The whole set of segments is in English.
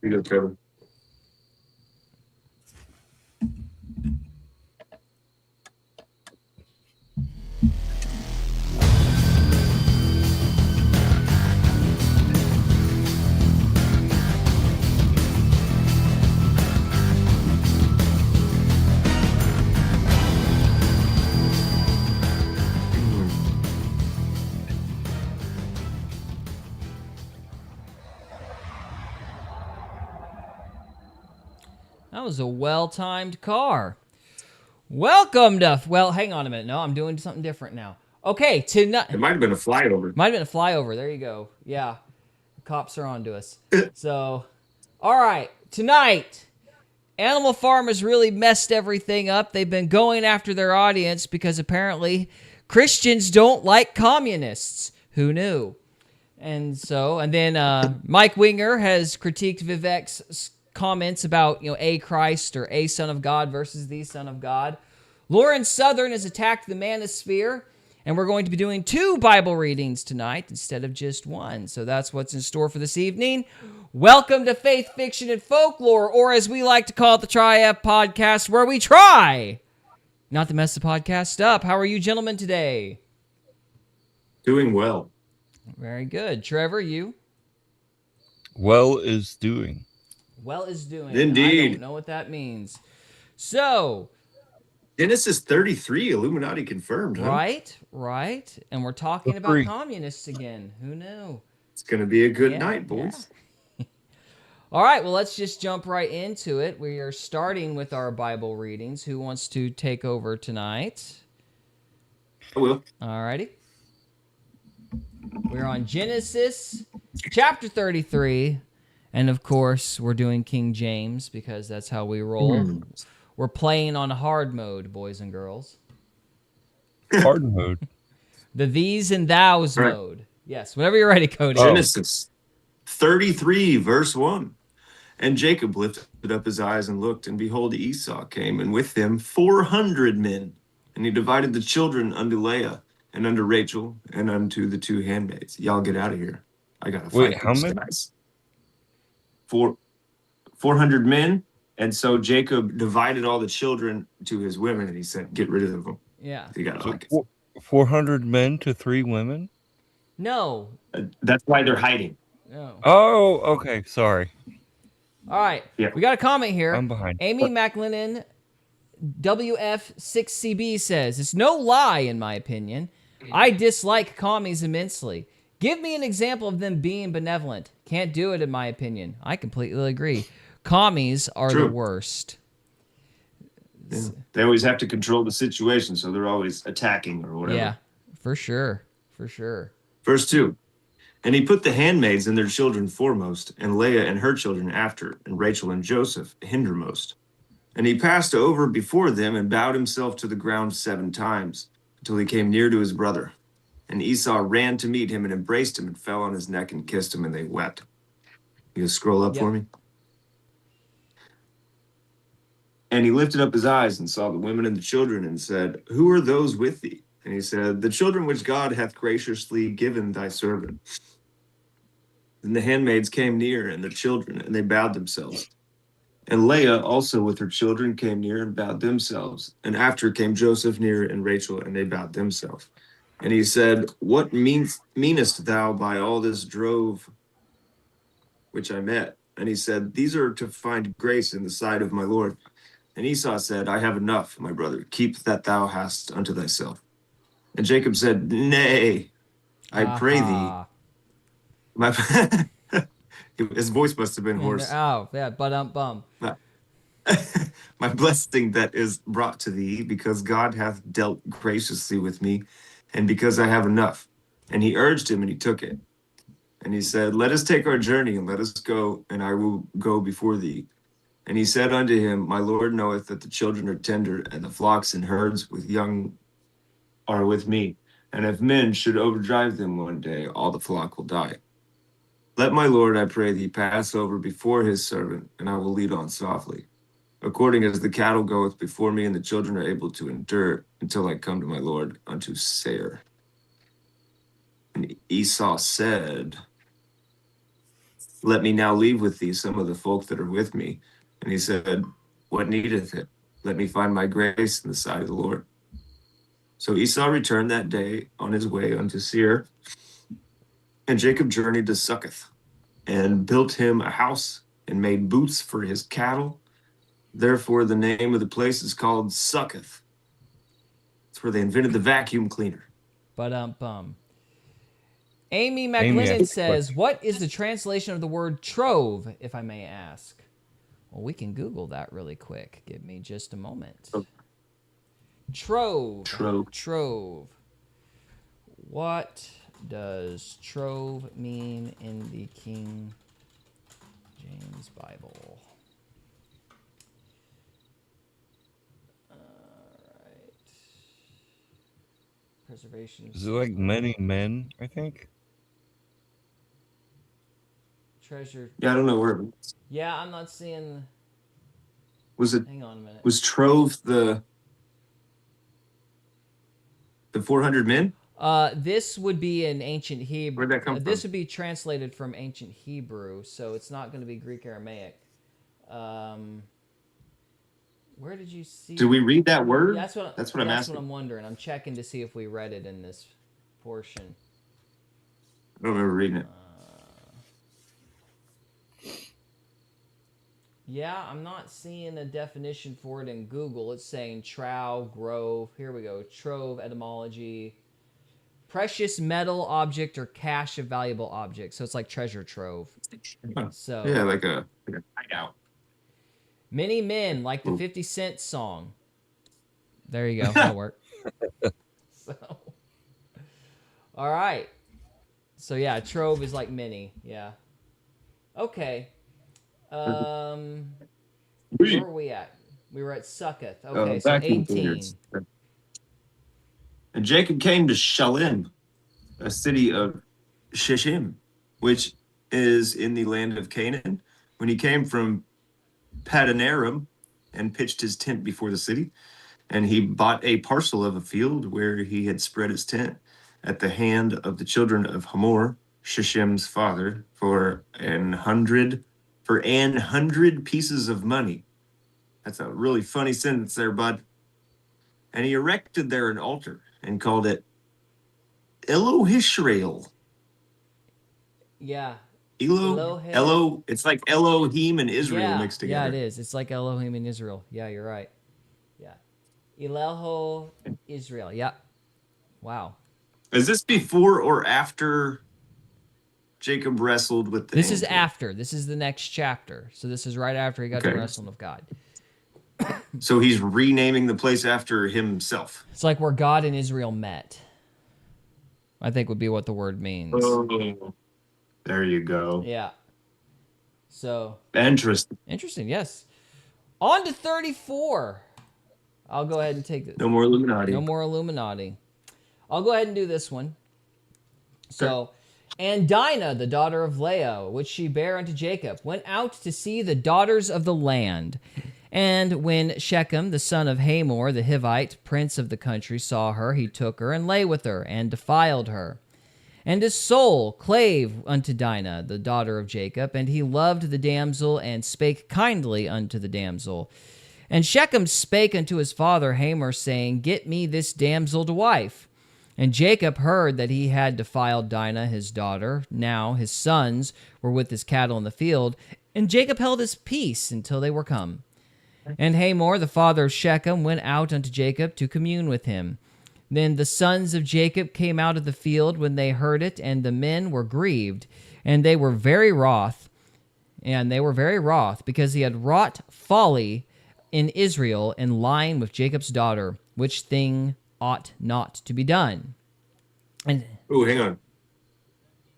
You go, Trevor. That was a well-timed car. Welcome to... Well, hang on a minute. No, I'm doing something different now. Okay, tonight... It might have been a flyover. Might have been a flyover. There you go. Yeah. The cops are on to us. So, all right. Tonight, Animal Farm has really messed everything up. They've been going after their audience because apparently Christians don't like communists. Who knew? And then Mike Winger has critiqued Vivek's comments about, a Christ or a Son of God versus the Son of God. Lauren Southern has attacked the manosphere, and we're going to be doing 2 Bible readings tonight instead of just 1. So that's what's in store for this evening. Welcome to Faith, Fiction, and Folklore, or as we like to call it, the Tri-F Podcast, where we try not to mess the podcast up. How are you gentlemen today? Doing well. Very good. Trevor, you? Well is doing. Well is doing. Indeed. I don't know what that means. So... Genesis 33, Illuminati confirmed, huh? Right. And we're talking about communists again. Who knew? It's going to be a good night, boys. Yeah. All right, well, let's just jump right into it. We are starting with our Bible readings. Who wants to take over tonight? I will. All righty. We're on Genesis chapter 33. And, of course, we're doing King James because that's how we roll. We're playing on hard mode, boys and girls. Hard mode. The these and thous mode. Yes, whenever you're ready, Cody. Genesis 33, verse 1. And Jacob lifted up his eyes and looked, and behold, Esau came, and with him 400 men. And he divided the children unto Leah, and unto Rachel, and unto the 2 handmaids. Y'all get out of here. I got to fight. Wait, how many? 400 men. And so Jacob divided all the children to his women, and he said, get rid of them. Yeah. You gotta like it. 400 men to 3 women? No. That's why they're hiding. No. Oh, okay. Sorry. All right. Yeah. We got a comment here. I'm behind. Amy McLennan, WF6CB says, it's no lie, in my opinion. I dislike commies immensely. Give me an example of them being benevolent. Can't do it, in my opinion. I completely agree. Commies are the worst. Yeah. They always have to control the situation, so they're always attacking or whatever. Yeah, for sure. For sure. Verse 2. And he put the handmaids and their children foremost, and Leah and her children after, and Rachel and Joseph hindermost. And he passed over before them and bowed himself to the ground 7 times, until he came near to his brother. And Esau ran to meet him and embraced him and fell on his neck and kissed him, and they wept. You guys scroll up for me? And he lifted up his eyes and saw the women and the children and said, who are those with thee? And he said, the children which God hath graciously given thy servant. And the handmaids came near and their children, and they bowed themselves. And Leah also with her children came near and bowed themselves. And after came Joseph near and Rachel, and they bowed themselves. And he said, what meanest thou by all this drove which I met? And he said, these are to find grace in the sight of my Lord. And Esau said, I have enough, my brother. Keep that thou hast unto thyself. And Jacob said, nay, I pray thee. His voice must have been hoarse. Oh, yeah, bum. My blessing that is brought to thee, because God hath dealt graciously with me, and because I have enough. And he urged him, and he took it. And he said, let us take our journey, and let us go, and I will go before thee. And he said unto him, my Lord knoweth that the children are tender, and the flocks and herds with young are with me. And if men should overdrive them one day, all the flock will die. Let my Lord, I pray thee, pass over before his servant, and I will lead on softly, according as the cattle goeth before me, and the children are able to endure until I come to my Lord unto Seir. And Esau said, Let me now leave with thee some of the folk that are with me. And he said, What needeth it? Let me find my grace in the sight of the Lord. So Esau returned that day on his way unto Seir, and Jacob journeyed to Succoth, and built him a house, and made booths for his cattle. Therefore, the name of the place is called Succoth. It's where they invented the vacuum cleaner. But Amy Amy McLennan asked a says, question. "What is the translation of the word trove, if I may ask?" Well, we can Google that really quick. Give me just a moment. Trove. Trove. What does trove mean in the King James Bible? All right. Preservation. Is it like many men, I think? Treasure. Yeah, I don't know where it was. Yeah, I'm not seeing. Was it Hang on a minute. was Trove the 400 men? This would be in ancient Hebrew. Where'd that come This from? would be translated from ancient Hebrew, so it's not going to be Greek Aramaic. Where did you see? Did we read that word? Yeah, That's what I'm asking. What I'm wondering. I'm checking to see if we read it in this portion. I don't remember reading it. Yeah, I'm not seeing a definition for it in Google. It's saying trow, grove. Here we go. Trove, etymology. Precious metal object or cache of valuable objects. So it's like treasure trove. So Yeah, like a hideout. Many men, like the 50 Cent song. There you go. That'll work. So, all right. So yeah, trove is like many. Yeah. Okay. Where were we at? We were at Succoth. Okay, so vacuum 18. cleaners. And Jacob came to Shalem, a city of Shishim, which is in the land of Canaan. When he came from Padanaram and pitched his tent before the city, and he bought a parcel of a field where he had spread his tent at the hand of the children of Hamor, Shishim's father, for an hundred pieces of money. That's a really funny sentence there, bud. And he erected there an altar and called it Elohishrael. Yeah. It's like Elohim and Israel mixed together. Yeah, it is. It's like Elohim in Israel. Yeah, you're right. Yeah. Eloho Israel. Yeah. Wow. Is this before or after Jacob wrestled with the This is angel? after. This is the next chapter. So this is right after he got to wrestling with God. So he's renaming the place after himself. It's like where God and Israel met. I think would be what the word means. Oh, there you go. Yeah. So Interesting. Yes. On to 34. I'll go ahead and take it. No more Illuminati. No more Illuminati. I'll go ahead and do this one. So, and Dinah, the daughter of Leah, which she bare unto Jacob, went out to see the daughters of the land. And when Shechem, the son of Hamor, the Hivite, prince of the country, saw her, he took her and lay with her and defiled her. And his soul clave unto Dinah, the daughter of Jacob, and he loved the damsel and spake kindly unto the damsel. And Shechem spake unto his father Hamor, saying, Get me this damsel to wife. And Jacob heard that he had defiled Dinah, his daughter. Now his sons were with his cattle in the field, and Jacob held his peace until they were come. And Hamor, the father of Shechem, went out unto Jacob to commune with him. Then the sons of Jacob came out of the field when they heard it, and the men were grieved, and they were very wroth. And they were very wroth, because he had wrought folly in Israel in lying with Jacob's daughter, which thing ought not to be done. And Oh, hang on.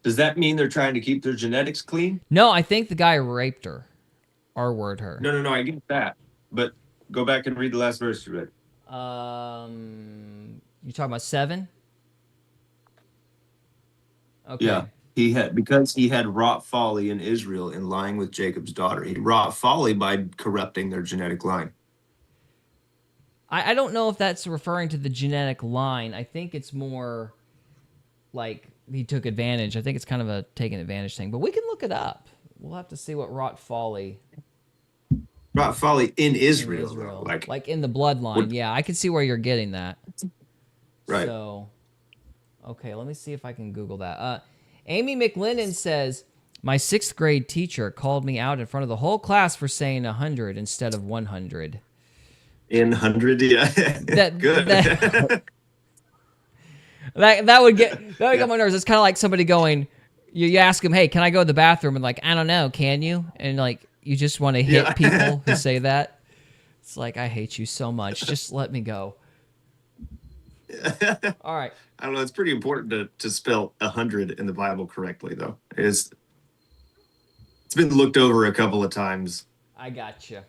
Does that mean they're trying to keep their genetics clean? no, I think the guy raped her, R-word her. No, I get that. But go back and read the last verse you read. You talking about 7? Okay. Yeah. Because he had wrought folly in Israel in lying with Jacob's daughter. He wrought folly by corrupting their genetic line. I don't know if that's referring to the genetic line. I think it's more like he took advantage. I think it's kind of a taking advantage thing. But we can look it up. We'll have to see what wrought folly Brought folly in in Israel, Israel. though. Like in the bloodline. What- Yeah, I can see where you're getting that. Right. So, okay, let me see if I can Google that. Amy McLennan says, my 6th grade teacher called me out in front of the whole class for saying 100 instead of 100. In 100, yeah. Good. That would get on my nerves. It's kind of like somebody going, you ask them, hey, can I go to the bathroom? And like, I don't know, can you? And like, you just want to hit people who say that. It's like, I hate you so much. Just let me go. All right. I don't know. It's pretty important to spell 100 in the Bible correctly, though. It's been looked over a couple of times. I gotcha.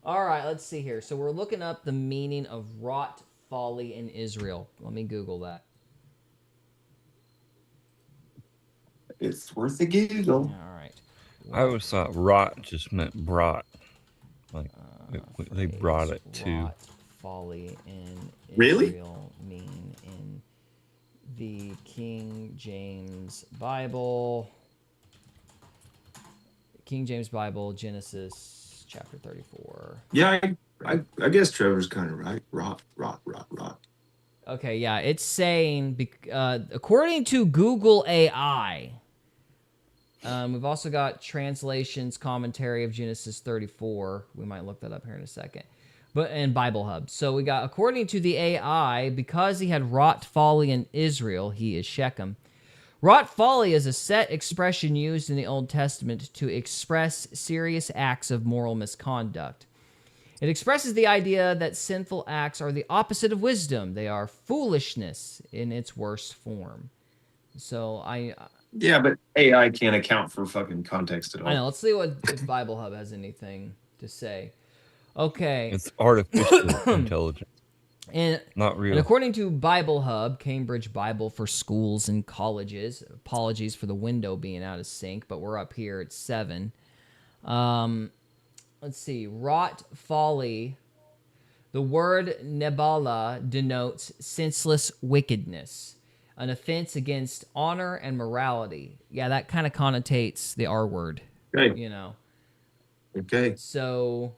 All right, let's see here. So we're looking up the meaning of wrought folly in Israel. Let me Google that. It's worth a Google. All right. I always thought rot just meant brought. Like, they brought it to. Wrought folly in Really? Israel mean in the King James Bible. King James Bible, Genesis chapter 34. Yeah, I guess Trevor's kind of right. Rot. Okay, yeah, it's saying, according to Google AI, we've also got translations, commentary of Genesis 34. We might look that up here in a second. And Bible Hub. So we got, according to the AI, because he had wrought folly in Israel, he is Shechem. Wrought folly is a set expression used in the Old Testament to express serious acts of moral misconduct. It expresses the idea that sinful acts are the opposite of wisdom. They are foolishness in its worst form. So Yeah, but AI can't account for fucking context at all. I know. Let's see if Bible Hub has anything to say. Okay. It's artificial intelligence. Not real. And according to Bible Hub, Cambridge Bible for schools and colleges, apologies for the window being out of sync, but we're up here at 7. Let's see. Wrought folly. The word nebala denotes senseless wickedness, an offense against honor and morality. Yeah, that kind of connotates the R word. Okay. You know. Okay. So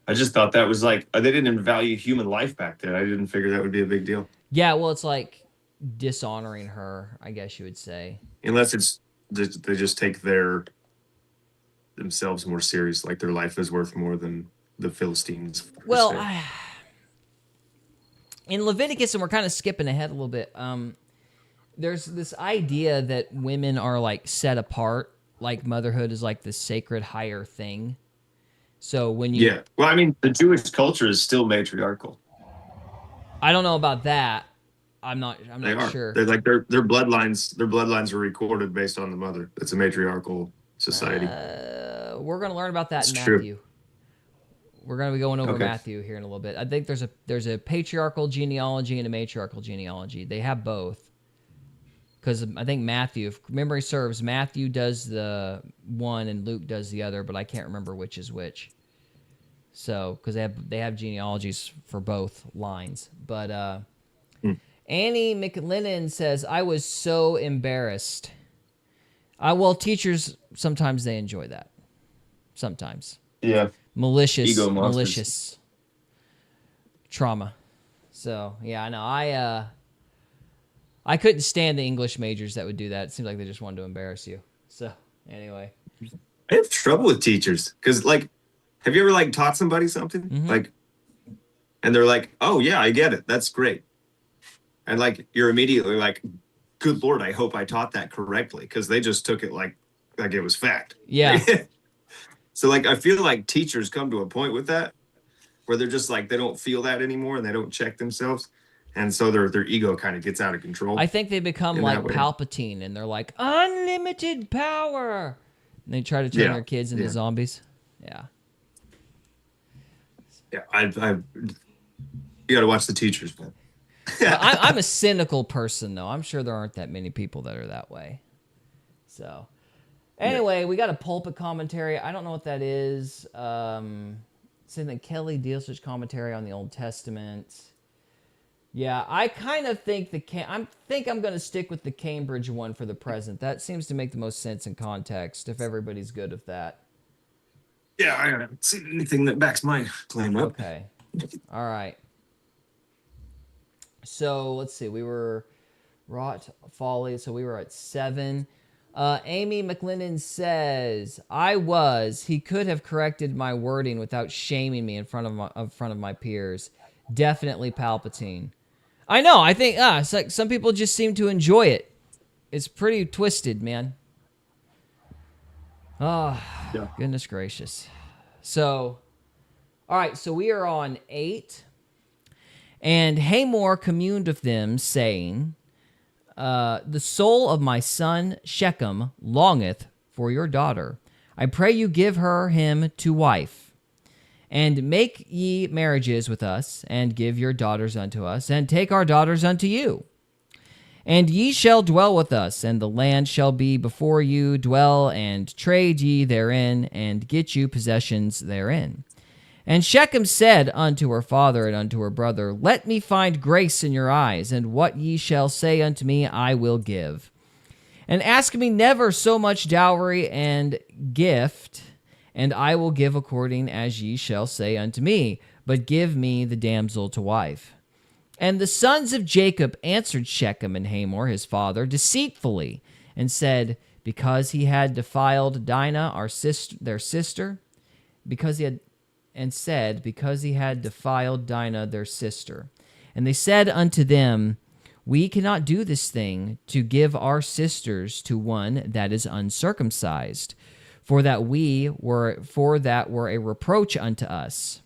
I just thought that was like, they didn't value human life back then. I didn't figure that would be a big deal. yeah, well, it's like dishonoring her, I guess you would say. Unless it's they just take themselves more serious, like their life is worth more than the Philistines. Well, in Leviticus, and we're kind of skipping ahead a little bit, there's this idea that women are like set apart, like motherhood is like this sacred higher thing. So when you... Yeah. Well, I mean, the Jewish culture is still matriarchal. I don't know about that. I'm not sure. They're like their bloodlines are recorded based on the mother. It's a matriarchal society. We're going to learn about that in It's Matthew. true. We're going to be going over Okay. Matthew here in a little bit. I think there's a patriarchal genealogy and a matriarchal genealogy. They have both. Because I think Matthew, if memory serves, Matthew does the one and Luke does the other, but I can't remember which is which. So, because they have genealogies for both lines. But Annie McLennan says, I was so embarrassed. Well, teachers, sometimes they enjoy that. Sometimes. Yeah. Malicious trauma. So, yeah, I know. I couldn't stand the English majors that would do that. It seemed like they just wanted to embarrass you. So, anyway. I have trouble with teachers because, like, have you ever like taught somebody something like, and they're like, "Oh yeah, I get it. That's great," and like you're immediately like, "Good Lord, I hope I taught that correctly," because they just took it like it was fact. Yeah. So like I feel like teachers come to a point with that where they're just like they don't feel that anymore and they don't check themselves. And so their ego kind of gets out of control. I think they become in like that way. Palpatine, and they're like, unlimited power. And they try to turn their kids into zombies. Yeah. Yeah, you got to watch the teachers, man. I'm a cynical person, though. I'm sure there aren't that many people that are that way. So, anyway, we got a pulpit commentary. I don't know what that is. Saying that Kelly Deal's commentary on the Old Testament. Yeah, I kind of think I'm going to stick with the Cambridge one for the present. That seems to make the most sense in context, if everybody's good with that. Yeah, I haven't seen anything that backs my claim up. Okay. All right. So let's see. We were wrought folly. So we were at 7. Amy McLennan says, he could have corrected my wording without shaming me in front of my peers. Definitely Palpatine. I know. I think it's like some people just seem to enjoy it. It's pretty twisted, man. Oh, yeah. Goodness gracious. So, all right. So we are on 8. And Hamor communed with them, saying, the soul of my son Shechem longeth for your daughter. I pray you give him to wife. And make ye marriages with us, and give your daughters unto us, and take our daughters unto you. And ye shall dwell with us, and the land shall be before you. Dwell and trade ye therein, and get you possessions therein. And Shechem said unto her father and unto her brother, Let me find grace in your eyes, and what ye shall say unto me I will give. And ask me never so much dowry and gift, and I will give according as ye shall say unto me, but give me the damsel to wife. And the sons of Jacob answered Shechem and Hamor his father deceitfully, and said, Because he had defiled Dinah their sister, because he had defiled Dinah their sister. And they said unto them, We cannot do this thing, to give our sisters to one that is uncircumcised, for that were a reproach unto us.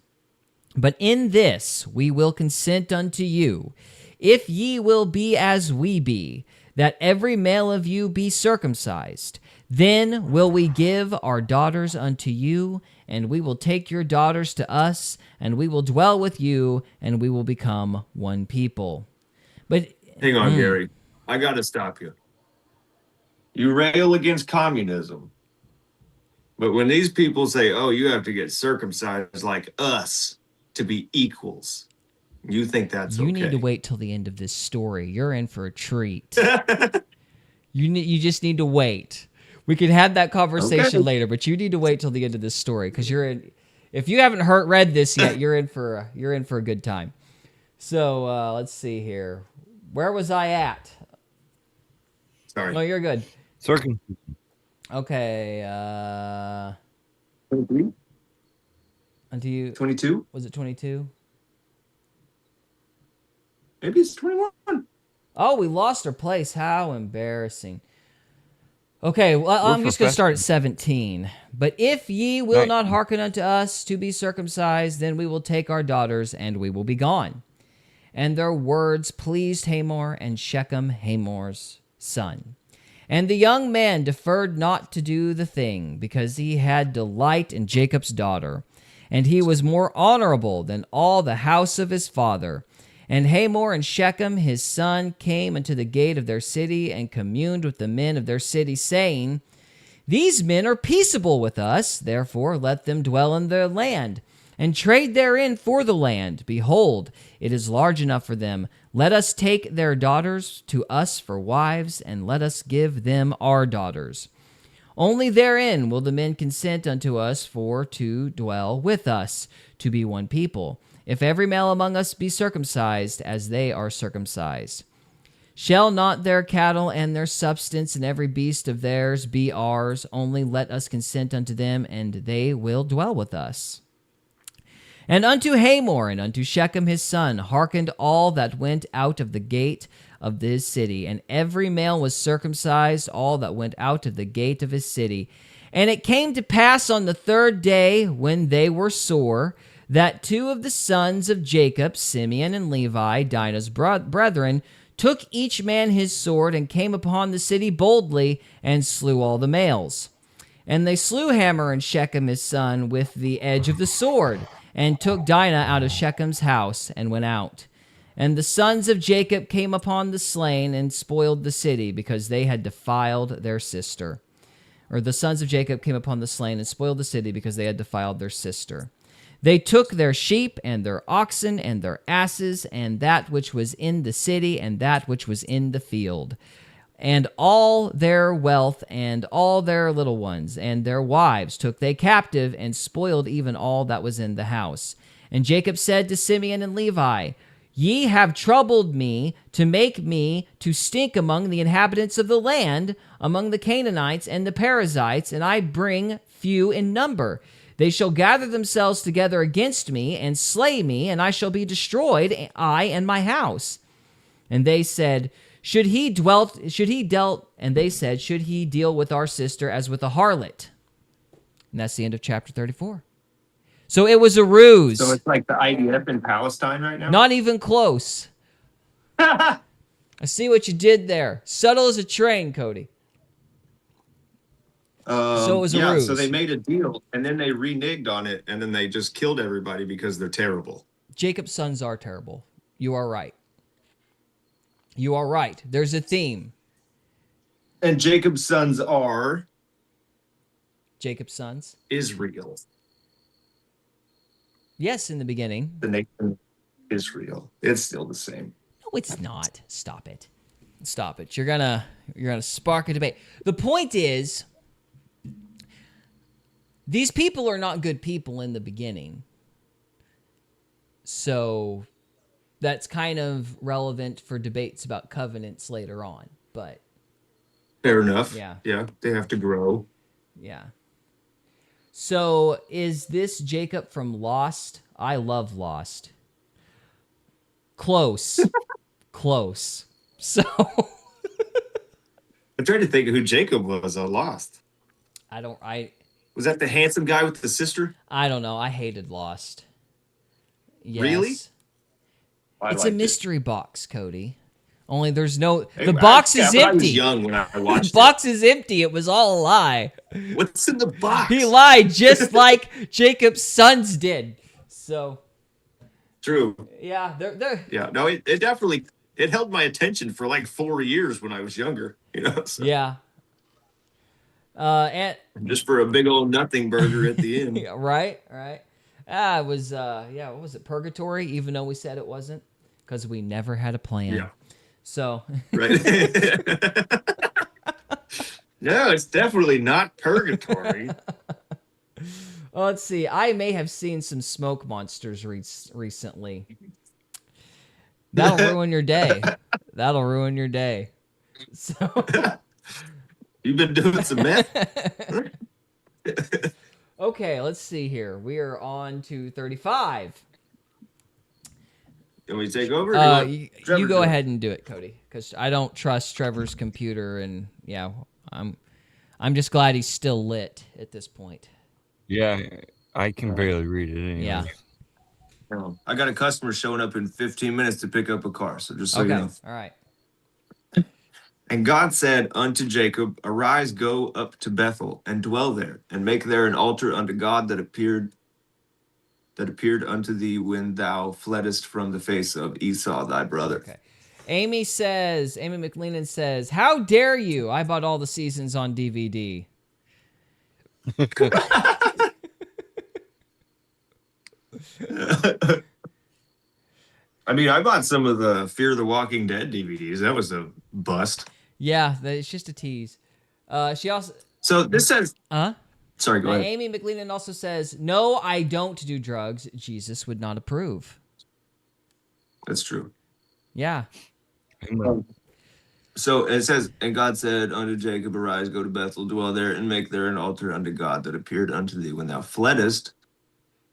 But in this we will consent unto you, if ye will be as we be, that every male of you be circumcised. Then will we give our daughters unto you, and we will take your daughters to us, and we will dwell with you, and we will become one people. But hang on, Gary. I got to stop you. You rail against communism. But when these people say, oh, you have to get circumcised like us to be equals, you think that's okay. You need to wait till the end of this story. You're in for a treat. You just need to wait. We can have that conversation later, but you need to wait till the end of this story, because if you haven't read this yet, you're in for a good time. So let's see here. Where was I at? Sorry. No, you're good. Circumcision. Okay. 22? Was it 22? Maybe it's 21. Oh, we lost our place. How embarrassing. Okay, well, I'm just going to start at 17. But if ye will not hearken unto us to be circumcised, then we will take our daughters, and we will be gone. And their words pleased Hamor and Shechem, Hamor's son. And the young man deferred not to do the thing, because he had delight in Jacob's daughter. And he was more honorable than all the house of his father. And Hamor and Shechem his son came unto the gate of their city, and communed with the men of their city, saying, These men are peaceable with us, therefore let them dwell in their land, and trade therein for the land. Behold, it is large enough for them. Let us take their daughters to us for wives, and let us give them our daughters. Only therein will the men consent unto us for to dwell with us, to be one people. If every male among us be circumcised, as they are circumcised. Shall not their cattle and their substance and every beast of theirs be ours? Only let us consent unto them, and they will dwell with us. And unto Hamor and unto Shechem his son hearkened all that went out of the gate of his city, and every male was circumcised, all that went out of the gate of his city. And it came to pass on the 3rd day, when they were sore, that 2 of the sons of Jacob, Simeon and Levi, Dinah's brethren, took each man his sword, and came upon the city boldly, and slew all the males. And they slew Hamor and Shechem his son with the edge of the sword, and took Dinah out of Shechem's house, and went out. And the sons of Jacob came upon the slain, and spoiled the city, because they had defiled their sister. Or the sons of Jacob came upon the slain, and spoiled the city, because they had defiled their sister. They took their sheep and their oxen and their asses and that which was in the city and that which was in the field, and all their wealth and all their little ones and their wives took they captive and spoiled even all that was in the house. And Jacob said to Simeon and Levi, Ye have troubled me to make me to stink among the inhabitants of the land, among the Canaanites and the Perizzites, and I bring few in number. They shall gather themselves together against me and slay me, and I shall be destroyed, I and my house. And they said, Should he dealt? And they said, Should he deal with our sister as with a harlot? And that's the end of chapter 34. So it was a ruse. So it's like the IDF in Palestine right now? Not even close. I see what you did there. Subtle as a train, Cody. So it was a ruse. So they made a deal, and then they reneged on it, and then they just killed everybody because they're terrible. Jacob's sons are terrible. You are right. You are right. There's a theme. And Jacob's sons are? Jacob's sons? Israel. Yes, in the beginning. The nation Israel. It's still the same. No, it's not. Stop it. Stop it. You're gonna spark a debate. The point is, these people are not good people in the beginning. So that's kind of relevant for debates about covenants later on. But fair enough. Yeah. Yeah, they have to grow. Yeah. So is this Jacob from Lost? I love Lost. Close. Close. So I'm trying to think of who Jacob was. I lost. Was that the handsome guy with the sister? I don't know. I hated Lost. Yes. Really? It's a mystery box, Cody. Only there's no... Hey, the box is empty. I was young when I watched the box is empty. It was all a lie. What's in the box? He lied just like Jacob's sons did. So... True. Yeah, they're... Yeah, no, it definitely... It held my attention for like 4 years when I was younger. You know? So. Yeah. And just for a big old nothing burger at the end. Yeah, right. It was, what was it, Purgatory, even though we said it wasn't? Because we never had a plan. Yeah. So. Right. No, it's definitely not purgatory. Well, let's see. I may have seen some smoke monsters recently. That'll ruin your day. That'll ruin your day. So. You've been doing some meth? Okay, let's see here. We are on to 35. Can we take over? You go ahead and do it, Cody, because I don't trust Trevor's computer, and yeah, I'm just glad he's still lit at this point. Yeah, I can barely read it anyway. Yeah. I got a customer showing up in 15 minutes to pick up a car, so just so you know. All right. And God said unto Jacob, Arise, go up to Bethel, and dwell there, and make there an altar unto God that appeared unto thee when thou fleddest from the face of Esau thy brother. Okay. Amy McLennan says, how dare you? I bought all the seasons on DVD. I mean, I bought some of the Fear the Walking Dead DVDs. That was a bust. Yeah, it's just a tease. She also... So this says... Sorry, go ahead. Amy McLennan also says, no, I don't do drugs. Jesus would not approve. That's true. Yeah. So it says, and God said unto Jacob, Arise, go to Bethel, dwell there, and make there an altar unto God that appeared unto thee when thou fleddest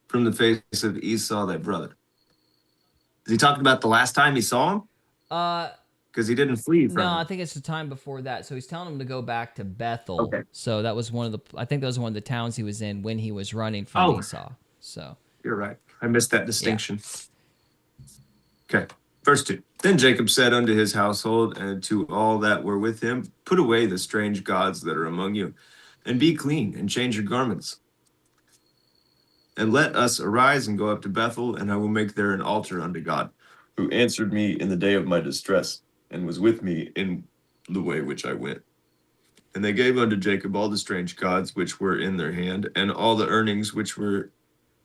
from the face of Esau thy brother. Is he talking about the last time he saw him? Because he didn't flee from him. I think it's the time before that. So he's telling him to go back to Bethel. Okay. So that was one of the towns he was in when he was running from Esau. So you're right. I missed that distinction. Yeah. Okay. Verse 2. Then Jacob said unto his household and to all that were with him, Put away the strange gods that are among you, and be clean, and change your garments. And let us arise and go up to Bethel, and I will make there an altar unto God, who answered me in the day of my distress, and was with me in the way which I went. And they gave unto Jacob all the strange gods which were in their hand, and all the earnings which were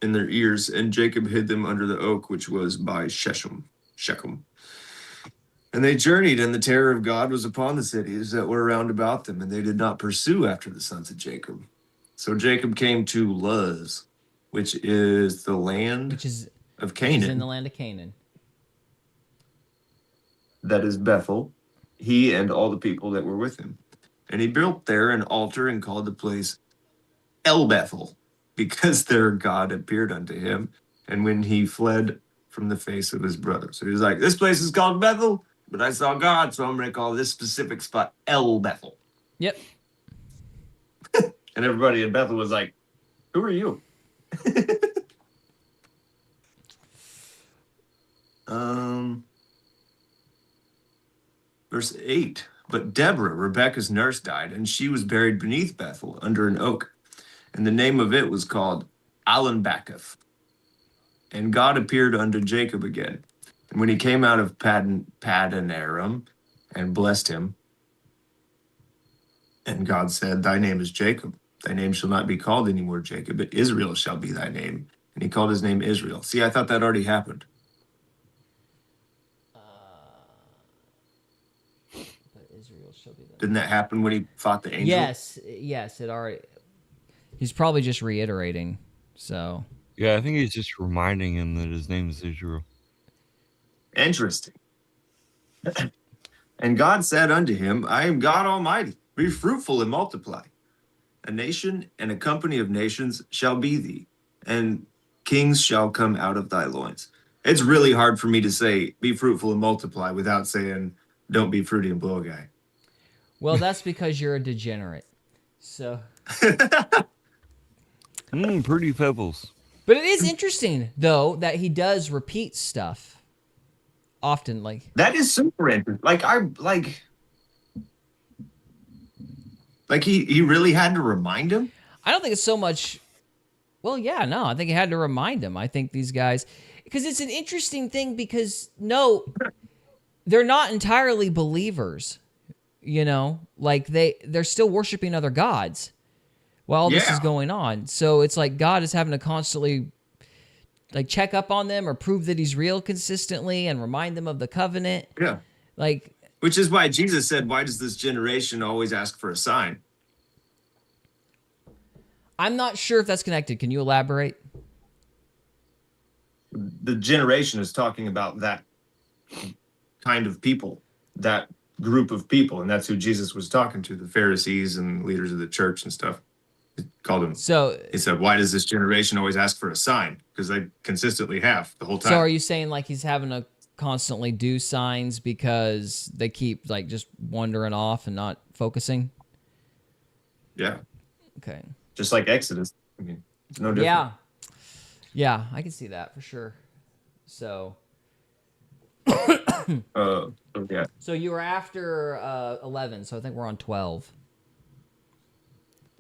in their ears, and Jacob hid them under the oak which was by Shechem. And they journeyed, and the terror of God was upon the cities that were round about them, and they did not pursue after the sons of Jacob. So Jacob came to Luz, which is the land Which is Canaan. in the land of Canaan. That is Bethel, he and all the people that were with him. And he built there an altar and called the place El Bethel, because their God appeared unto him. And when he fled from the face of his brother. So he was like, this place is called Bethel, but I saw God, so I'm going to call this specific spot El Bethel. Yep. And everybody in Bethel was like, who are you? Verse 8. But Deborah, Rebekah's nurse, died, and she was buried beneath Bethel under an oak. And the name of it was called Alanbacath. And God appeared unto Jacob again. And when he came out of Paddan Aram and blessed him, and God said, thy name is Jacob. Thy name shall not be called any more Jacob, but Israel shall be thy name. And he called his name Israel. See, I thought that already happened. But Israel shall be thy name. Didn't that happen when he fought the angel? Yes, it already. He's probably just reiterating. So. Yeah, I think he's just reminding him that his name is Israel. Interesting. And God said unto him, I am God Almighty. Be fruitful and multiply. A nation and a company of nations shall be thee, and kings shall come out of thy loins. It's really hard for me to say, be fruitful and multiply, without saying, don't be fruity and blow a guy. Well, that's because you're a degenerate. So. Pretty pebbles. But it is interesting, though, that he does repeat stuff often. Like that is super interesting. Like he really had to remind him. I don't think it's so much. Well, yeah, no, I think he had to remind him. I think these guys, because it's an interesting thing. Because no, they're not entirely believers. You know, like they're still worshiping other gods while all this is going on. So it's like God is having to constantly like check up on them or prove that he's real consistently and remind them of the covenant. Yeah. Like, which is why Jesus said, why does this generation always ask for a sign? I'm not sure if that's connected. Can you elaborate? The generation is talking about that kind of people, that group of people, and that's who Jesus was talking to, the Pharisees and leaders of the church and stuff. He called them. So he said, why does this generation always ask for a sign? Because they consistently have the whole time. So are you saying like he's having to constantly do signs because they keep like just wandering off and not focusing? Yeah. Okay. Just like Exodus. I mean, it's no different. Yeah. Yeah, I can see that for sure. So. Yeah. So you were after 11, so I think we're on 12.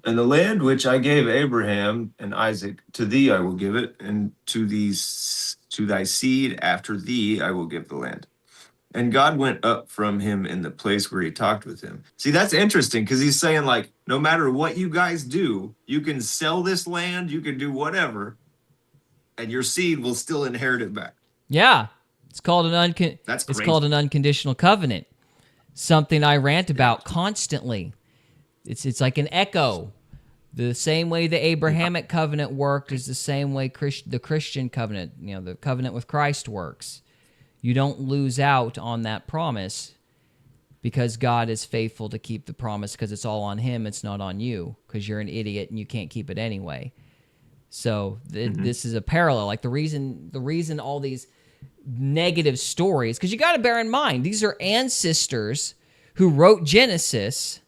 And the land which I gave Abraham and Isaac, to thee I will give it, and to thy seed after thee I will give the land. And God went up from him in the place where he talked with him. See, that's interesting, because he's saying, like, no matter what you guys do, you can sell this land, you can do whatever, and your seed will still inherit it back. Yeah. It's called an unconditional covenant. Something I rant about constantly. It's like an echo. The same way the Abrahamic covenant worked is the same way the Christian covenant, the covenant with Christ works. You don't lose out on that promise because God is faithful to keep the promise because it's all on him, it's not on you because you're an idiot and you can't keep it anyway. So this is a parallel. Like the reason all these negative stories, because you got to bear in mind, these are ancestors who wrote Genesis,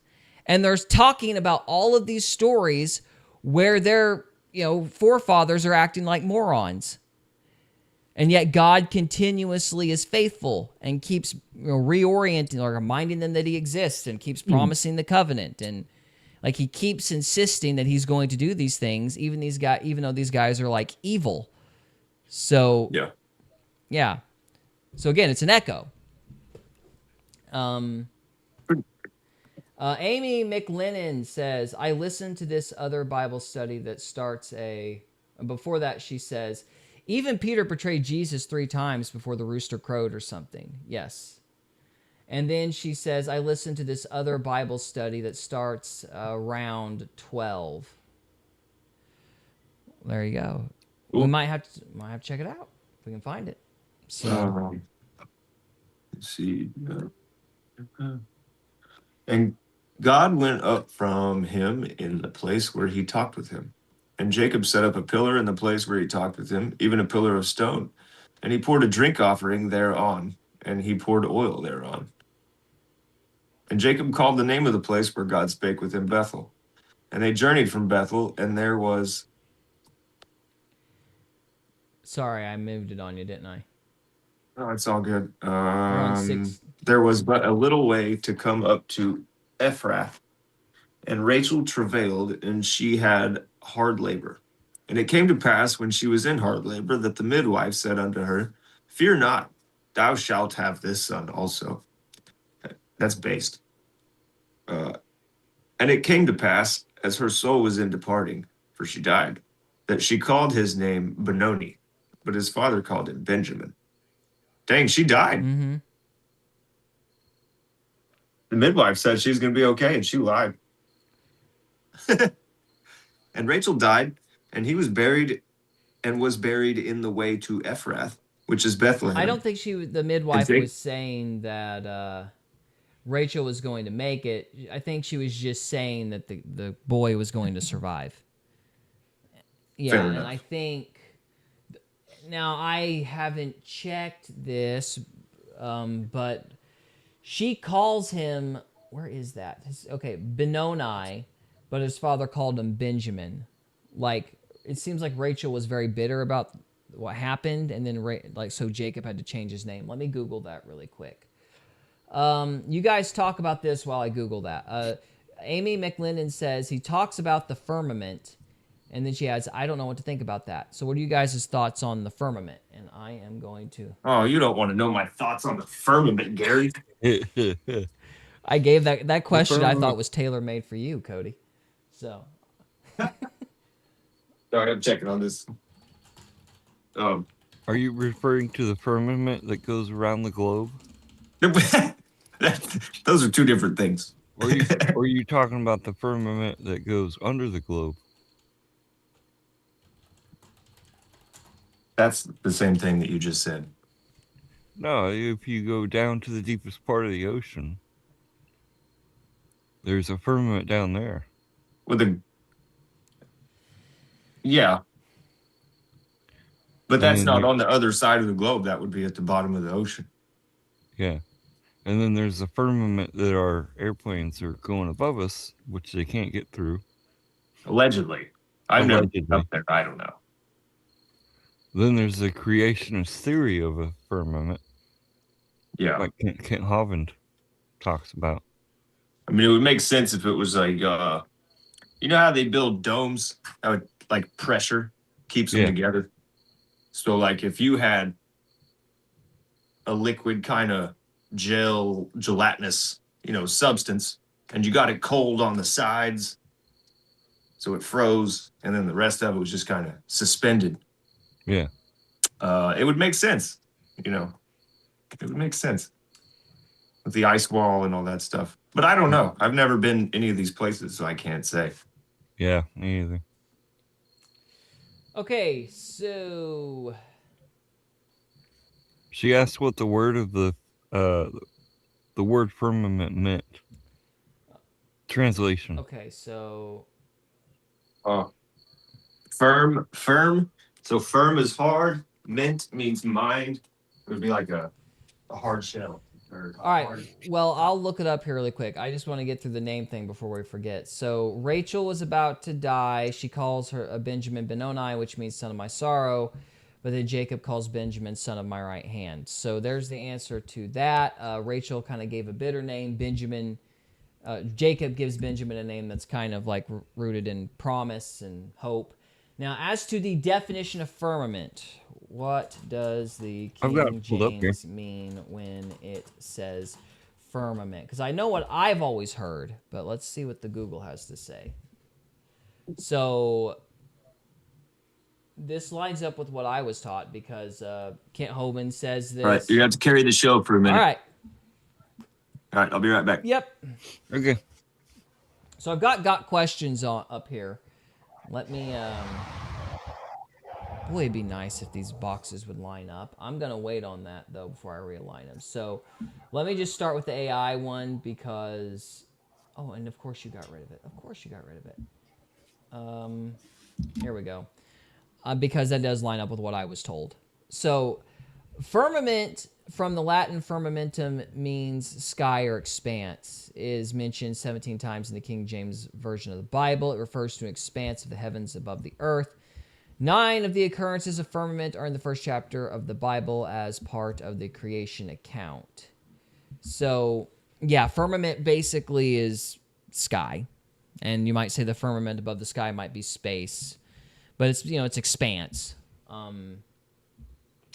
and they're talking about all of these stories where their forefathers are acting like morons. And yet God continuously is faithful and keeps reorienting or reminding them that he exists and keeps promising the covenant. And like he keeps insisting that he's going to do these things, even though these guys are like evil. So yeah. So again, it's an echo. Amy McLennan says, I listened to this other Bible study that starts a And before that, she says, even Peter betrayed Jesus 3 times before the rooster crowed or something. Yes. And then she says, I listened to this other Bible study that starts around 12. There you go. We Cool. might have to check it out if we can find it. So Let's see. And God went up from him in the place where he talked with him. And Jacob set up a pillar in the place where he talked with him, even a pillar of stone. And he poured a drink offering thereon, and he poured oil thereon. And Jacob called the name of the place where God spake with him Bethel. And they journeyed from Bethel, and there was. sorry, I moved it on you, didn't I? Oh, it's all good. We're on 6. There was but a little way to come up to Ephrath, and Rachel travailed, and she had hard labor. And it came to pass when she was in hard labor that the midwife said unto her, Fear not, thou shalt have this son also. That's based. And it came to pass, as her soul was in departing, for she died, that she called his name Benoni, but his father called him Benjamin. Dang, she died. Mm-hmm. The midwife said she was going to be okay, and she lied. And Rachel died, and he was buried in the way to Ephrath, which is Bethlehem. I don't think the midwife was saying that Rachel was going to make it. I think she was just saying that the boy was going to survive. Yeah, and I think now I haven't checked this, but she calls him. Where is that? Okay, Benoni, but his father called him Benjamin. Like it seems like Rachel was very bitter about what happened, and then so Jacob had to change his name. Let me Google that really quick. You guys talk about this while I Google that. Amy McLennan says he talks about the firmament, and then she adds, I don't know what to think about that. So what are you guys' thoughts on the firmament? And I am going to... Oh, you don't want to know my thoughts on the firmament, Gary. I gave that question I thought was tailor-made for you, Cody. So... Sorry, I'm checking on this. Are you referring to the firmament that goes around the globe? Those are two different things. Or are you talking about the firmament that goes under the globe? That's the same thing that you just said. No, if you go down to the deepest part of the ocean, there's a firmament down there. Yeah. But that's not on the other side of the globe. That would be at the bottom of the ocean. Yeah. And then there's the firmament that our airplanes are going above us, which they can't get through. Allegedly. I've never been up there. I don't know. Then there's the creationist theory of a firmament. Yeah. Like Kent Hovind talks about. I mean, it would make sense if it was like, you know how they build domes? How like pressure keeps them together? So like if you had a liquid kind of gelatinous, substance, and you got it cold on the sides, so it froze, and then the rest of it was just kind of suspended. Yeah. It would make sense, It would make sense with the ice wall and all that stuff. But I don't know. I've never been any of these places, so I can't say. Yeah, me either. Okay, so she asked what the word of the word firmament meant. Translation. Okay, so firm. So firm is hard. Mint means mind. It would be like a hard shell. All right. Well, I'll look it up here really quick. I just want to get through the name thing before we forget. So Rachel was about to die. She calls her a Benjamin Benoni, which means son of my sorrow. But then Jacob calls Benjamin son of my right hand. So there's the answer to that. Rachel kind of gave a bitter name. Jacob gives Benjamin a name that's kind of like rooted in promise and hope. Now, as to the definition of firmament, what does the King James mean when it says firmament? Because I know what I've always heard, but let's see what the Google has to say. So, this lines up with what I was taught because Kent Hovind says this. All right, you have to carry the show for a minute. All right, I'll be right back. Yep. Okay. So I've got questions up here. Let me. Boy, it'd be nice if these boxes would line up. I'm gonna wait on that though before I realign them. So let me just start with the AI one because. Oh, and of course you got rid of it. Of course you got rid of it. Here we go. Because that does line up with what I was told. So, firmament from the Latin firmamentum means sky or expanse. Is mentioned 17 times in the King James Version of the Bible. It refers to an expanse of the heavens above the earth. 9 of the occurrences of firmament are in the first chapter of the Bible as part of the creation account. So, yeah, firmament basically is sky. And you might say the firmament above the sky might be space. But it's, it's expanse. And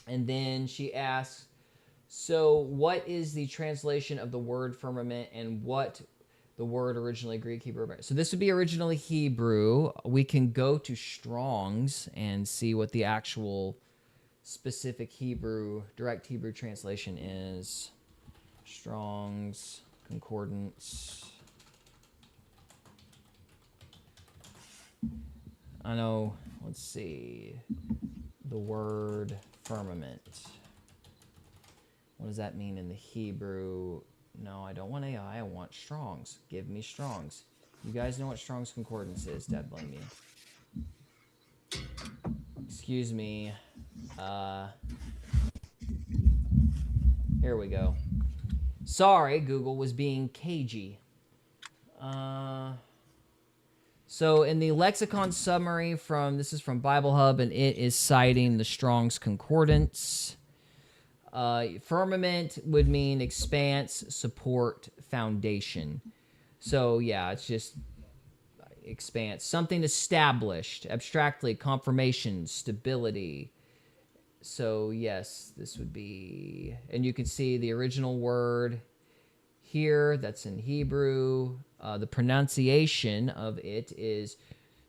then she asks, so what is the translation of the word firmament and what the word originally Greek, Hebrew? So this would be originally Hebrew. We can go to Strong's and see what the actual specific Hebrew, direct Hebrew translation is. Strong's Concordance. I know, let's see, the word firmament. What does that mean in the Hebrew? No, I don't want AI, I want Strong's. Give me Strong's. You guys know what Strong's Concordance is, Dad blame you. Excuse me. Here we go. Sorry, Google was being cagey. So in the lexicon summary this is from Bible Hub, and it is citing the Strong's Concordance. Firmament would mean expanse, support, foundation. So yeah, it's just expanse. Something established, abstractly, confirmation, stability. So yes, this would be, and you can see the original word here, that's in Hebrew. The pronunciation of it is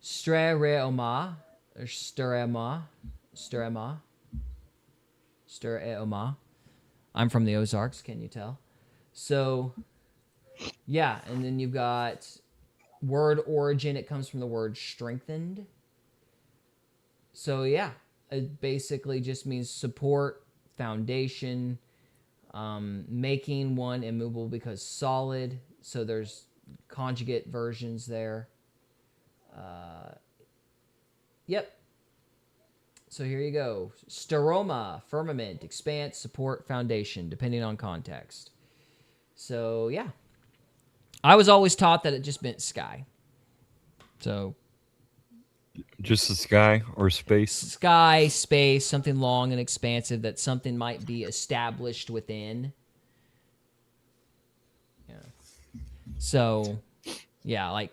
stereoma, or stereoma. I'm from the Ozarks, can you tell? So, yeah, and then you've got word origin. It comes from the word strengthened. So, yeah, it basically just means support, foundation, making one immovable because solid. So there's conjugate versions there. Yep. So here you go. Steroma, firmament, expanse, support, foundation, depending on context. So, yeah. I was always taught that it just meant sky. So. Just the sky or space? Sky, space, something long and expansive that something might be established within. Yeah. So, yeah, like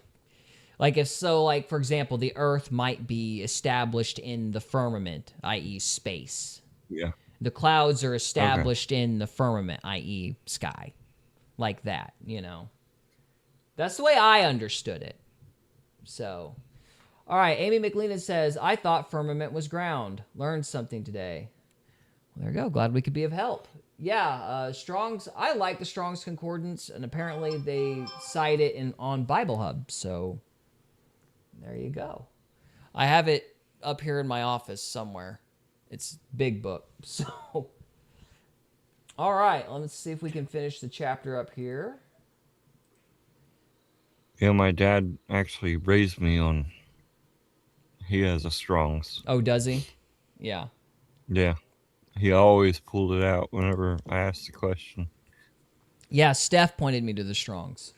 for example, the earth might be established in the firmament, i.e. space. Yeah. The clouds are established in the firmament, i.e. sky. Like that, That's the way I understood it. So, all right, Amy McLean says, I thought firmament was ground. Learned something today. Well, there you go. Glad we could be of help. Yeah, Strong's, I like the Strong's Concordance, and apparently they cite it on Bible Hub, so there you go. I have it up here in my office somewhere. It's big book, so. All right, let's see if we can finish the chapter up here. Yeah, my dad actually raised me on, he has a Strong's. Oh, does he? Yeah. Yeah. He always pulled it out whenever I asked the question. Yeah, Steph pointed me to the Strong's.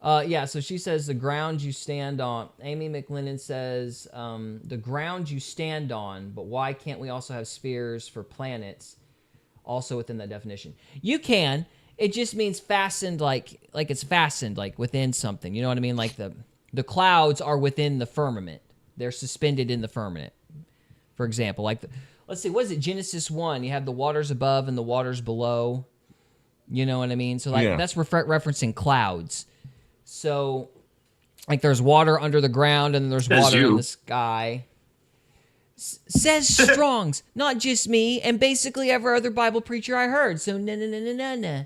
Yeah, so she says the ground you stand on. Amy McLennan says the ground you stand on, but why can't we also have spheres for planets also within that definition? You can. It just means fastened like it's fastened like within something. You know what I mean? Like the clouds are within the firmament. They're suspended in the firmament. For example, let's see, what is it? Genesis 1, you have the waters above and the waters below. You know what I mean? So that's referencing clouds. So Like there's water under the ground and there's Says water in you. the sky. Says Strong's, not just me, and basically every other Bible preacher I heard. So na.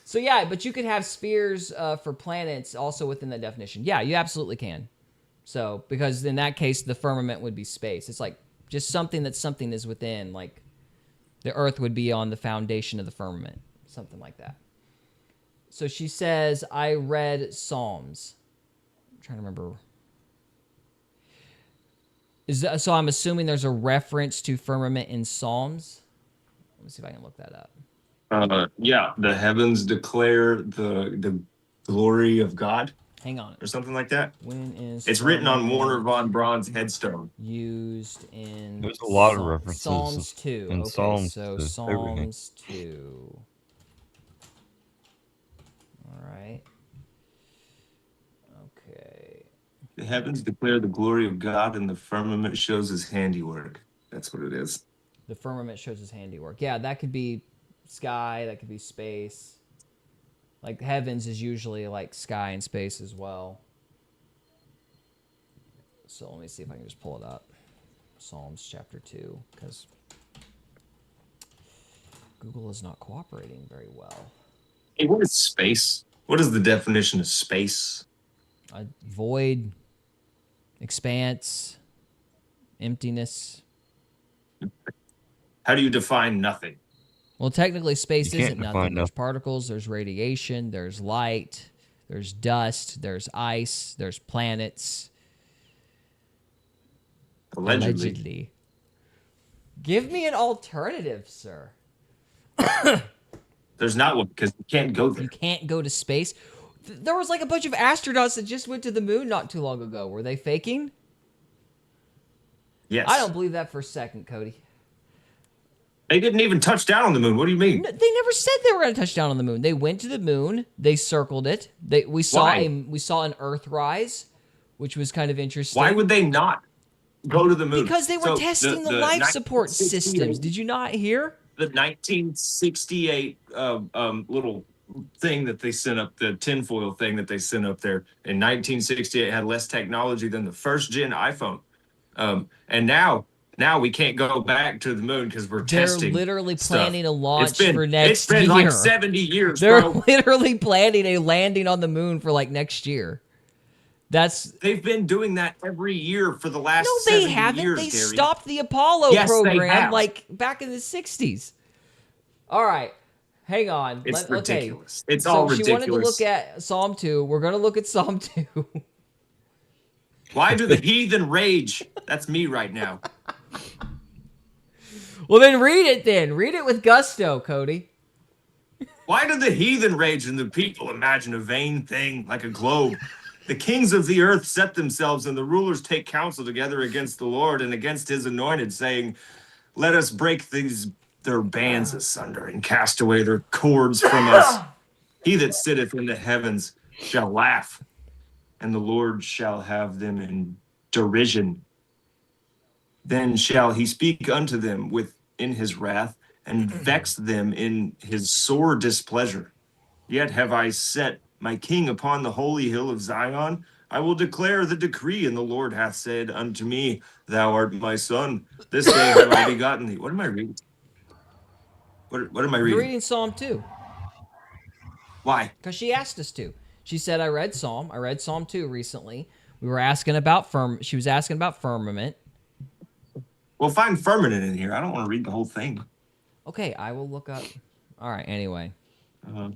So yeah, but you could have spheres for planets also within that definition. Yeah, you absolutely can. So because in that case, the firmament would be space. It's like just something that something is within. Like the Earth would be on the foundation of the firmament, something like that. So she says, I read Psalms. I'm trying to remember. So I'm assuming there's a reference to firmament in Psalms. Let me see if I can look that up. Yeah, the heavens declare the glory of God, Hang on. or something like that. When is It's written on firmament Warner von Braun's headstone. used in There's a lot of references Psalms 2. in Okay, Psalms so to everything. Psalms 2. All right. Okay. The heavens declare the glory of God, and the firmament shows his handiwork. That's what it is. The firmament shows his handiwork. Yeah, that could be sky, that could be space. Like heavens is usually like sky and space as well. So let me see if I can just pull it up. Psalms chapter 2, because Google is not cooperating very well. Hey, what is space? What is the definition of space? A void, expanse, emptiness. How do you define nothing? Well, technically, space You can't isn't nothing. define There's nothing. particles, there's radiation, there's light, there's dust, there's ice, there's planets. Allegedly. Give me an alternative, sir. There's not one, because you can't go there. You can't go to space. There was like a bunch of astronauts that just went to the moon not too long ago. Were they faking? Yes. I don't believe that for a second, Cody. They didn't even touch down on the moon. What do you mean? No, they never said they were going to touch down on the moon. They went to the moon. They circled it. We saw Why? an Earthrise, which was kind of interesting. Why would they not go to the moon? Because they were So testing the life support 1968 systems. Did you not hear? The 1968 little thing that they sent up, the tinfoil thing that they sent up there in 1968 had less technology than the first gen iPhone. And now we can't go back to the moon because we're They're testing. literally stuff. planning a launch It's been, for next It's been year. like 70 years, They're bro. literally planning a landing on the moon for like next year. They've been doing that every year for the last No, they 70 haven't. years, They Gary. stopped the Apollo Yes, they program have. like back in the 60s. All right. Hang on. It's Okay. ridiculous. It's So all she ridiculous. wanted to look at Psalm 2. We're going to look at Psalm 2. Why do the heathen rage? That's me right now. Well, then read it then. Read it with gusto, Cody. Why do the heathen rage and the people imagine a vain thing like a globe? The kings of the earth set themselves, and the rulers take counsel together against the Lord and against his anointed, saying, let us break their bands asunder and cast away their cords from us. He that sitteth in the heavens shall laugh, and the Lord shall have them in derision. Then shall he speak unto them in his wrath, and vex them in his sore displeasure. Yet have I set my king upon the holy hill of Zion. I will declare the decree, and the Lord hath said unto me, thou art my son. This day have I begotten thee. What am I reading? What am I reading? You're reading Psalm 2. Why? Because she asked us to. She said, I read Psalm 2 recently. We were asking about she was asking about firmament. Well, find firmament in here. I don't want to read the whole thing. Okay, I will look up. All right, anyway. I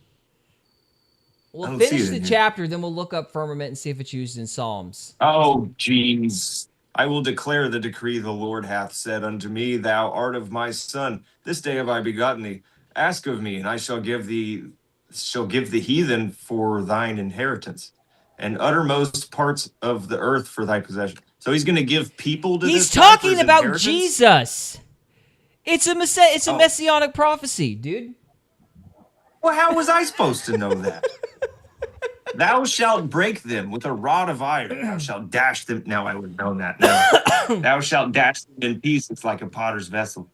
We'll don't see finish it the in here. chapter, then we'll look up firmament and see if it's used in Psalms. Oh, jeez. I will declare the decree the Lord hath said unto me, thou art of my son. This day have I begotten thee. Ask of me, and I shall give the heathen for thine inheritance, and uttermost parts of the earth for thy possession. So he's going to give people to He's this guy for talking his about inheritance? Jesus. It's a Oh. messianic prophecy, dude. Well, how was I supposed to know that? Thou shalt break them with a rod of iron. Thou shalt dash them. Now I would have known that. Now. Thou shalt dash them in pieces like a potter's vessel.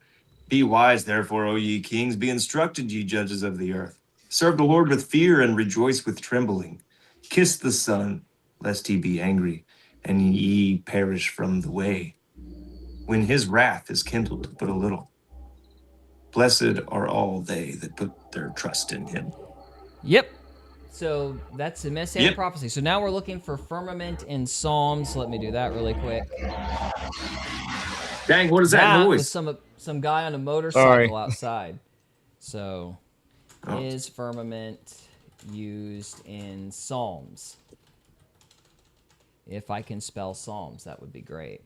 Be wise, therefore, O ye kings. Be instructed, ye judges of the earth. Serve the Lord with fear and rejoice with trembling. Kiss the Son, lest he be angry, and ye perish from the way, when his wrath is kindled but a little. Blessed are all they that put their trust in him. Yep. So that's the Messianic Yep. prophecy. So now we're looking for firmament in Psalms. Let me do that really quick. Dang, what is that That was noise? some guy on a motorcycle outside. So, Oh. is firmament used in Psalms? If I can spell Psalms, that would be great.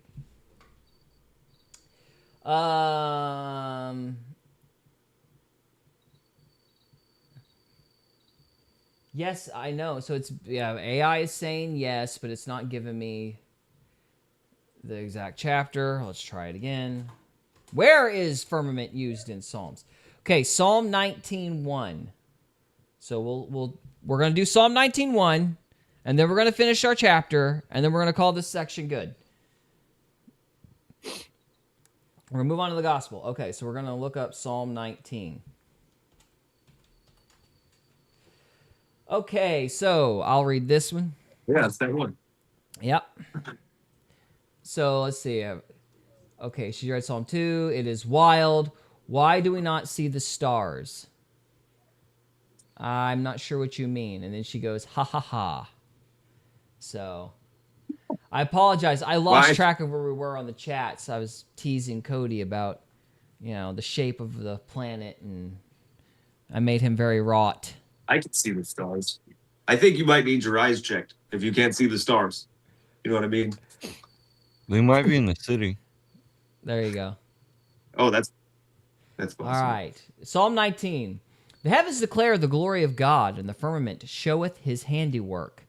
Yes, I know. So it's, yeah, AI is saying yes, but it's not giving me the exact chapter. Let's try it again. Where is firmament used in Psalms? Okay, Psalm 19:1. So we're going to do Psalm 19:1, and then we're going to finish our chapter, and then we're going to call this section good. We're going to move on to the gospel. Okay, so we're going to look up Psalm 19. Okay, so I'll read this one. Yeah, it's that one. Yep. So let's see. Okay, she read Psalm 2. It is wild. Why do we not see the stars? I'm not sure what you mean. And then she goes, ha ha ha. So I apologize. I lost track of where we were on the chats. I was teasing Cody about, the shape of the planet, and I made him very wrought. I can see the stars. I think you might need your eyes checked if you can't see the stars. You know what I mean? They might be in the city. There you go. Oh, that's possible. All right. Psalm 19. The heavens declare the glory of God, and the firmament showeth his handiwork.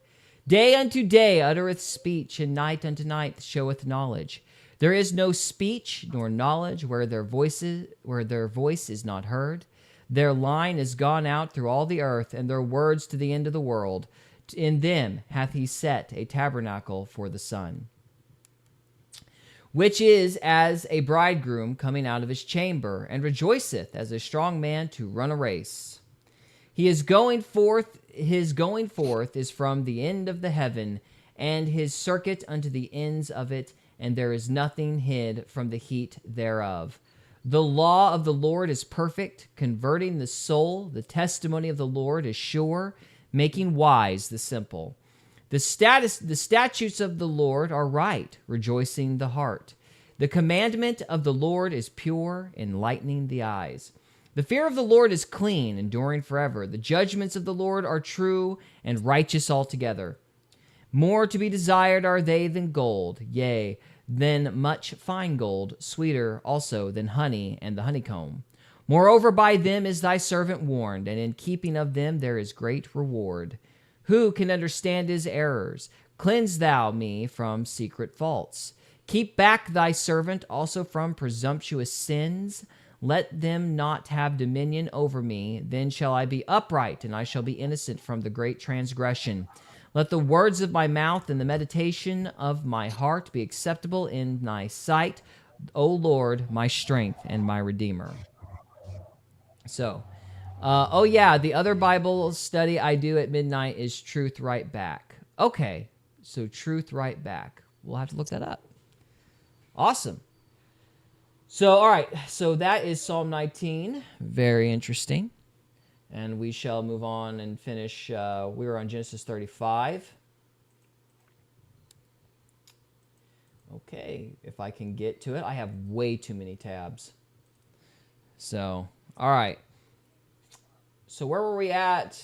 Day unto day uttereth speech, and night unto night showeth knowledge. There is no speech nor knowledge where their voice is not heard. Their line is gone out through all the earth, and their words to the end of the world. In them hath he set a tabernacle for the sun, which is as a bridegroom coming out of his chamber, and rejoiceth as a strong man to run a race. His going forth is from the end of the heaven, and his circuit unto the ends of it, and there is nothing hid from the heat thereof. The law of the Lord is perfect, converting the soul. The testimony of the Lord is sure, making wise the simple. The statutes of the Lord are right, rejoicing the heart. The commandment of the Lord is pure, enlightening the eyes. The fear of the Lord is clean, enduring forever. The judgments of the Lord are true and righteous altogether. More to be desired are they than gold, yea, than much fine gold, sweeter also than honey and the honeycomb. Moreover, by them is thy servant warned, and in keeping of them there is great reward. Who can understand his errors? Cleanse thou me from secret faults. Keep back thy servant also from presumptuous sins. Let them not have dominion over me. Then shall I be upright, and I shall be innocent from the great transgression. Let the words of my mouth and the meditation of my heart be acceptable in thy sight, O Lord, my strength and my Redeemer. So, the other Bible study I do at midnight is Truth Right Back. Okay, so Truth Right Back. We'll have to look that up. Awesome. So, all right, so that is Psalm 19. Very interesting. And we shall move on and finish. We were on Genesis 35. Okay, if I can get to it. I have way too many tabs. So, all right. So where were we at?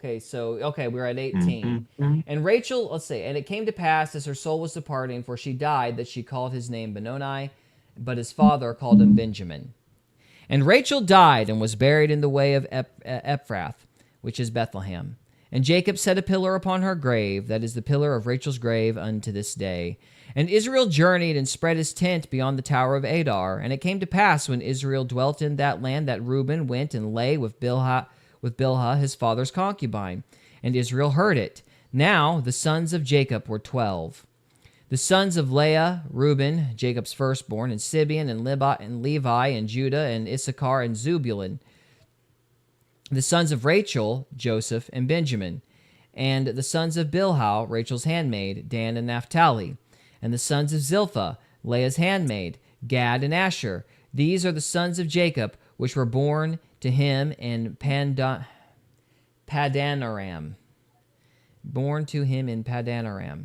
Okay, we're at 18. And Rachel, let's see. And it came to pass as her soul was departing, for she died, that she called his name Benoni, but his father called him Benjamin. And Rachel died and was buried in the way of Ephrath, which is Bethlehem. And Jacob set a pillar upon her grave, that is the pillar of Rachel's grave unto this day. And Israel journeyed and spread his tent beyond the tower of Adar. And it came to pass when Israel dwelt in that land that Reuben went and lay with Bilhah his father's concubine. And Israel heard it. Now the sons of Jacob were 12. The sons of Leah, Reuben, Jacob's firstborn, and Simeon, and Levi, and Judah, and Issachar, and Zebulun. The sons of Rachel, Joseph, and Benjamin. And the sons of Bilhah, Rachel's handmaid, Dan and Naphtali. And the sons of Zilpah, Leah's handmaid, Gad and Asher. These are the sons of Jacob, which were born to him in Padanaram. Born to him in Padanaram.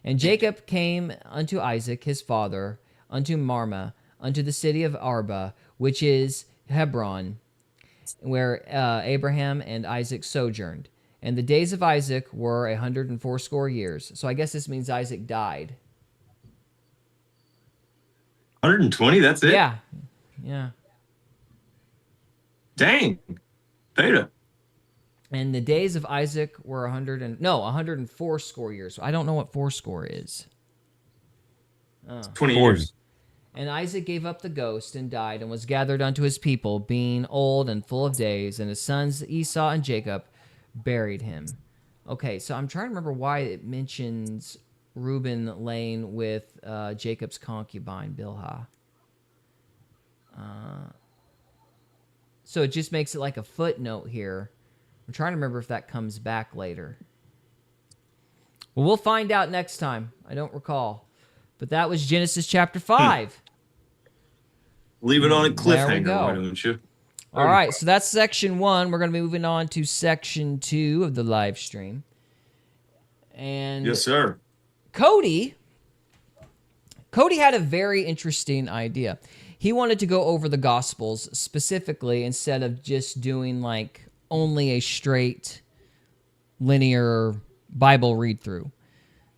And Jacob came unto Isaac his father, unto Marmah, unto the city of Arba, which is Hebron, where Abraham and Isaac sojourned. And the days of Isaac were 180 years. So I guess this means Isaac died. 120, that's it? Yeah. Yeah. Dang. Beta. And the days of Isaac were 104 years. So I don't know what fourscore is. 20 years. And Isaac gave up the ghost and died and was gathered unto his people, being old and full of days. And his sons Esau and Jacob buried him. Okay, so I'm trying to remember why it mentions Reuben laying with Jacob's concubine, Bilhah. So it just makes it like a footnote here. I'm trying to remember if that comes back later. Well, we'll find out next time. I don't recall. But that was Genesis chapter 5. Leave it on a There we cliffhanger, go. why don't you? All right, so that's section 1. We're going to be moving on to section 2 of the live stream. And Yes, sir. Cody had a very interesting idea. He wanted to go over the Gospels specifically instead of just doing like only a straight linear Bible read through.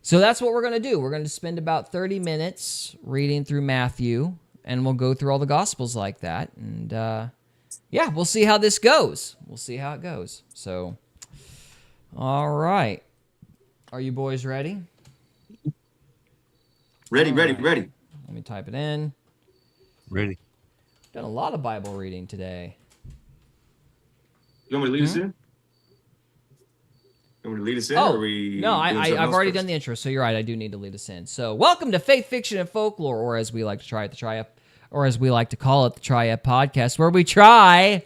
So that's what we're going to do. We're going to spend about 30 minutes reading through Matthew, and we'll go through all the Gospels like that. And yeah, we'll see how this goes. We'll see how it goes. So, all right. Are you boys ready? Ready. Let me type it in. Ready. Done a lot of Bible reading today. You want me to lead us in? You want me to lead us in? Oh, or are we no, doing something I've else already first? done the intro, so you're right. I do need to lead us in. So, welcome to Faith, Fiction, and Folklore, or as we like to call it, the Triad Podcast, where we try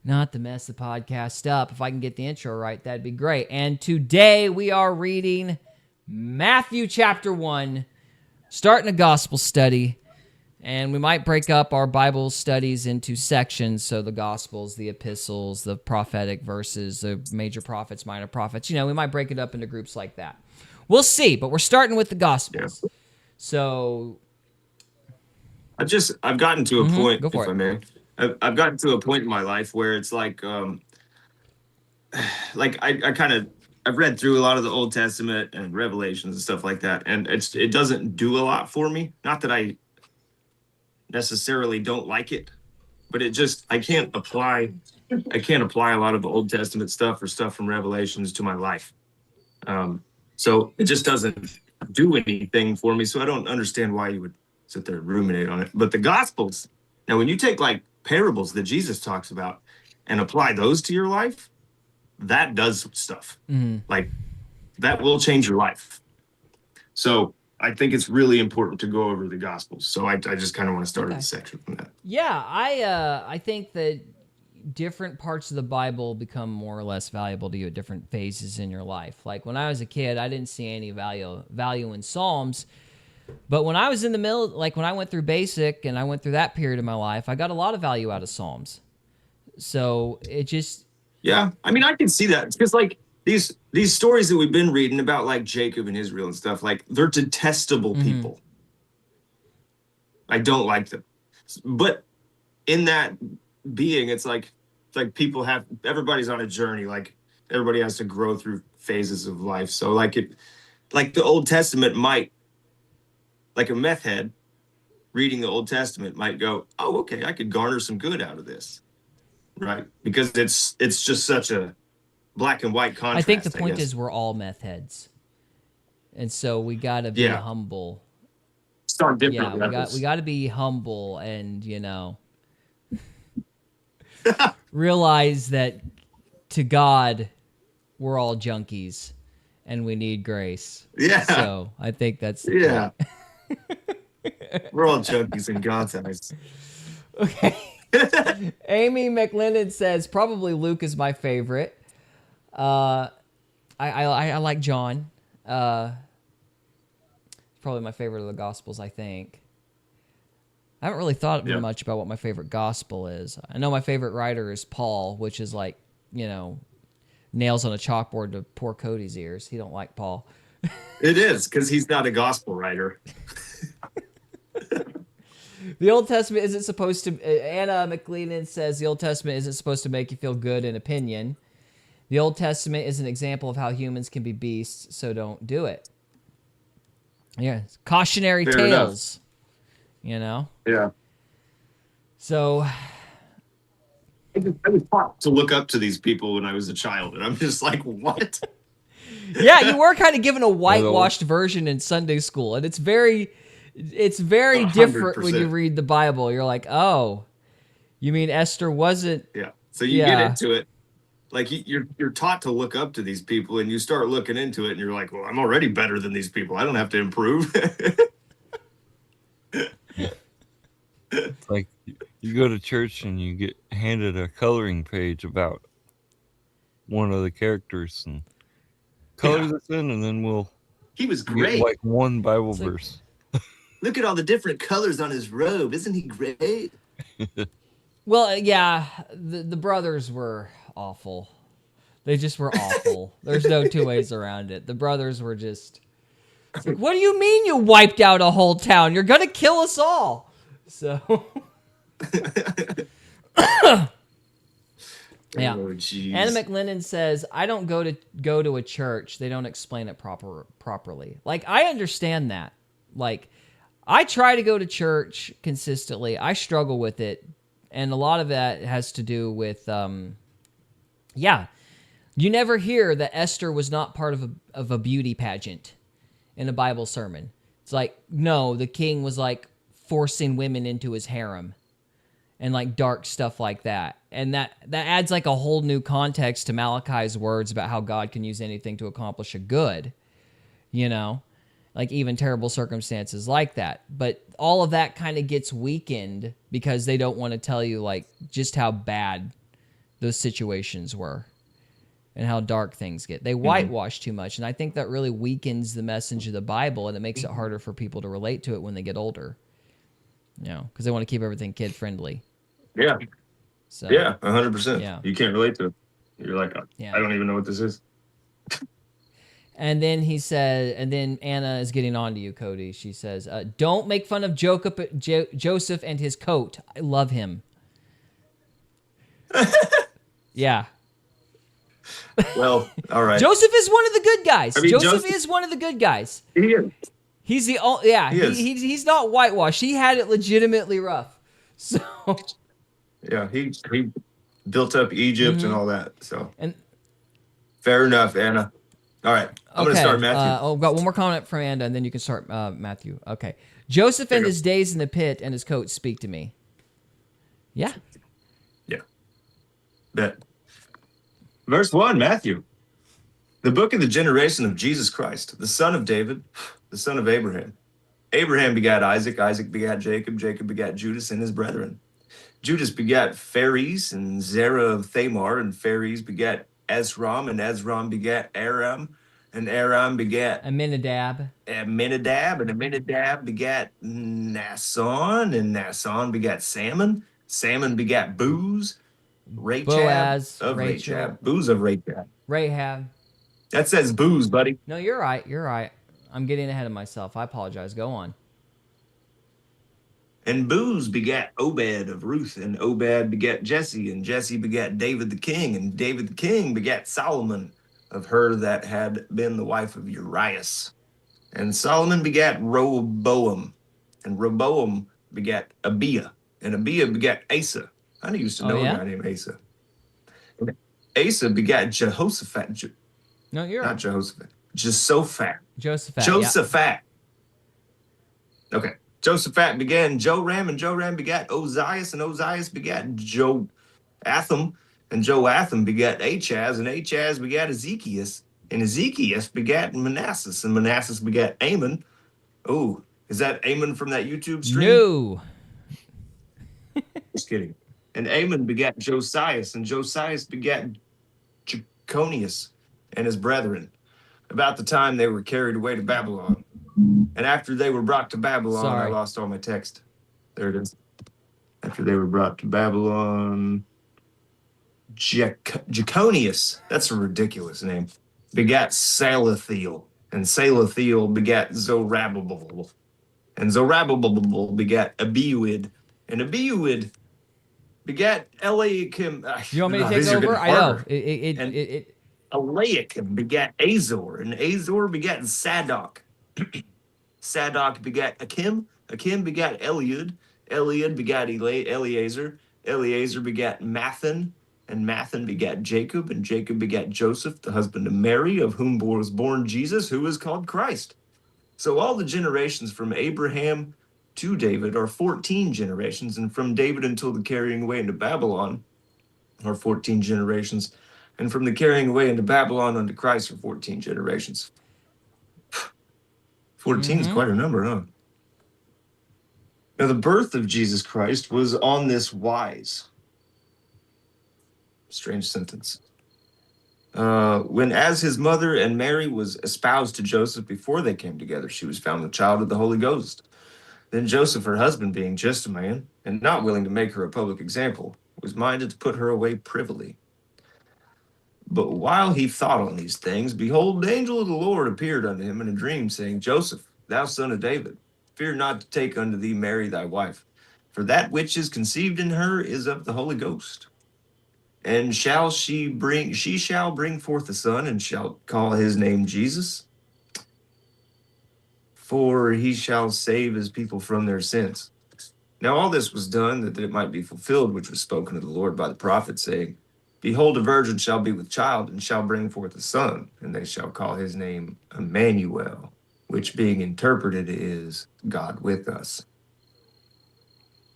not to mess the podcast up. If I can get the intro right, that'd be great. And today we are reading Matthew chapter 1, starting a gospel study. And we might break up our Bible studies into sections. So the Gospels, the epistles, the prophetic verses, the major prophets, minor prophets. You know, we might break it up into groups like that. We'll see, but we're starting with the Gospels. Yeah. So I've gotten to a point, go for if it. I may. I've gotten to a point in my life where it's like I've read through a lot of the Old Testament and Revelations and stuff like that, and it doesn't do a lot for me. Not that I necessarily don't like it, but I can't apply a lot of the Old Testament stuff or stuff from Revelations to my life. So it just doesn't do anything for me. So I don't understand why you would sit there and ruminate on it. But the Gospels, now when you take like parables that Jesus talks about and apply those to your life, that does stuff. Like that will change your life. So I think it's really important to go over the Gospels. So I just kind of want to start this section from that. Yeah, I think that different parts of the Bible become more or less valuable to you at different phases in your life. Like when I was a kid, I didn't see any value in Psalms. But when I was in the middle, like when I went through basic and I went through that period of my life, I got a lot of value out of Psalms. So it just... Yeah, I mean, I can see that. Because like these stories that we've been reading about like Jacob and Israel and stuff, like they're detestable people. I don't like them. But in that being, it's like everybody's on a journey. Like everybody has to grow through phases of life. So like the Old Testament might, like a meth head reading the Old Testament might go, oh, okay, I could garner some good out of this. Right? Because it's just such a black and white contrast. I think the point is we're all meth heads. And so we got to be humble. Start different. Yeah, we got to be humble and, you know, realize that to God, we're all junkies. and we need grace. Yeah. So I think that's the Yeah. point. We're all junkies in God's eyes. Okay. Amy McLennan says probably Luke is my favorite. I like John. Probably my favorite of the Gospels, I think. I haven't really thought much about what my favorite gospel is. I know my favorite writer is Paul, which is like, nails on a chalkboard to poor Cody's ears. He don't like Paul. It is, because he's not a gospel writer. The Old Testament isn't supposed to... Anna McLean says the Old Testament isn't supposed to make you feel good in opinion. The Old Testament is an example of how humans can be beasts, so don't do it. Yeah, cautionary Fair tales. enough. Yeah. So... I was taught to look up to these people when I was a child, and I'm just like, what? Yeah, you were kind of given a whitewashed version in Sunday school, and it's very different when you 100%. read the Bible. You're like, oh, you mean Esther wasn't... Yeah. So you get into it. Like, you're taught to look up to these people, and you start looking into it, and you're like, well, I'm already better than these people. I don't have to improve. It's like you go to church and you get handed a coloring page about one of the characters and color this in, and then we'll He was get great. like one Bible It's like- verse. Look at all the different colors on his robe. Isn't he great? Well, yeah, the brothers were awful. They just were awful. There's no two ways around it. The brothers were just... It's like, what do you mean you wiped out a whole town? You're going to kill us all. So... Yeah. Oh, geez. Anna McLennan says, I don't go to a church. They don't explain it properly. Like, I understand that. Like, I try to go to church consistently. I struggle with it. And a lot of that has to do with, you never hear that Esther was not part of a beauty pageant in a Bible sermon. It's like, no, the king was like forcing women into his harem and like dark stuff like that. And that adds like a whole new context to Malachi's words about how God can use anything to accomplish a good, like even terrible circumstances like that. But all of that kind of gets weakened because they don't want to tell you like just how bad those situations were and how dark things get. They whitewash too much. And I think that really weakens the message of the Bible, and it makes it harder for people to relate to it when they get older, because they want to keep everything kid friendly. Yeah. So, Yeah, 100%. Yeah. You can't relate to it. You're like, Yeah. I don't even know what this is. And then he said, and then Anna is getting on to you, Cody. She says, don't make fun of Joseph and his coat. I love him. Yeah. Well, all right. Joseph is one of the good guys. I mean, Joseph is one of the good guys. He is. He's the only, He is. he's not whitewashed. He had it legitimately rough. So, Yeah, he built up Egypt and all that. So and fair enough, Anna. All right, I'm going to start Matthew. I've got one more comment from Anna, and then you can start Matthew. Okay. Joseph and his days in the pit and his coat speak to me. Yeah. Yeah. Bet. Verse 1, Matthew. The book of the generation of Jesus Christ, the son of David, the son of Abraham. Abraham begat Isaac, Isaac begat Jacob, Jacob begat Judas and his brethren. Judas begat Phares and Zerah of Thamar, and Phares begat Ezram, and Ezram begat Aram, and Aram begat Aminadab, and Aminadab begat Naasson, and Naasson begat Salmon. Salmon begat Booz, Rachab Boaz, of Rachel. Rachab, Booz of Rachab. Rahab. That says Booz, buddy. No, you're right. You're right. I'm getting ahead of myself. I apologize. Go on. And Booz begat Obed of Ruth, and Obed begat Jesse, and Jesse begat David the king, and David the king begat Solomon of her that had been the wife of Urias. And Solomon begat Rehoboam, and Rehoboam begat Abiah, and Abiah begat Asa. I used to know a guy named Asa. And Asa begat Jehoshaphat. No, you're Not right. Jehoshaphat. Josaphat. Josaphat. Josaphat. Okay. Josaphat began Joram, and Joram begat Ozias, and Ozias begat Joatham, and Joatham begat Achaz, and Achaz begat Ezekias, And Ezekiel begat Manasseh, and Manasseh begat Amon. Oh, is that Amon from that YouTube stream? No. Just kidding. And Amon begat Josias, and Josias begat Jeconias and his brethren, about the time they were carried away to Babylon. And after they were brought to Babylon, I lost all my text. There it is. After they were brought to Babylon, Jeconias, that's a ridiculous name, begat Salathiel, and Salathiel begat Zorobabel, and Zorobabel begat Abiud, and Abiud begat Eliakim. You want me to take over? I know. Eliakim begat Azor, and Azor begat Sadok. Sadok begat Akim. Akim begat Eliud. Eliud begat Eleazar. Eleazar begat Mathan. And Mathan begat Jacob. And Jacob begat Joseph, the husband of Mary, of whom was born Jesus, who is called Christ. So all the generations from Abraham to David are 14 generations. And from David until the carrying away into Babylon are 14 generations. And from the carrying away into Babylon unto Christ are 14 generations. 14 is quite a number, huh? Now, the birth of Jesus Christ was on this wise. Strange sentence. When as his mother and Mary was espoused to Joseph before they came together, she was found the child of the Holy Ghost. Then Joseph, her husband, being just a man, and not willing to make her a public example, was minded to put her away privily. But while he thought on these things, behold, the angel of the Lord appeared unto him in a dream, saying, Joseph, thou son of David, fear not to take unto thee Mary thy wife, for that which is conceived in her is of the Holy Ghost. And she shall bring forth a son, and shall call his name Jesus, for he shall save his people from their sins. Now all this was done that it might be fulfilled, which was spoken of the Lord by the prophet, saying, Behold, a virgin shall be with child, and shall bring forth a son, and they shall call his name Emmanuel, which being interpreted is God with us.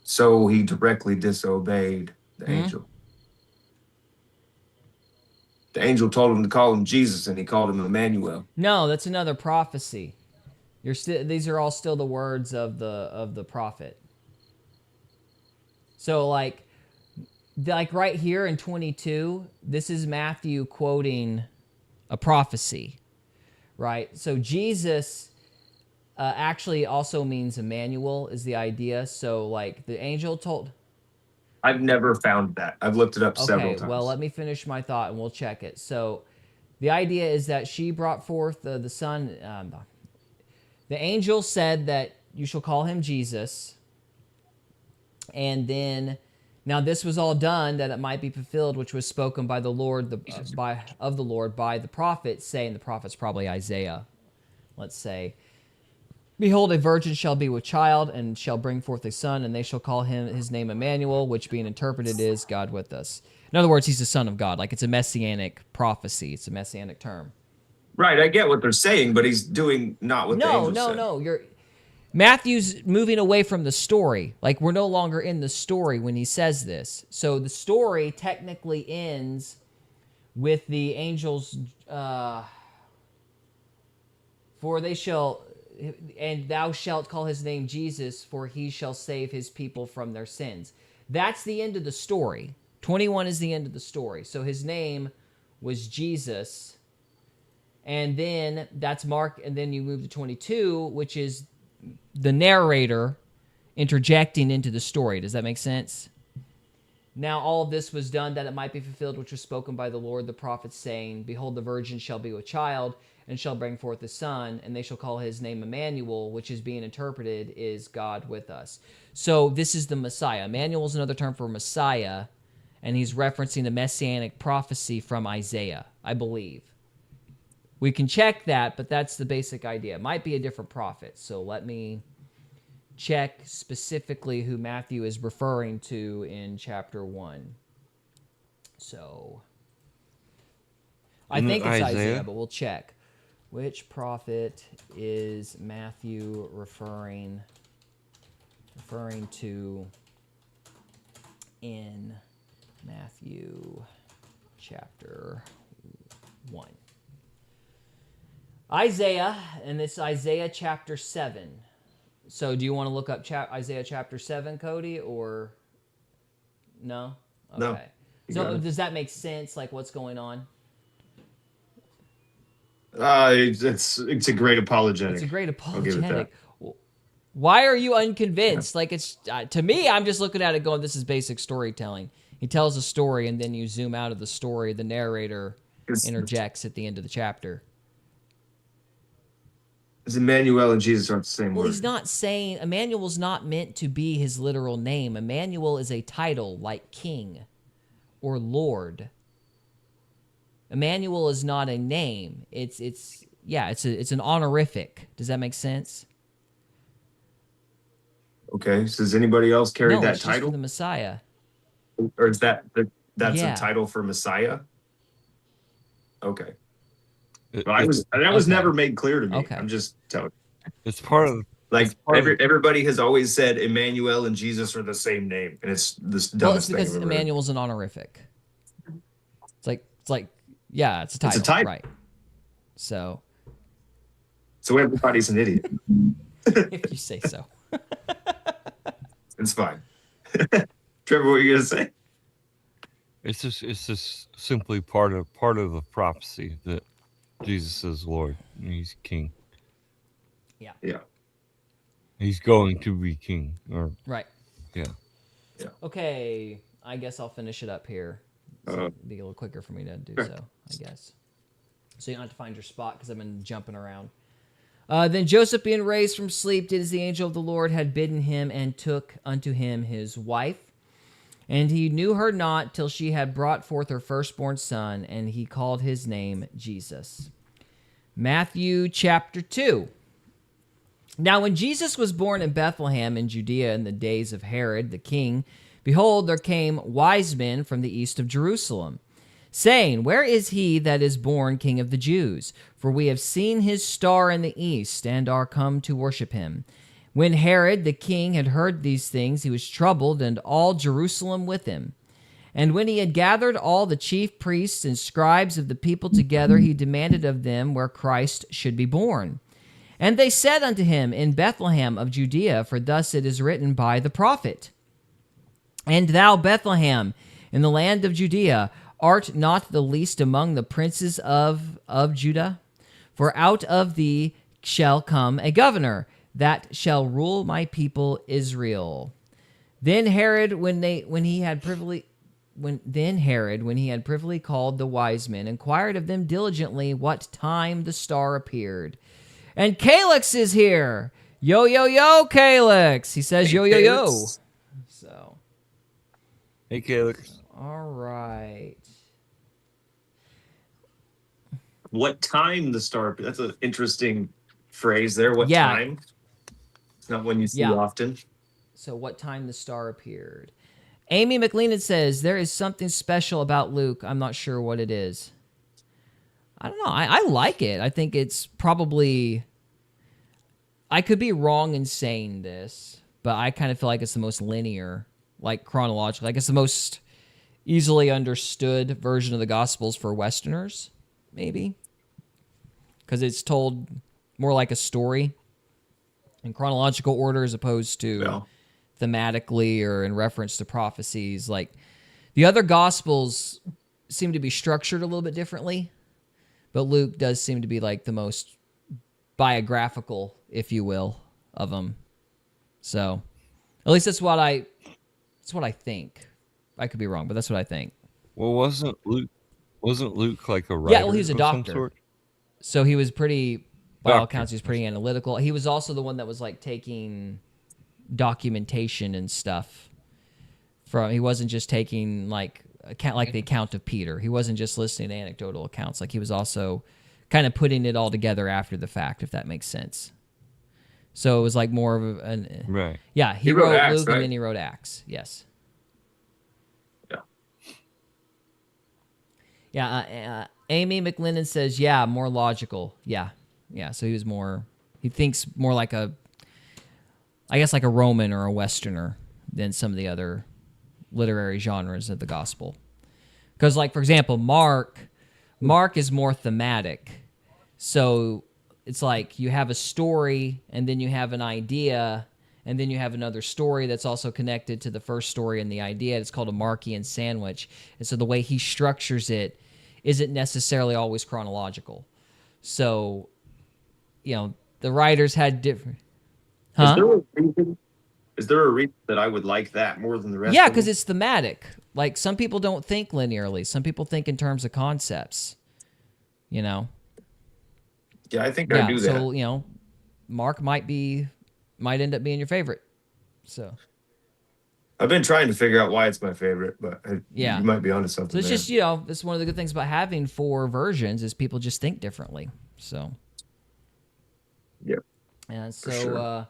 So he directly disobeyed the angel. The angel told him to call him Jesus, and he called him Emmanuel. No, that's another prophecy. These are all still the words of the prophet. So like right here in 22, this is Matthew quoting a prophecy, right? So Jesus actually also means Emmanuel is the idea. So like the angel told... I've never found that. I've looked it up several times. Well, let me finish my thought and we'll check it. So the idea is that she brought forth the son. The angel said that you shall call him Jesus. And then, now this was all done that it might be fulfilled, which was spoken by the Lord, by the prophet, saying, the prophet's probably Isaiah, let's say, Behold, a virgin shall be with child, and shall bring forth a son, and they shall call his name Emmanuel, which being interpreted is God with us. In other words, he's the son of God. Like, it's a messianic prophecy. It's a messianic term. Right, I get what they're saying, but he's doing not what the angel said. No. Matthew's moving away from the story. Like, we're no longer in the story when he says this. So the story technically ends with the angels, for they shall... And thou shalt call his name Jesus, for he shall save his people from their sins. That's the end of the story. 21 is the end of the story. So his name was Jesus. And then that's Mark, and then you move to 22, which is the narrator interjecting into the story. Does that make sense? Now all of this was done that it might be fulfilled, which was spoken by the Lord, the prophet, saying, Behold, the virgin shall be with child, and shall bring forth a son, and they shall call his name Emmanuel, which is being interpreted is God with us. So this is the Messiah. Emmanuel is another term for Messiah, and he's referencing a messianic prophecy from Isaiah, I believe. We can check that, but that's the basic idea. It might be a different prophet, so let me check specifically who Matthew is referring to in chapter 1. So I think it's Isaiah, but we'll check. Which prophet is Matthew referring to in Matthew chapter 1? Isaiah, and it's Isaiah chapter 7. So do you want to look up Isaiah chapter 7, Cody, or no? No. Okay. You So got it. does that make sense, like what's going on? It's a great apologetic. It's a great I'll give it that. apologetic. Why are you unconvinced? Like, it's to me, I'm just looking at it going, this is basic storytelling. He tells a story, and then you zoom out of the story. The narrator interjects at the end of the chapter. Is Emmanuel and Jesus aren't the same Well, word? he's not saying Emmanuel's not meant to be his literal name. Emmanuel is a title like king or lord. Emmanuel is not a name. It's an honorific. Does that make sense? Okay. So does anybody else carry No, that it's just for title? the Messiah. Or is that's Yeah. a title for Messiah? Okay. It- Well, it's, that was Okay. never made clear to me. Okay. I'm just telling. it's part of Like It's part of- everybody has always said Emmanuel and Jesus are the same name, and it's this Well, dumbest it's thing because I've ever heard. Emmanuel's an honorific. It's like yeah, it's a title. It's a title. Right. So So everybody's an idiot. if you say so. It's fine. Trevor, what were you gonna say? it's just simply part of the prophecy that Jesus is Lord. And he's king. Yeah. He's going to be king. Or Right. yeah. Okay, I guess I'll finish it up here. So it'll be a little quicker for me to do so, I guess. So you don't have to find your spot because I've been jumping around. Then Joseph, being raised from sleep, did as the angel of the Lord had bidden him, and took unto him his wife. And he knew her not till she had brought forth her firstborn son, and he called his name Jesus. Matthew chapter 2. Now when Jesus was born in Bethlehem in Judea in the days of Herod the king, behold, there came wise men from the east of Jerusalem, saying, Where is he that is born King of the Jews? For we have seen his star in the east, and are come to worship him. When Herod the king had heard these things, he was troubled, and all Jerusalem with him. And when he had gathered all the chief priests and scribes of the people together, he demanded of them where Christ should be born. And they said unto him, In Bethlehem of Judea, for thus it is written by the prophet, And thou, Bethlehem, in the land of Judea, art not the least among the princes of Judah? For out of thee shall come a governor, that shall rule my people Israel. Then Herod, when he had privily called the wise men, inquired of them diligently what time the star appeared. And Calyx is here. Yo, yo, yo, Calyx. He says, yo, yo, yo. Calyx. So, Hey, Calyx. all right. What time the star? That's an interesting phrase there. What Yeah. time? It's not one you see Yeah. often. So, what time the star appeared? Amy McLean says, there is something special about Luke. I'm not sure what it is. I don't know. I like it. I think it's probably... I could be wrong in saying this, but I kind of feel like it's the most linear, like chronologically. Like it's the most easily understood version of the Gospels for Westerners, maybe. Because it's told more like a story in chronological order as opposed to Well. thematically or in reference to prophecies. Like the other Gospels seem to be structured a little bit differently, but Luke does seem to be like the most biographical, if you will, of them. So, at least that's what I think. I could be wrong, but that's what I think. Well, wasn't Luke like a writer? Yeah, well, he was a of some doctor. sort? So he was pretty, by all Doctor. accounts, he was pretty analytical. He was also the one that was like taking documentation and stuff from. He wasn't just taking like the account of Peter. He wasn't just listening to anecdotal accounts. Like he was also kind of putting it all together after the fact, if that makes sense. So it was like more of an Right. yeah. He wrote wrote Acts, Luke right? and then he wrote Acts. Yes. Yeah. Yeah. Amy McLennan says, yeah, more logical. Yeah. Yeah. So he thinks more like I guess like a Roman or a Westerner than some of the other literary genres of the gospel. Because like, for example, Mark is more thematic. So it's like you have a story, and then you have an idea, and then you have another story that's also connected to the first story and the idea. It's called a Markian sandwich. And so the way he structures it isn't necessarily always chronological. So, the writers had different... Is there a reason? Is there a reason that I would like that more than the rest? Yeah, of because them? it's thematic. Like, some people don't think linearly. Some people think in terms of concepts. Yeah, I think I do that. So, Mark might end up being your favorite. So I've been trying to figure out why it's my favorite, but Yeah. you might be onto something. So it's there. just, it's one of the good things about having 4 versions is people just think differently. So Yep. and so sure.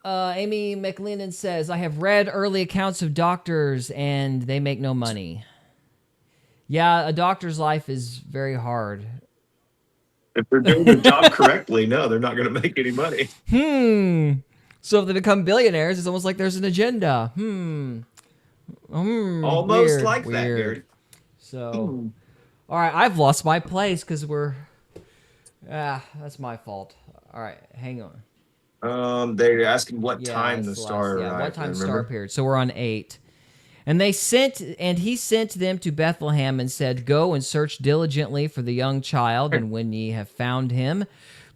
Amy McLennan says, I have read early accounts of doctors and they make no money. Yeah, a doctor's life is very hard. If they're doing the job correctly, no, they're not going to make any money. So if they become billionaires, it's almost like there's an agenda. Almost weird, like that, weird. Gary. So, all right, I've lost my place because that's my fault. All right, hang on. They're asking what Yeah, time it's the the star last, arrived. what time remember? star appeared. So we're on 8. And he sent them to Bethlehem and said, Go and search diligently for the young child, and when ye have found him,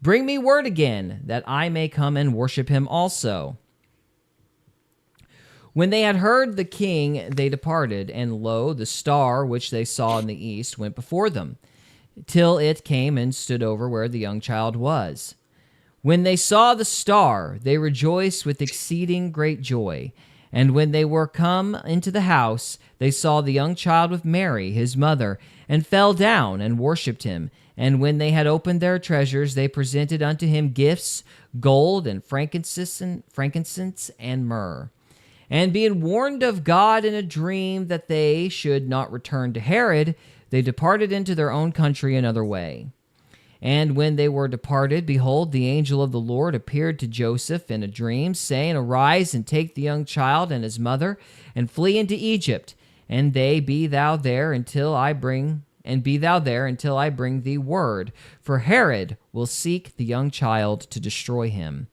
bring me word again, that I may come and worship him also. When they had heard the king, they departed, and lo, the star which they saw in the east went before them, till it came and stood over where the young child was. When they saw the star, they rejoiced with exceeding great joy. And when they were come into the house, they saw the young child with Mary, his mother, and fell down and worshipped him. And when they had opened their treasures, they presented unto him gifts, gold and frankincense and myrrh. And being warned of God in a dream that they should not return to Herod, they departed into their own country another way. And when they were departed, behold, the angel of the Lord appeared to Joseph in a dream, saying, Arise and take the young child and his mother, and flee into Egypt, and be thou there until I bring thee word, for Herod will seek the young child to destroy him.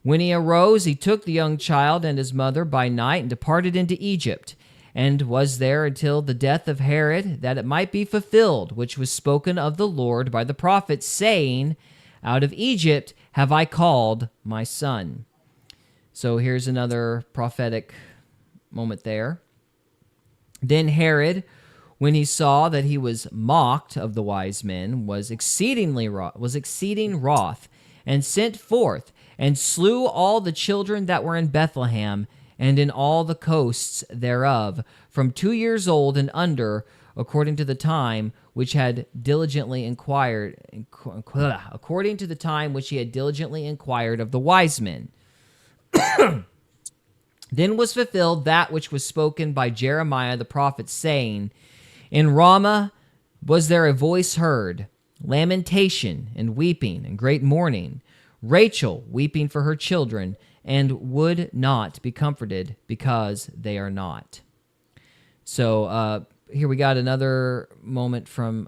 When he arose, he took the young child and his mother by night and departed into Egypt, and was there until the death of Herod, that it might be fulfilled, which was spoken of the Lord by the prophet, saying, Out of Egypt have I called my son. So here's another prophetic moment there. Then Herod, when he saw that he was mocked of the wise men, was exceeding wroth, and sent forth, and slew all the children that were in Bethlehem, and in all the coasts thereof, from 2 years old and under, according to the time which he had diligently inquired of the wise men. Then was fulfilled that which was spoken by Jeremiah the prophet, saying, In Ramah was there a voice heard, lamentation and weeping and great mourning, Rachel weeping for her children, and would not be comforted because they are not. So here we got another comment from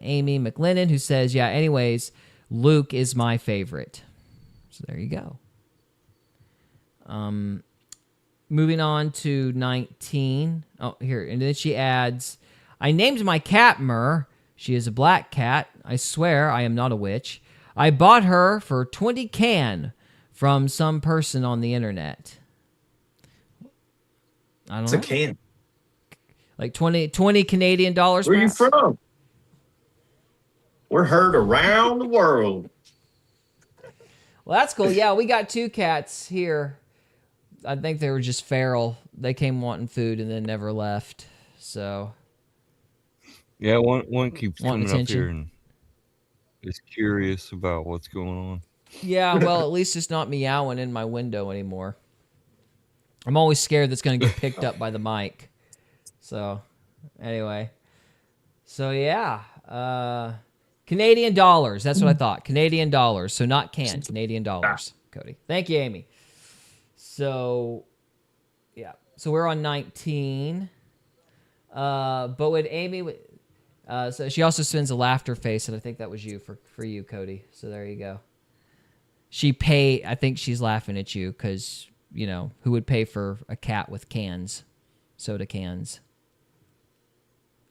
Amy McLennan, who says, yeah, anyways, Luke is my favorite. So there you go. Moving on to 19. Oh, here. And then she adds, I named my cat Myrrh. She is a black cat. I swear I am not a witch. I bought her for 20 can from some person on the internet. I don't know. It's a can. Like 20 Canadian dollars. Where are you perhaps? from? We're heard around the world. Well, that's cool. Yeah, we got 2 cats here. I think they were just feral. They came wanting food and then never left. So Yeah, one keeps Want coming up attention? here and is curious about what's going on. yeah, well, at least it's not meowing in my window anymore. I'm always scared that's going to get picked up by the mic. So, anyway. So, yeah. Canadian dollars. That's what I thought. Canadian dollars. So, not can. Canadian dollars, Cody. Thank you, Amy. So, yeah. So, we're on 19. But with Amy, So she also spins a laughter face, and I think that was you for you, Cody. So there you go. I think she's laughing at you because, who would pay for a cat with cans, soda cans?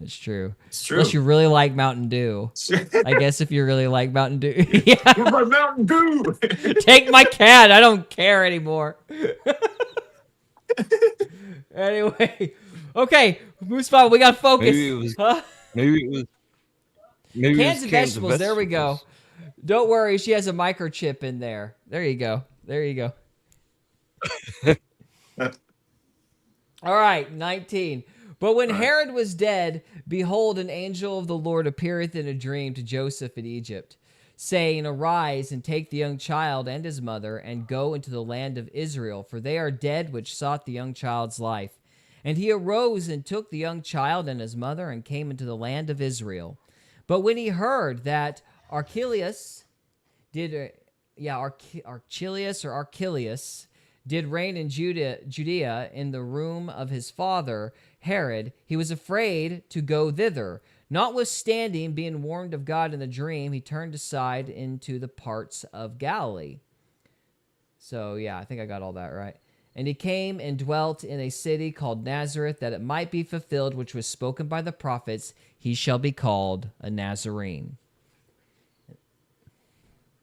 It's true. It's true. Unless you really like Mountain Dew. I guess if you really like Mountain Dew. Yeah. Where's my Mountain Dew? Take my cat. I don't care anymore. Anyway. Okay. Mustafa, we got to focus. Maybe it was cans of vegetables. There we go. Don't worry. She has a microchip in there. There you go. All right. 19. But when Herod was dead, behold, an angel of the Lord appeareth in a dream to Joseph in Egypt, saying, Arise, and take the young child and his mother, and go into the land of Israel, for they are dead which sought the young child's life. And he arose and took the young child and his mother, and came into the land of Israel. But when he heard that Archelaus did reign in Judea in the room of his father Herod, he was afraid to go thither. Notwithstanding, being warned of God in the dream, he turned aside into the parts of Galilee. So, yeah, I think I got all that right. And he came and dwelt in a city called Nazareth, that it might be fulfilled which was spoken by the prophets, he shall be called a Nazarene.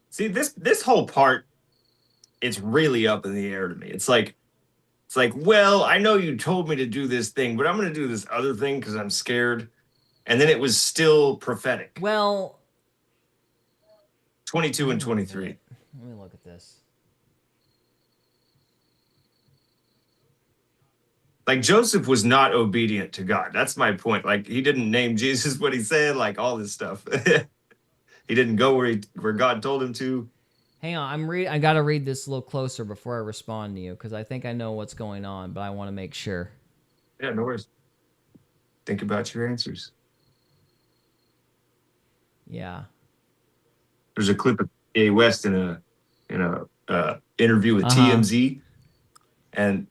See, this whole part, it's really up in the air to me. It's like, well, I know you told me to do this thing, but I'm going to do this other thing because I'm scared. And then it was still prophetic. Well, 22 and 23. Let me look at this. Like, Joseph was not obedient to God. That's my point. Like, he didn't name Jesus what he said, like all this stuff. He didn't go where God told him to. Hang on, I got to read this a little closer before I respond to you, because I think I know what's going on, but I want to make sure. Yeah, no worries. Think about your answers. Yeah. There's a clip of A. West in a interview with TMZ, and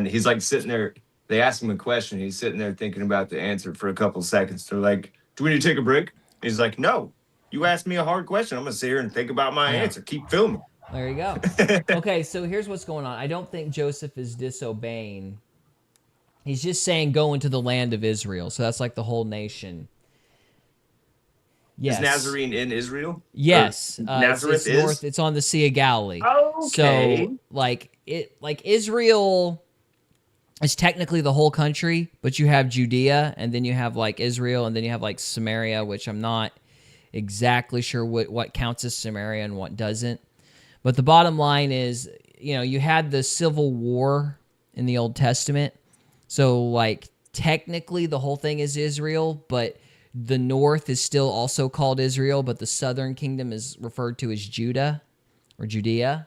he's like sitting there. They ask him a question. He's sitting there thinking about the answer for a couple seconds. They're like, "Do we need to take a break?" He's like, "No. You asked me a hard question. I'm going to sit here and think about my answer. Keep filming." There you go. Okay, so here's what's going on. I don't think Joseph is disobeying. He's just saying go into the land of Israel. So that's like the whole nation. Yes. Is Nazarene in Israel? Yes. Nazareth it's north. It's on the Sea of Galilee. Okay. So like Israel is technically the whole country, but you have Judea, and then you have like Israel, and then you have like Samaria, which I'm not exactly sure what counts as Samaria and what doesn't. But the bottom line is, you had the civil war in the Old Testament. So, like, technically the whole thing is Israel, but the north is still also called Israel, but the southern kingdom is referred to as Judah or Judea.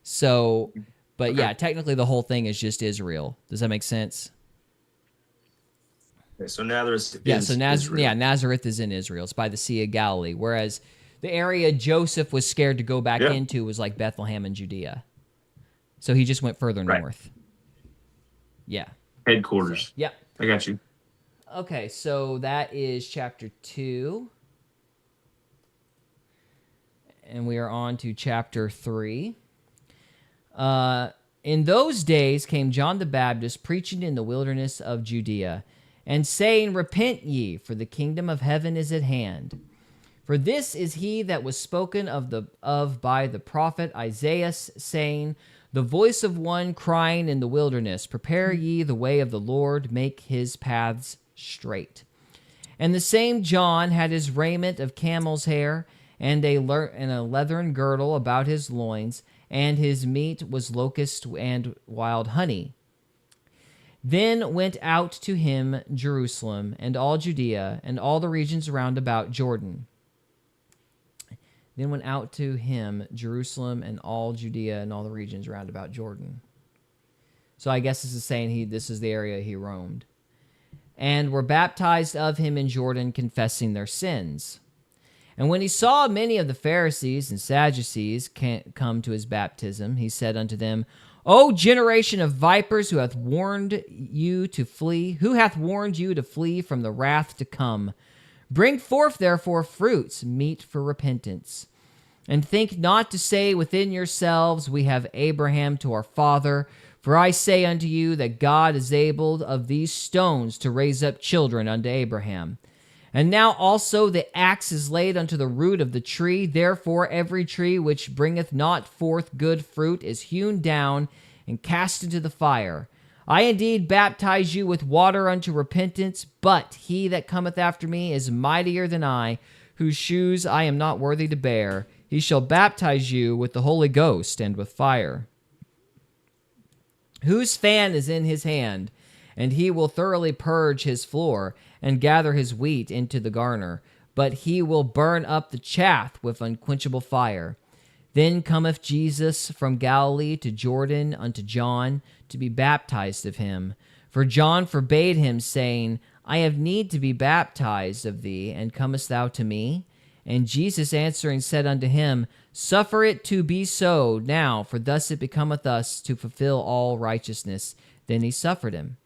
So, but yeah, technically the whole thing is just Israel. Does that make sense? Okay, so Nazareth Nazareth is in Israel. It's by the Sea of Galilee, whereas the area Joseph was scared to go back into was like Bethlehem and Judea. So he just went further north. Yeah. Headquarters. So, yeah. I got you. Okay, so that is chapter 2. And we are on to chapter 3. In those days came John the Baptist preaching in the wilderness of Judea, and saying, Repent ye, for the kingdom of heaven is at hand. For this is he that was spoken of by the prophet Isaiah, saying, The voice of one crying in the wilderness, Prepare ye the way of the Lord, make his paths straight. And the same John had his raiment of camel's hair, and a leathern girdle about his loins, and his meat was locust and wild honey. Then went out to him Jerusalem, and all Judea, and all the regions round about Jordan. Then went out to him Jerusalem, and all Judea, and all the regions round about Jordan. So I guess this is saying this is the area he roamed. And were baptized of him in Jordan, confessing their sins. And when he saw many of the Pharisees and Sadducees come to his baptism, he said unto them, O generation of vipers, who hath warned you to flee from the wrath to come? Bring forth, therefore, fruits meet for repentance. And think not to say within yourselves, we have Abraham to our father. For I say unto you that God is able of these stones to raise up children unto Abraham. And now also the axe is laid unto the root of the tree. Therefore every tree which bringeth not forth good fruit is hewn down and cast into the fire. I indeed baptize you with water unto repentance, but he that cometh after me is mightier than I, whose shoes I am not worthy to bear. He shall baptize you with the Holy Ghost and with fire. Whose fan is in his hand, and he will thoroughly purge his floor, and gather his wheat into the garner, but he will burn up the chaff with unquenchable fire. Then cometh Jesus from Galilee to Jordan unto John, to be baptized of him. For John forbade him, saying, I have need to be baptized of thee, and comest thou to me? And Jesus answering said unto him, Suffer it to be so now, for thus it becometh us to fulfill all righteousness. Then he suffered him.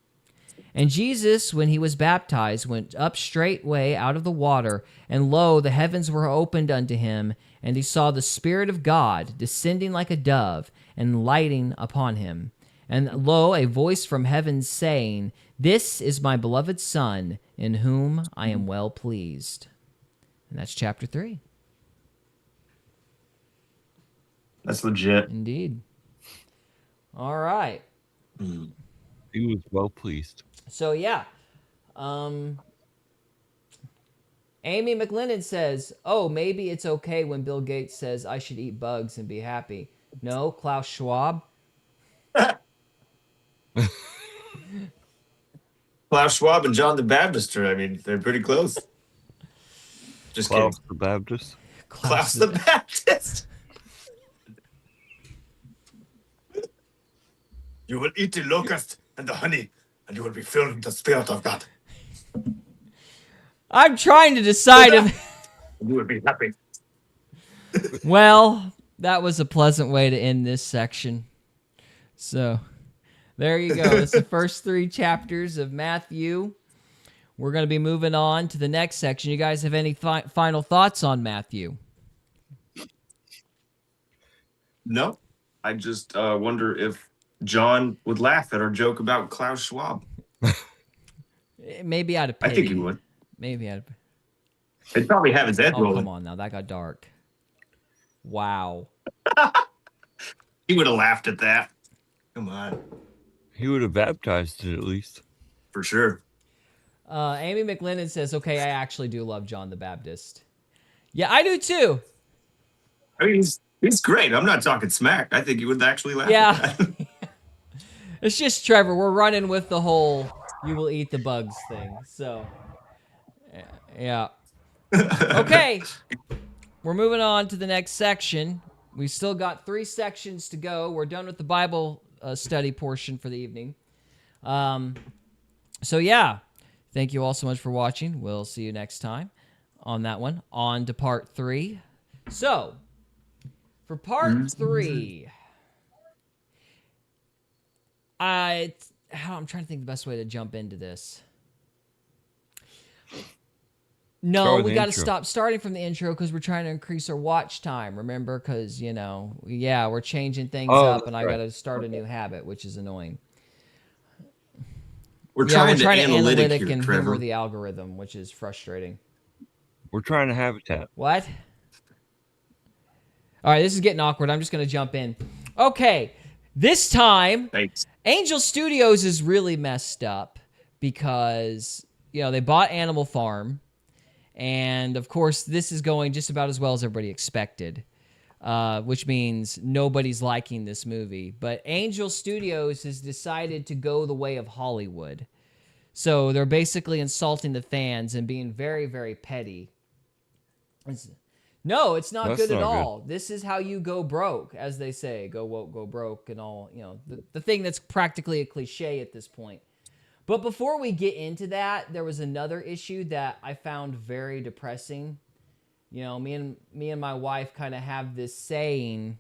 And Jesus, when he was baptized, went up straightway out of the water, and lo, the heavens were opened unto him, and he saw the Spirit of God descending like a dove, and lighting upon him. And lo, a voice from heaven saying, This is my beloved Son, in whom I am well pleased. And that's chapter 3. That's legit. Indeed. All right. He was well pleased. So, yeah. Amy McLennan says, oh, maybe it's okay when Bill Gates says I should eat bugs and be happy. No, Klaus Schwab. Klaus Schwab and John the Baptist are, I mean, they're pretty close. Just Klaus kidding. the Baptist. Klaus the Baptist. You will eat the locust and the honey, and you will be filled with the Spirit of God. I'm trying to decide if... You will be happy. Well, that was a pleasant way to end this section. So, there you go. It's the first 3 chapters of Matthew. We're going to be moving on to the next section. You guys have any final thoughts on Matthew? No. I just wonder if John would laugh at our joke about Klaus Schwab. Maybe out of pity. I think he would. Maybe out of... He'd probably have his head Oh, rolling. come on now. That got dark. Wow. He would have laughed at that. Come on. He would have baptized it at least. For sure. Amy McLennan says, okay, I actually do love John the Baptist. Yeah, I do too. I mean, he's great. I'm not talking smack. I think he would actually laugh Yeah. at that. It's just Trevor. We're running with the whole you will eat the bugs thing. So, yeah. Okay. We're moving on to the next section. We've still got 3 sections to go. We're done with the Bible study portion for the evening. So, yeah. Thank you all so much for watching. We'll see you next time on that one. On to part 3. So, for part 3, I'm trying to think the best way to jump into this. No, we got to stop starting from the intro because we're trying to increase our watch time. Remember, because, we're changing things up, and I got to start a new habit, which is annoying. We're trying to analytic here, and Trevor. humor the algorithm, which is frustrating. We're trying to habitat. What? All right, this is getting awkward. I'm just going to jump in. Okay, this time, Thanks. Angel Studios is really messed up because, they bought Animal Farm. And, of course, this is going just about as well as everybody expected, which means nobody's liking this movie. But Angel Studios has decided to go the way of Hollywood. So they're basically insulting the fans and being very, very petty. No, it's not good at all. This is how you go broke, as they say. Go woke, go broke, and all, the thing that's practically a cliche at this point. But before we get into that, there was another issue that I found very depressing. Me and my wife kind of have this saying,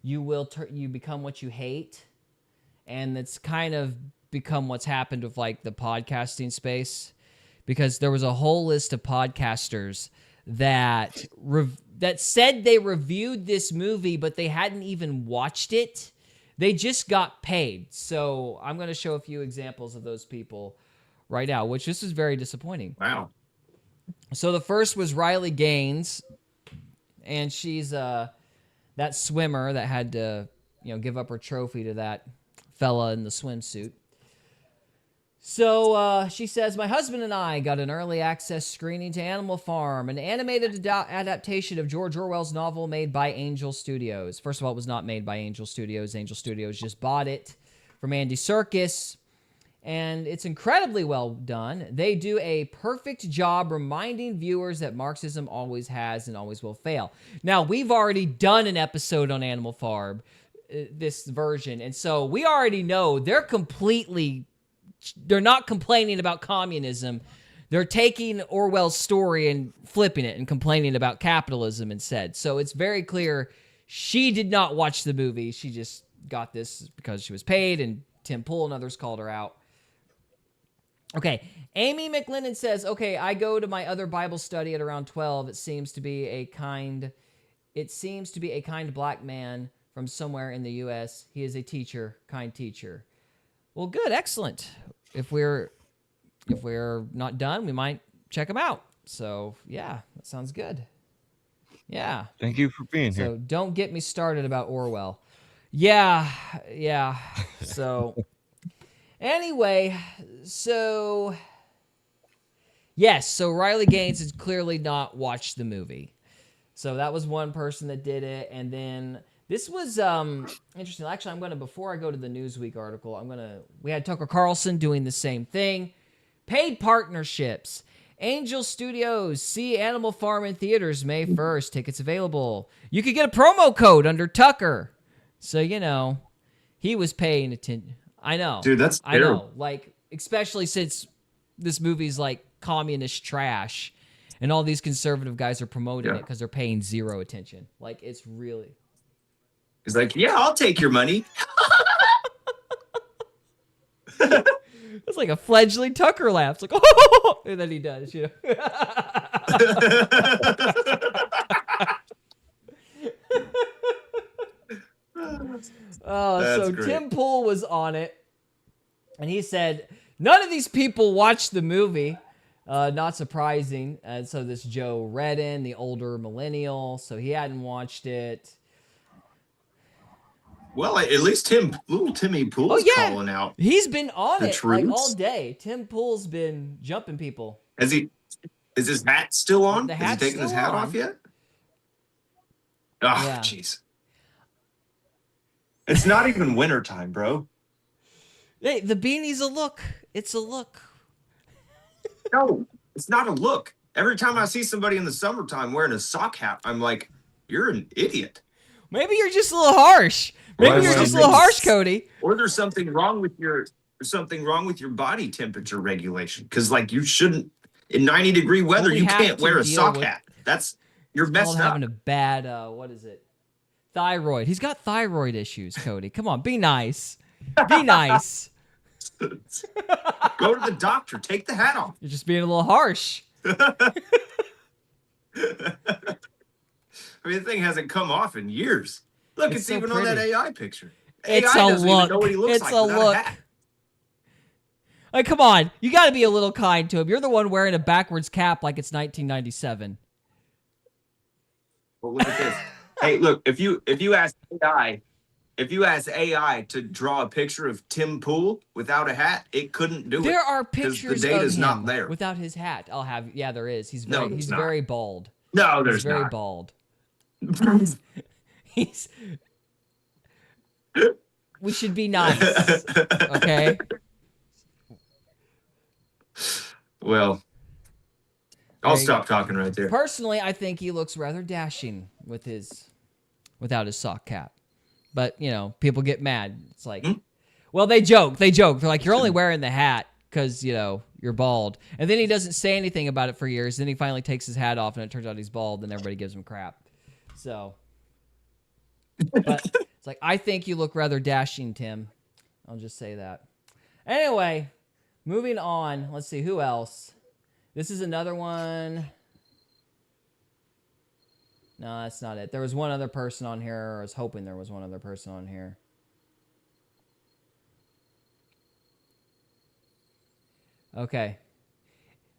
you become what you hate. And it's kind of become what's happened with like the podcasting space. because there was a whole list of podcasters that that said they reviewed this movie, but they hadn't even watched it. They just got paid. So I'm going to show a few examples of those people right now, which this is very disappointing. Wow. So the first was Riley Gaines, and she's that swimmer that had to, give up her trophy to that fella in the swimsuit. So she says, my husband and I got an early access screening to Animal Farm, an animated adaptation of George Orwell's novel made by Angel Studios. First of all, it was not made by Angel Studios. Angel Studios just bought it from Andy Serkis, and it's incredibly well done. They do a perfect job reminding viewers that Marxism always has and always will fail. Now, we've already done an episode on Animal Farm, this version, and so we already know they're not complaining about communism. They're taking Orwell's story and flipping it and complaining about capitalism instead. So it's very clear she did not watch the movie. She just got this because she was paid, and Tim Pool and others called her out. Okay, Amy McLennan says, okay, I go to my other Bible study at around 12. It seems to be a kind black man from somewhere in the U.S. He is a teacher, kind teacher. Well, good, excellent. If we're not done, we might check them out. So yeah, that sounds good. Yeah. Thank you for being here. So don't get me started about Orwell. Yeah. So anyway, so yes, so Riley Gaines has clearly not watched the movie. So that was one person that did it, and then this was interesting. Actually, before I go to the Newsweek article, we had Tucker Carlson doing the same thing. Paid partnerships. Angel Studios, see Animal Farm in theaters May 1st. Tickets available. You could get a promo code under Tucker. So, he was paying attention. I know. Dude, that's terrible. I know. Especially since this movie's communist trash, and all these conservative guys are promoting it because they're paying zero attention. It's really... He's like, yeah, I'll take your money. It's like a fledgling Tucker laugh. It's like, oh, and then he does, So great. Tim Pool was on it, and he said, none of these people watched the movie. Not surprising. And so this Joe Redden, the older millennial, so he hadn't watched it. Well, at least Timmy Pool's calling out. He's been on it truths. all day. Tim Pool's been jumping people. Is his hat still on? The Has he hat's taken his still hat on. off yet? Oh, jeez. It's not even wintertime, bro. Hey, the beanie's a look. It's a look. No, it's not a look. Every time I see somebody in the summertime wearing a sock hat, I'm like, you're an idiot. Maybe you're just a little harsh. Maybe you're just a little harsh, Cody. Or there's something wrong with your body temperature regulation. Because you shouldn't, in 90-degree weather, you can't wear a sock hat. You're messed up. Having a bad what is it? Thyroid. He's got thyroid issues, Cody. Come on, be nice. Be nice. Go to the doctor. Take the hat off. You're just being a little harsh. I mean, the thing hasn't come off in years. Look, it's even on that AI picture. It's AI a doesn't look. even know what he looks It's like a without look. a hat. Come on. You got to be a little kind to him. You're the one wearing a backwards cap like it's 1997. Well, look at this. Hey, look, if you ask AI to draw a picture of Tim Pool without a hat, it couldn't do it. There are pictures the data's of him not there without his hat. Yeah, there is. He's very bald. No, there's He's very not. bald. We should be nice. Okay? Well, I'll stop talking right there. Personally, I think he looks rather dashing without his sock cap. But, people get mad. It's like, well, they joke. They're like, you're only wearing the hat because, you're bald. And then he doesn't say anything about it for years. Then he finally takes his hat off and it turns out he's bald and everybody gives him crap. So, but it's like, I think you look rather dashing, Tim. I'll just say that. Anyway, moving on. Let's see, who else? This is another one. No, that's not it. There was one other person on here. Or I was hoping there was one other person on here. Okay.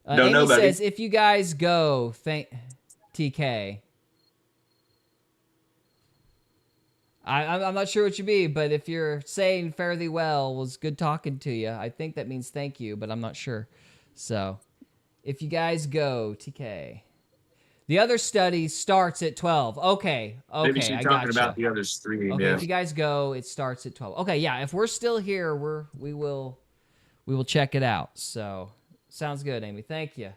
Don't Amy know, buddy. says, if you guys go, thank TK. I'm not sure what you mean, but if you're saying fairly well, was good talking to you. I think that means thank you, but I'm not sure. So, if you guys go, TK. The other study starts at 12. Okay, Maybe she's I talking gotcha. about the other stream. Okay, Yeah. if you guys go, it starts at 12. Okay, yeah, if we're still here, we will check it out. So, sounds good, Amy. Thank you.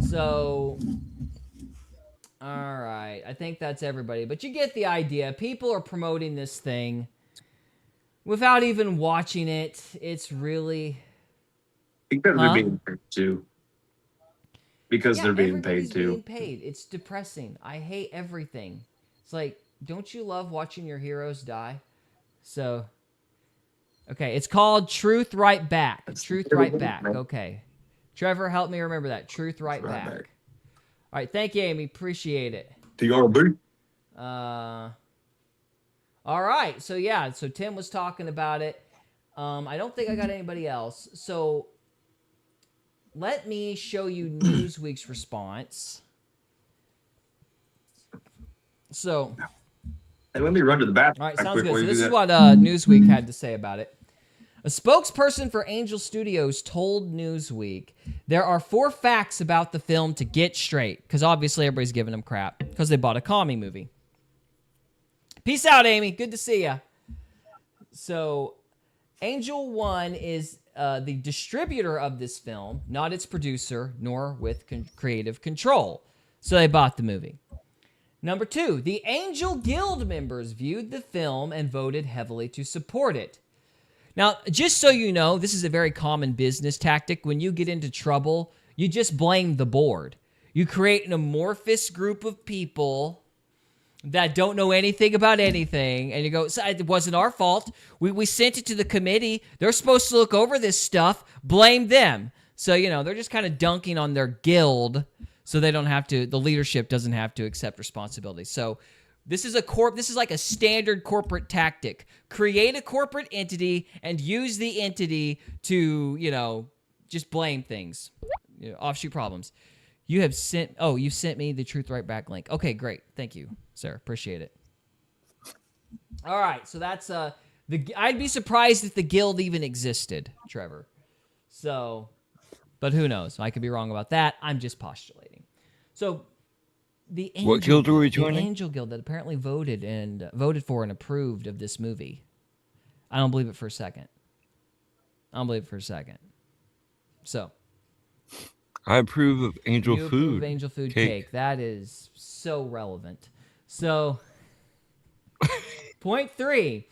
So, all right. I think that's everybody. But you get the idea. People are promoting this thing without even watching it. It's really... Because they're being paid too. Because they're being paid too. Being paid. It's depressing. I hate everything. It's like, don't you love watching your heroes die? So, okay. It's called Truth Right Back. Truth Right Back. Okay. Trevor, help me remember that. Truth Right Back. All right, thank you, Amy. Appreciate it. TRB. All right, so yeah, so Tim was talking about it. I don't think I got anybody else. So let me show you Newsweek's response. So, hey, let me run to the bathroom. All right, sounds good. So this is what Newsweek had to say about it. A spokesperson for Angel Studios told Newsweek there are 4 facts about the film to get straight, because obviously everybody's giving them crap because they bought a commie movie. Peace out, Amy. Good to see ya. So, Angel One is the distributor of this film, not its producer, nor with creative control. So they bought the movie. Number 2, the Angel Guild members viewed the film and voted heavily to support it. Now, just so you know, this is a very common business tactic. When you get into trouble, you just blame the board. You create an amorphous group of people that don't know anything about anything, and you go, it wasn't our fault. We sent it to the committee. They're supposed to look over this stuff. Blame them. So, you know, they're just kind of dunking on their guild so they don't have to, the leadership doesn't have to accept responsibility. So, this is like a standard corporate tactic. Create a corporate entity and use the entity to, you know, just blame things. You know, offshoot problems. You sent me the Truth Right Back link. Okay, great. Thank you, sir. Appreciate it. All right, so that's I'd be surprised if the guild even existed, Trevor. So, but who knows? I could be wrong about that. I'm just postulating. So, what guild are we joining? The Angel Guild that apparently voted for and approved of this movie. I don't believe it for a second. So, I approve of Angel Food. Food. Of Angel Food cake. That is so relevant. So, point 3.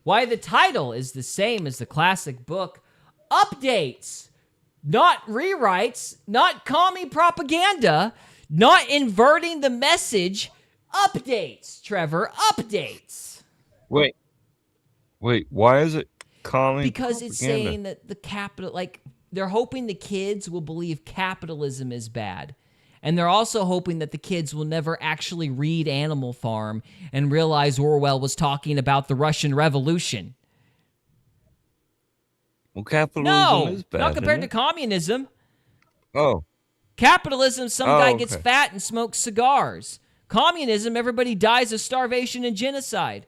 Why the title is the same as the classic book. Updates, not rewrites, not commie propaganda, not inverting the message. Updates, Trevor. Updates. Wait. Why is it commie Because propaganda? It's saying that the capital, like, they're hoping the kids will believe capitalism is bad. And they're also hoping that the kids will never actually read Animal Farm and realize Orwell was talking about the Russian Revolution. Well, capitalism is bad. Not compared to communism. Oh. Capitalism, some guy gets fat and smokes cigars. Communism, everybody dies of starvation and genocide.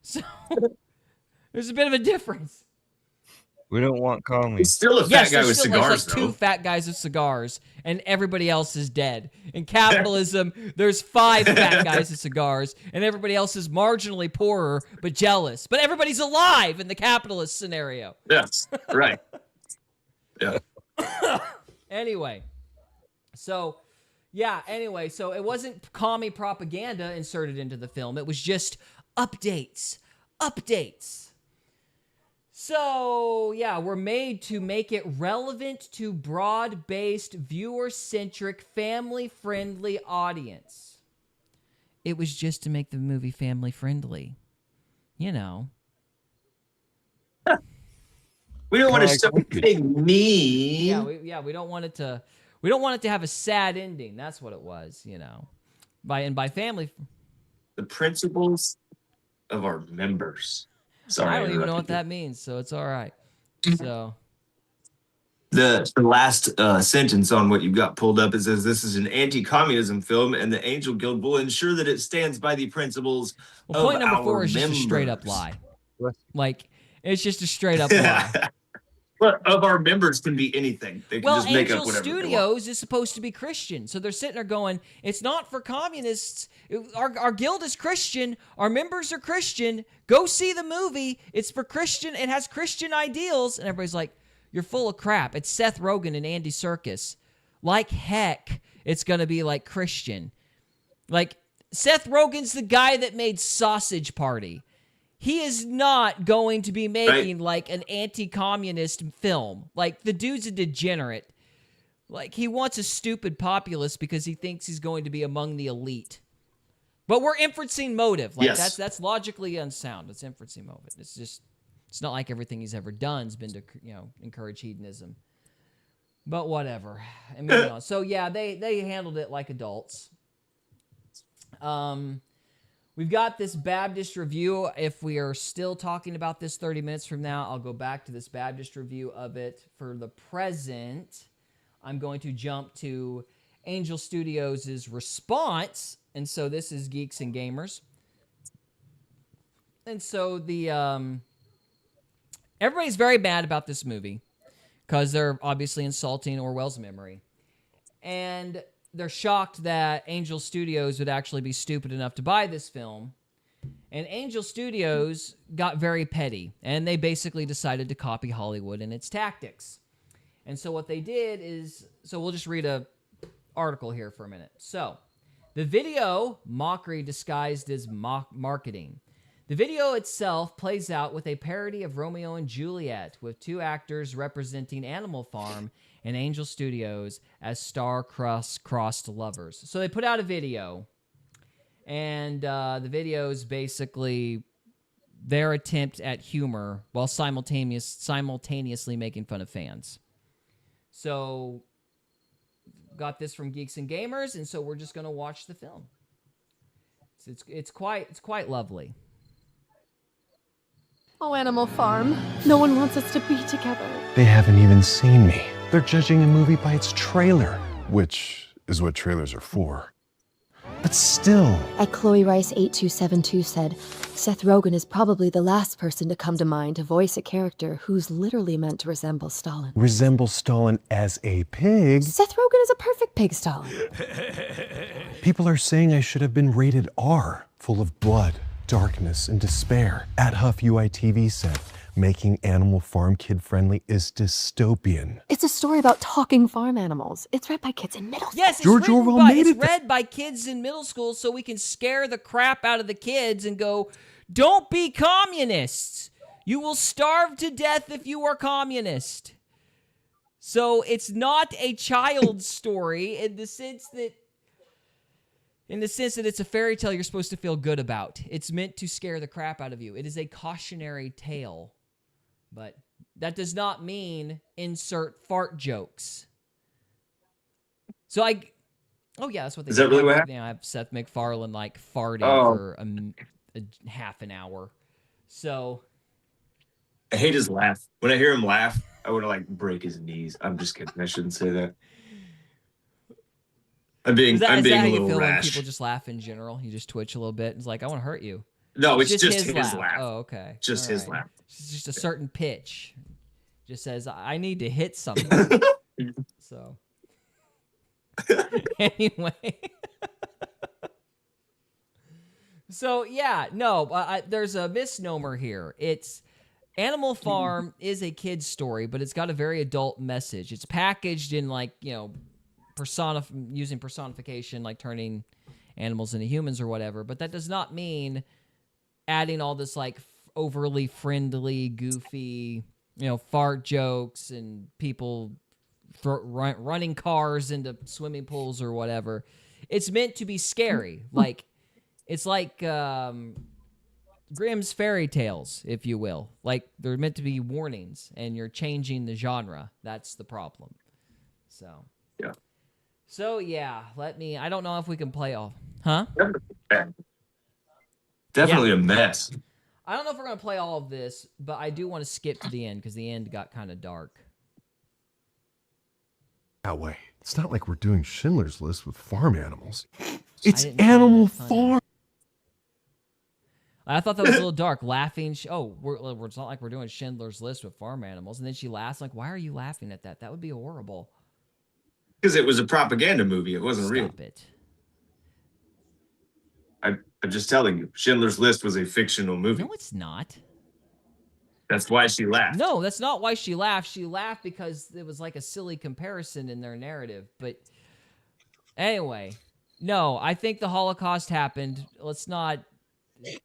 So, there's a bit of a difference. We don't want commies. It's still a fat guy with cigars, there's like though. 2 fat guys with cigars, and everybody else is dead. In capitalism, there's 5 fat guys with cigars, and everybody else is marginally poorer, but jealous. But everybody's alive in the capitalist scenario. Yes, right. Yeah. Anyway, so it wasn't commie propaganda inserted into the film. It was just updates. So, yeah, we're made to make it relevant to broad-based, viewer-centric, family-friendly audience. It was just to make the movie family-friendly. You know. We don't want to show Kinda like anything mean. We don't want it to. We don't want it to have a sad ending. That's what it was, you know. By family. The principles of our members. Sorry, I don't even know what interrupted you. that means, so it's all right. So The last sentence on what you've got pulled up, it says this is an anti-communism film, and the Angel Guild will ensure that it stands by the principles well, point of number our 4 is members. just a straight up lie. What? Like it's just a straight up lie. But of our members can be anything. They can Well, just make Angel up whatever they want. Studios is supposed to be Christian, so they're sitting there going, "It's not for communists. Our guild is Christian. Our members are Christian. Go see the movie. It's for Christian. It has Christian ideals." And everybody's like, "You're full of crap. It's Seth Rogen and Andy Serkis. Like heck, it's gonna be like Christian. Like Seth Rogen's the guy that made Sausage Party." He is not going to be making like an anti-communist film. Like the dude's a degenerate. Like he wants a stupid populist because he thinks he's going to be among the elite. But we're inferencing motive. Like that's logically unsound. It's inferencing motive. It's not like everything he's ever done has been to, you know, encourage hedonism. But whatever. And moving on. So yeah, they handled it like adults. We've got this Baptist review. If we are still talking about this 30 minutes from now, I'll go back to this Baptist review of it. For the present, I'm going to jump to Angel Studios' response. And so this is Geeks and Gamers. And so everybody's very mad about this movie because they're obviously insulting Orwell's memory. And they're shocked that Angel Studios would actually be stupid enough to buy this film. And Angel Studios got very petty, and they basically decided to copy Hollywood and its tactics. And so what they did is, so we'll just read a article here for a minute. So, the video, mockery disguised as marketing. The video itself plays out with a parody of Romeo and Juliet, with two actors representing Animal Farm and Angel Studios as star-crossed lovers. So they put out a video, and the video is basically their attempt at humor while simultaneously making fun of fans. So got this from Geeks and Gamers, and so we're just going to watch the film. It's quite lovely. Oh, Animal Farm. No one wants us to be together. They haven't even seen me. They're judging a movie by its trailer, which is what trailers are for. But still. At Chloe Rice 8272 said, Seth Rogen is probably the last person to come to mind to voice a character who's literally meant to resemble Stalin. Resemble Stalin as a pig? Seth Rogen is a perfect pig, Stalin. People are saying I should have been rated R, full of blood, darkness, and despair. At Huff UITV said, making Animal Farm kid-friendly is dystopian. It's a story about talking farm animals. It's read by kids in middle school. Yes, it's read by kids in middle school so we can scare the crap out of the kids and go, don't be communists. You will starve to death if you are communist. So it's not a child's story in the sense that it's a fairy tale you're supposed to feel good about. It's meant to scare the crap out of you. It is a cautionary tale. But that does not mean insert fart jokes. So that's what they Is that really what happened? Yeah, I have Seth MacFarlane like farting for a half an hour. So I hate his laugh. When I hear him laugh, I want to like break his knees. I'm just kidding. I shouldn't say that. I'm being how a you little feel when rash. people just laugh in general? You just twitch a little bit. It's like, I want to hurt you. No, it's just his laugh. laugh. Oh, okay. Just All his right. laugh. It's just a certain pitch. Just says, I need to hit something. So, anyway. So, yeah, no, there's a misnomer here. It's Animal Farm is a kid's story, but it's got a very adult message. It's packaged in like, using personification, like turning animals into humans or whatever, but that does not mean adding all this like overly friendly, goofy, fart jokes and people running cars into swimming pools or whatever. It's meant to be scary. Like it's like Grimm's fairy tales, if you will. Like, they're meant to be warnings, and you're changing the genre. That's the problem. So. Yeah. So, yeah, I don't know if we can play all. Huh? Definitely a mess. I don't know if we're going to play all of this, but I do want to skip to the end because the end got kind of dark. That way. It's not like we're doing Schindler's List with farm animals. didn't It's find Animal that funny. Farm. I thought that was a little dark. Laughing. It's not like we're doing Schindler's List with farm animals. And then she laughs like, why are you laughing at that? That would be horrible. Because it was a propaganda movie. It wasn't real. Stop it. I'm just telling you, Schindler's List was a fictional movie. No, it's not. That's why she laughed. No, that's not why she laughed. She laughed because it was like a silly comparison in their narrative. But anyway, no, I think the Holocaust happened. Let's not. Okay,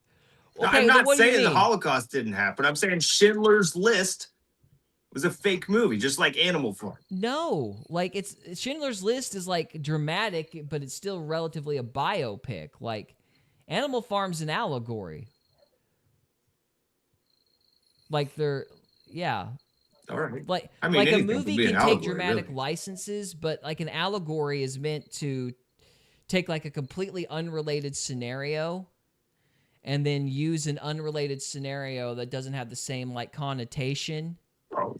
I'm not what do you saying the mean? Holocaust didn't happen. I'm saying Schindler's List was a fake movie, just like Animal Farm. No, like Schindler's List is like dramatic, but it's still relatively a biopic. Like Animal Farm's an allegory. Like yeah. All right. Like, I mean, like a anything could movie be an can take allegory, dramatic really. licenses, but like an allegory is meant to take like a completely unrelated scenario and then use an unrelated scenario that doesn't have the same like connotation. Oh.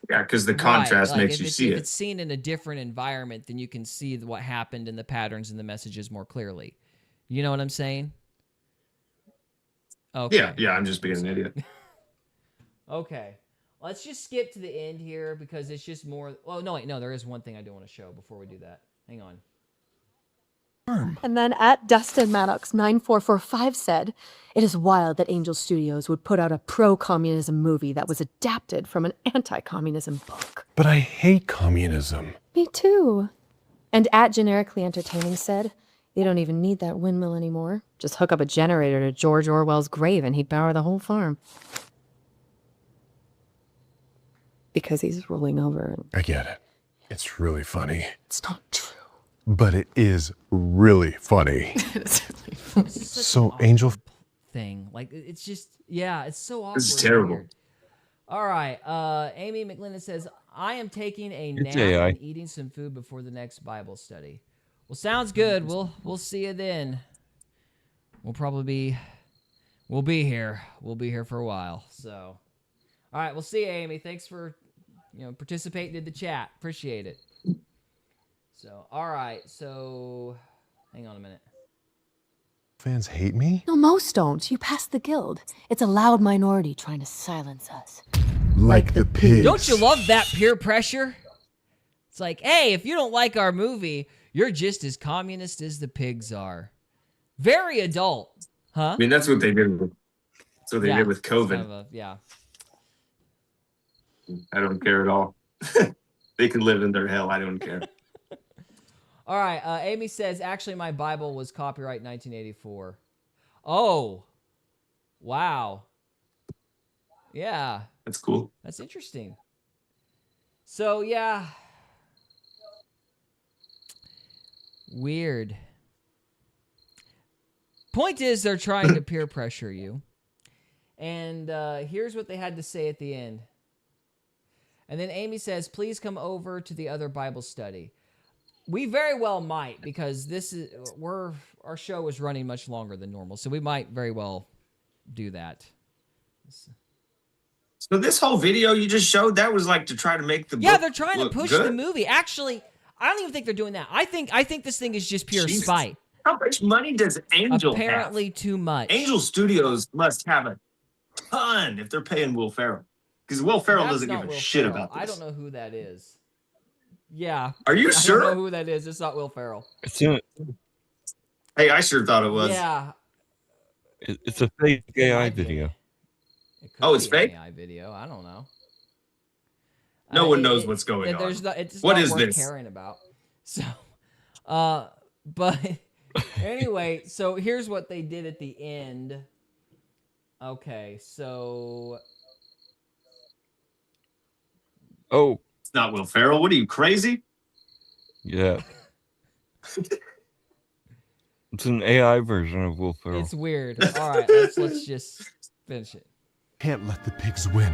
Yeah, because the contrast Right, like, makes you if see it. it's seen in a different environment, then you can see what happened and the patterns and the messages more clearly. You know what I'm saying? Okay. Yeah, I'm just being an idiot. Okay. Let's just skip to the end here because it's just more. Oh, no, wait. No, there is one thing I do want to show before we do that. Hang on. And then at Dustin Maddox 9445 said, "It is wild that Angel Studios would put out a pro-communism movie that was adapted from an anti-communism book." But I hate communism. Me too. And at Generically Entertaining said, "They don't even need that windmill anymore. Just hook up a generator to George Orwell's grave and he'd power the whole farm." Because he's rolling over. I get it. It's really funny. It's not true. But it is really funny. It's just such So, an awkward Angel- thing. Like, it's just, yeah, it's so awkward. This is and terrible. weird. All right. Amy McLennan says, "I am taking a It's nap AI. and eating some food before the next Bible study." Well, sounds good. We'll see you then. We'll be here. We'll be here for a while. So, all right. We'll see you, Amy. Thanks for participating in the chat. Appreciate it. So, all right. So, hang on a minute. Fans hate me? No, most don't. You passed the guild. It's a loud minority trying to silence us. Like the pigs. Don't you love that peer pressure? It's like, hey, if you don't like our movie, you're just as communist as the pigs are. Very adult, huh? I mean, that's what they did. That's what they did with it's COVID. kind of a- yeah. I don't care at all. They can live in their hell. I don't care. All right. Amy says, actually, my Bible was copyright 1984. Oh, wow. Yeah, That's cool. that's interesting. So, yeah. Weird. Point is, they're trying to peer pressure you. And here's what they had to say at the end. And then Amy says, "Please come over to the other Bible study." We very well might, because our show is running much longer than normal, so we might very well do that. So this whole video you just showed, that was like to try to make the Yeah, book they're trying to look push good? the movie. Actually, I don't even think they're doing that. I think this thing is just pure Jesus. spite. How much money does Angel Apparently, have? too much. Angel Studios must have a ton if they're paying Will Ferrell. Because Will Ferrell That's doesn't not give a Will shit Ferrell. about this. I don't know who that is. Yeah. Are you I sure? don't know who that is. It's not Will Ferrell. It's a Hey, I sure thought it was. Yeah. it's a fake AI might be. video. It could Oh, it's be an fake? AI video. I don't know. No one knows what's going There's on. not, it's What not is worth this? caring about. So, but anyway, so here's what they did at the end. Okay, so Oh, It's not Will Ferrell. What are you, crazy? yeah. It's an AI version of Will Ferrell. It's weird. All right, let's just finish it. Can't let the pigs win.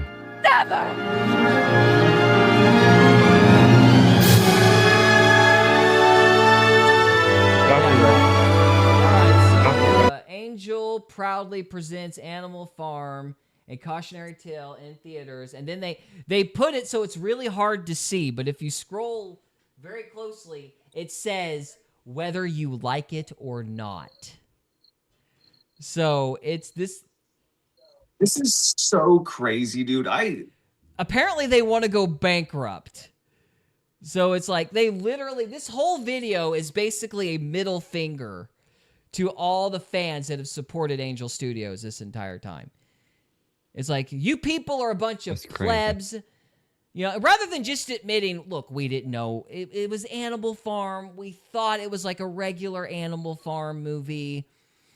Angel proudly presents Animal Farm, a cautionary tale in theaters, and then they put it so it's really hard to see, but if you scroll very closely, it says whether you like it or not. So it's this. This is so crazy, dude. Apparently they want to go bankrupt. So it's like they literally, this whole video is basically a middle finger to all the fans that have supported Angel Studios this entire time. It's like, you people are a bunch of plebs. You know, rather than just admitting, look, we didn't know. It was Animal Farm. We thought it was like a regular Animal Farm movie.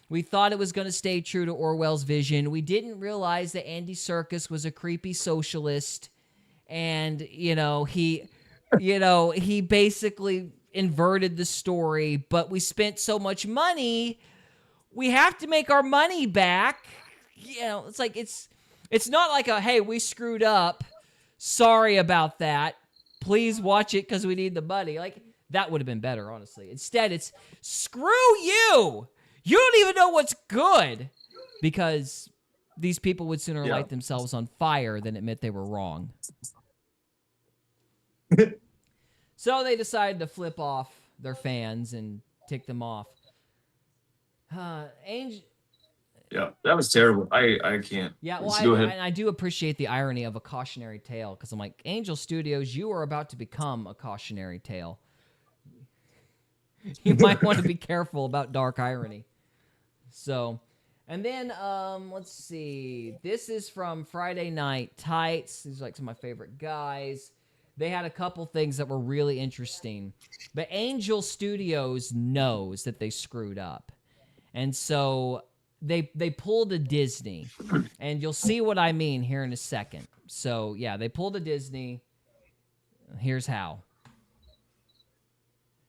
We thought it was going to stay true to Orwell's vision. We didn't realize that Andy Serkis was a creepy socialist. And, he basically inverted the story, but we spent so much money, we have to make our money back. It's like, it's not like hey, we screwed up. Sorry about that. Please watch it because we need the money. Like, that would have been better, honestly. Instead, it's screw you. You don't even know what's good, because these people would sooner light themselves on fire than admit they were wrong. So they decided to flip off their fans and tick them off. Angel. Yeah, that was terrible. I can't. Yeah, well, go ahead. I do appreciate the irony of a cautionary tale, because I'm like, Angel Studios, you are about to become a cautionary tale. You might want to be careful about dark irony. So, and then, let's see. This is from Friday Night Tights. These are like some of my favorite guys. They had a couple things that were really interesting. But Angel Studios knows that they screwed up. And so they pulled a Disney. And you'll see what I mean here in a second. So, yeah, they pulled a Disney. Here's how.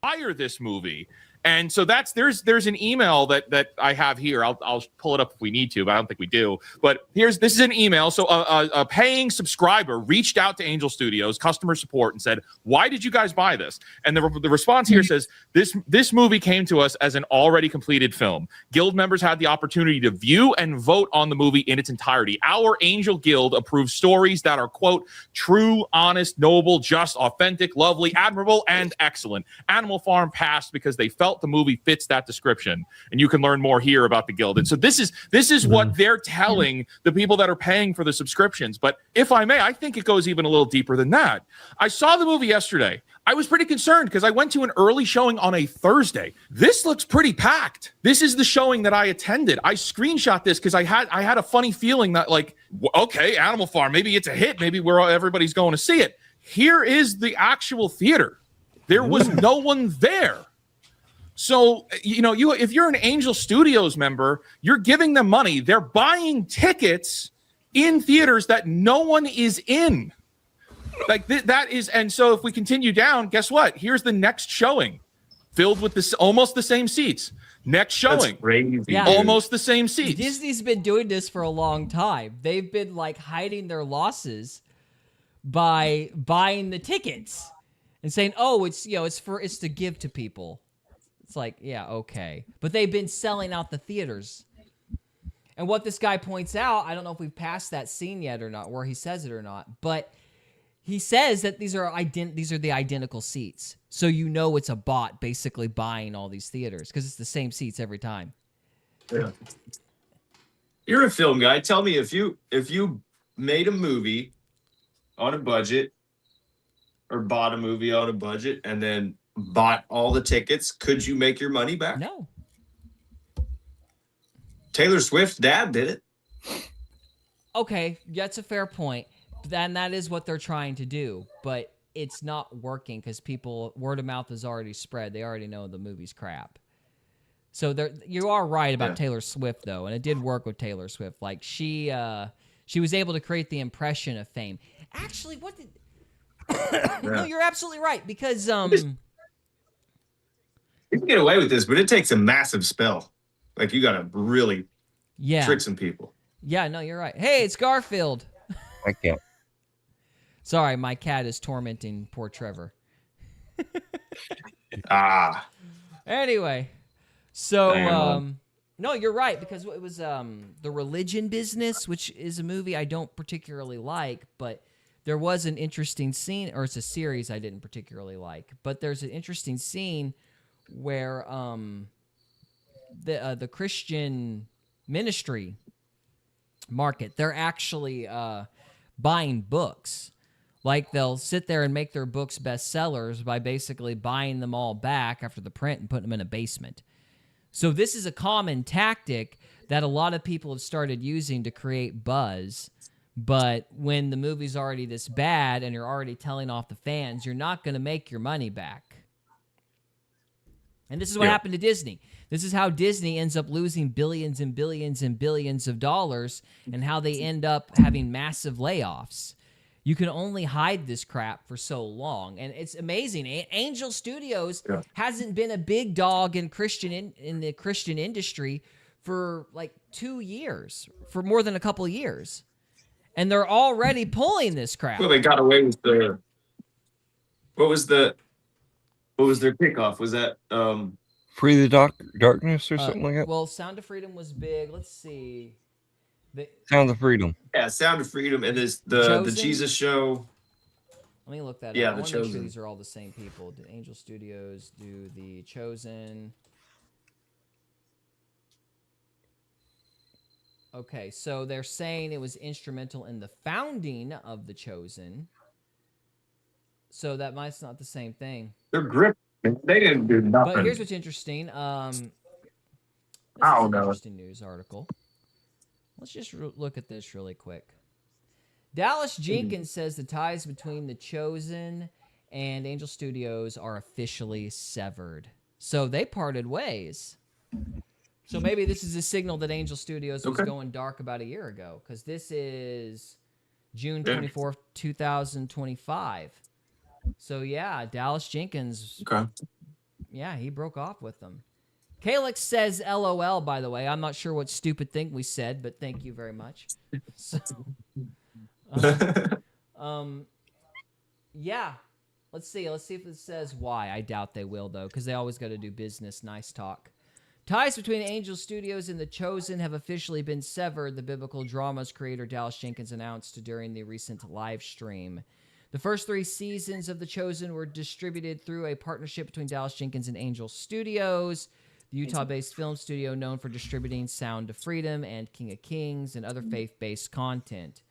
Fire this movie. And so there's an email that I have here. I'll pull it up if we need to, but I don't think we do. But this is an email. So a paying subscriber reached out to Angel Studios customer support and said, "Why did you guys buy this?" And the response here says, "This movie came to us as an already completed film. Guild members had the opportunity to view and vote on the movie in its entirety. Our Angel Guild approves stories that are, quote, true, honest, noble, just, authentic, lovely, admirable, and excellent. Animal Farm passed because they felt the movie fits that description." And you can learn more here about the Guild. And so this is what they're telling the people that are paying for the subscriptions. But if I may, I think it goes even a little deeper than that. I saw the movie yesterday. I was pretty concerned because I went to an early showing on a Thursday. This looks pretty packed. This is the showing that I attended. I screenshot this because I had a funny feeling that, like, okay, Animal Farm, maybe it's a hit. Maybe everybody's going to see it. Here is the actual theater. There was no one there. So, if you're an Angel Studios member, you're giving them money. They're buying tickets in theaters that no one is in. Like that is, and so if we continue down, guess what? Here's the next showing, filled with almost the same seats. Next showing, almost the same seats. Disney's been doing this for a long time. They've been like hiding their losses by buying the tickets and saying, "Oh, it's to give to people." It's like, yeah, okay. But they've been selling out the theaters. And what this guy points out, I don't know if we've passed that scene yet or not, where he says it or not, but he says that these are the identical seats. So it's a bot basically buying all these theaters because it's the same seats every time. Yeah. You're a film guy. Tell me, if you made a movie on a budget or bought a movie on a budget and then bought all the tickets, could you make your money back? No. Taylor Swift's dad did it. Okay, that's a fair point. And that is what they're trying to do, but it's not working because word of mouth is already spread. They already know the movie's crap. So you are right about Taylor Swift, though, and it did work with Taylor Swift. Like she was able to create the impression of fame. Actually, what did? No, you're absolutely right because You can get away with this, but it takes a massive spell. Like, you got to really trick some people. Yeah, no, you're right. Hey, it's Garfield. I can't. Sorry, my cat is tormenting poor Trevor. Anyway, so no, you're right, because it was The Religion Business, which is a movie I don't particularly like, but there was an interesting scene, or it's a series I didn't particularly like, but there's an interesting scene where the Christian ministry market, they're actually buying books. Like, they'll sit there and make their books bestsellers by basically buying them all back after the print and putting them in a basement. So this is a common tactic that a lot of people have started using to create buzz. But when the movie's already this bad and you're already telling off the fans, you're not going to make your money back. And this is what happened to Disney. This is how Disney ends up losing billions and billions and billions of dollars, and how they end up having massive layoffs. You can only hide this crap for so long, and it's amazing. Angel Studios hasn't been a big dog in the Christian industry for like 2 years, for more than a couple of years, and they're already pulling this crap. Well, they got away with the. What was their kickoff? Was that Free the Darkness or something like that? Well, Sound of Freedom was big. Let's see. Sound of Freedom. Yeah, Sound of Freedom, and the Jesus Show. Let me look that up. Yeah, I The want to make sure Chosen. these are all the same people. Did Angel Studios do The Chosen? Okay, so they're saying it was instrumental in the founding of The Chosen. So that might's not the same thing. They're grip. They didn't do nothing. But here's what's interesting. I This is don't an know. interesting news article. Let's just look at this really quick. Dallas Jenkins says the ties between The Chosen and Angel Studios are officially severed. So they parted ways. So maybe this is a signal that Angel Studios was going dark about a year ago, because this is June 24th, 2025. So yeah, Dallas Jenkins, yeah, he broke off with them. Calix says LOL, by the way. I'm not sure what stupid thing we said, but thank you very much. So, yeah. Let's see if it says why. I doubt they will, though, because they always got to do business, nice talk. Ties between Angel Studios and The Chosen have officially been severed, the biblical dramas creator Dallas Jenkins announced during the recent live stream. The first 3 seasons of The Chosen were distributed through a partnership between Dallas Jenkins and Angel Studios, the Utah-based film studio known for distributing Sound of Freedom and King of Kings and other faith-based content.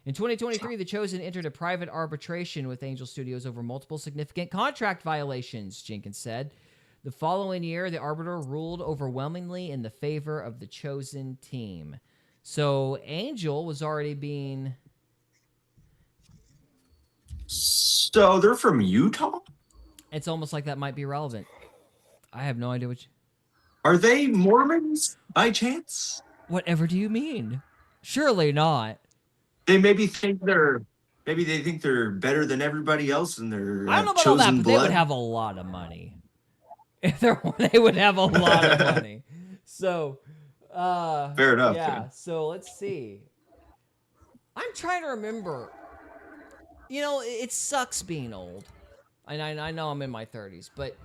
In 2023, The Chosen entered a private arbitration with Angel Studios over multiple significant contract violations, Jenkins said. The following year, the arbiter ruled overwhelmingly in the favor of The Chosen team. So Angel was already being... So they're from Utah? It's almost like that might be relevant. I have no idea what you... Are they Mormons by chance? Whatever do you mean? Surely not. They maybe think they're better than everybody else, and they're I don't know about all chosen that, but blood. they would have a lot of money. If they would have a lot of money. So, fair enough. Yeah. So let's see. I'm trying to remember. You know, it sucks being old. And I know I'm in my 30s, but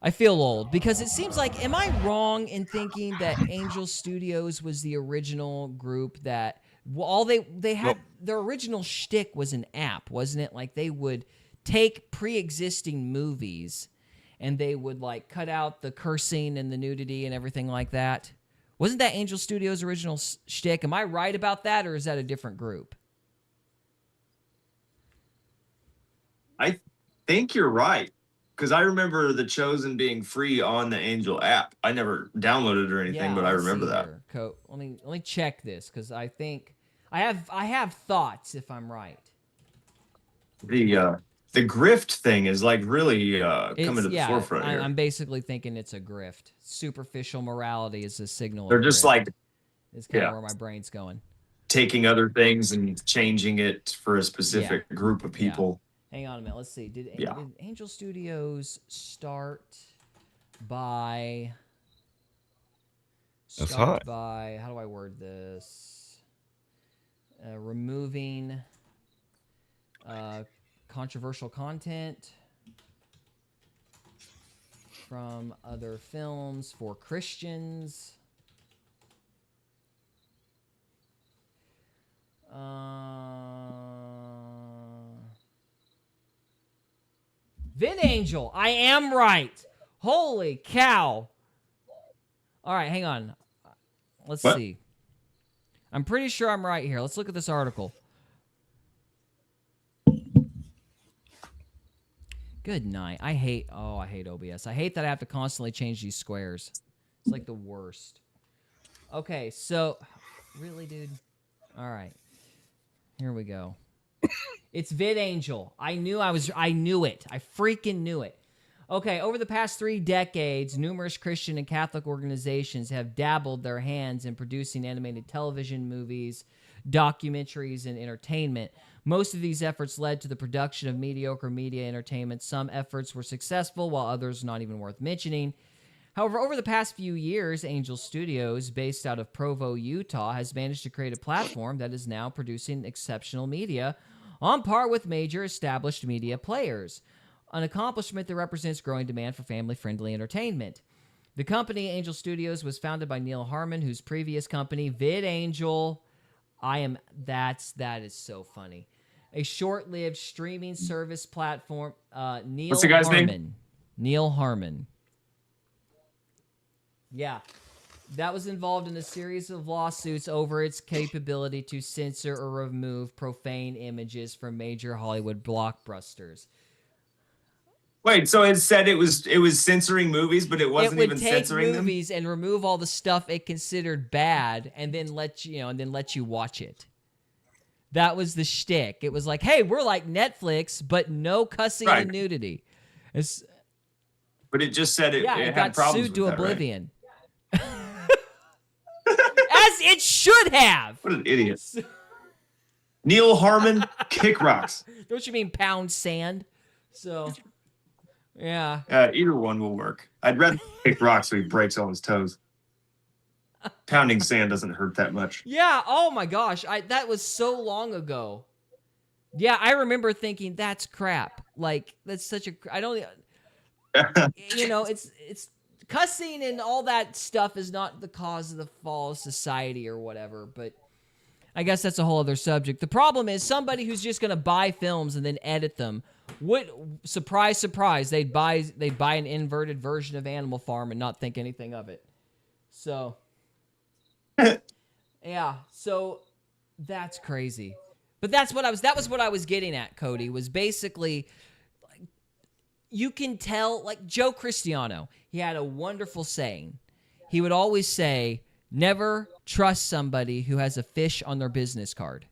I feel old because it seems like, am I wrong in thinking that Angel Studios was the original group that all they had, their original shtick was an app, wasn't it? Like they would take pre-existing movies and they would like cut out the cursing and the nudity and everything like that. Wasn't that Angel Studios' original shtick? Am I right about that, or is that a different group? I think you're right, because I remember The Chosen being free on the Angel app. I never downloaded it or anything, but I remember that. Let me check this, because I think I have thoughts if I'm right. The grift thing is like really coming to the forefront here. I'm basically thinking it's a grift. Superficial morality is a signal. They're just like, it's kind of where my brain's going. Taking other things and changing it for a specific group of people. Hang on a minute. Let's see. Did Angel Studios start by That's start hot. by how do I word this? Removing controversial content from other films for Christians. VidAngel, I am right. Holy cow. All right, hang on. Let's What? see. I'm pretty sure I'm right here. Let's look at this article. Good night. I hate OBS. I hate that I have to constantly change these squares. It's like the worst. Okay, so really, dude? All right. Here we go. It's VidAngel. I knew it. I freaking knew it. Okay, over the past 3 decades, numerous Christian and Catholic organizations have dabbled their hands in producing animated television, movies, documentaries, and entertainment. Most of these efforts led to the production of mediocre media entertainment. Some efforts were successful, while others not even worth mentioning. However, over the past few years, Angel Studios, based out of Provo, Utah, has managed to create a platform that is now producing exceptional media on par with major established media players, an accomplishment that represents growing demand for family-friendly entertainment. The company, Angel Studios, was founded by Neil Harmon, whose previous company, VidAngel, that is so funny, a short-lived streaming service platform. Neil What's the guy's Harmon. name? Neil Harmon. Yeah. That was involved in a series of lawsuits over its capability to censor or remove profane images from major Hollywood blockbusters. Wait, so it said it was censoring movies, but it wasn't even censoring them? It would take movies and remove all the stuff it considered bad, and then let you watch it. That was the shtick. It was like, hey, we're like Netflix, but no cussing and nudity. But it just said it had got problems sued to with that, oblivion. Right? As it should have. What an idiot. Neil Harmon, kick rocks. Don't you mean pound sand? So, yeah. Either one will work. I'd rather kick rocks so he breaks all his toes. Pounding sand doesn't hurt that much. Yeah, oh my gosh. That was so long ago. Yeah, I remember thinking, that's crap. Like, that's such a... I don't... it's cussing and all that stuff is not the cause of the fall of society or whatever, but I guess that's a whole other subject. The problem is somebody who's just going to buy films and then edit them. Surprise, surprise, they'd buy an inverted version of Animal Farm and not think anything of it. So, yeah, so that's crazy. But that was what I was getting at, Cody, was basically... You can tell, like Joe Cristiano, he had a wonderful saying. He would always say, never trust somebody who has a fish on their business card.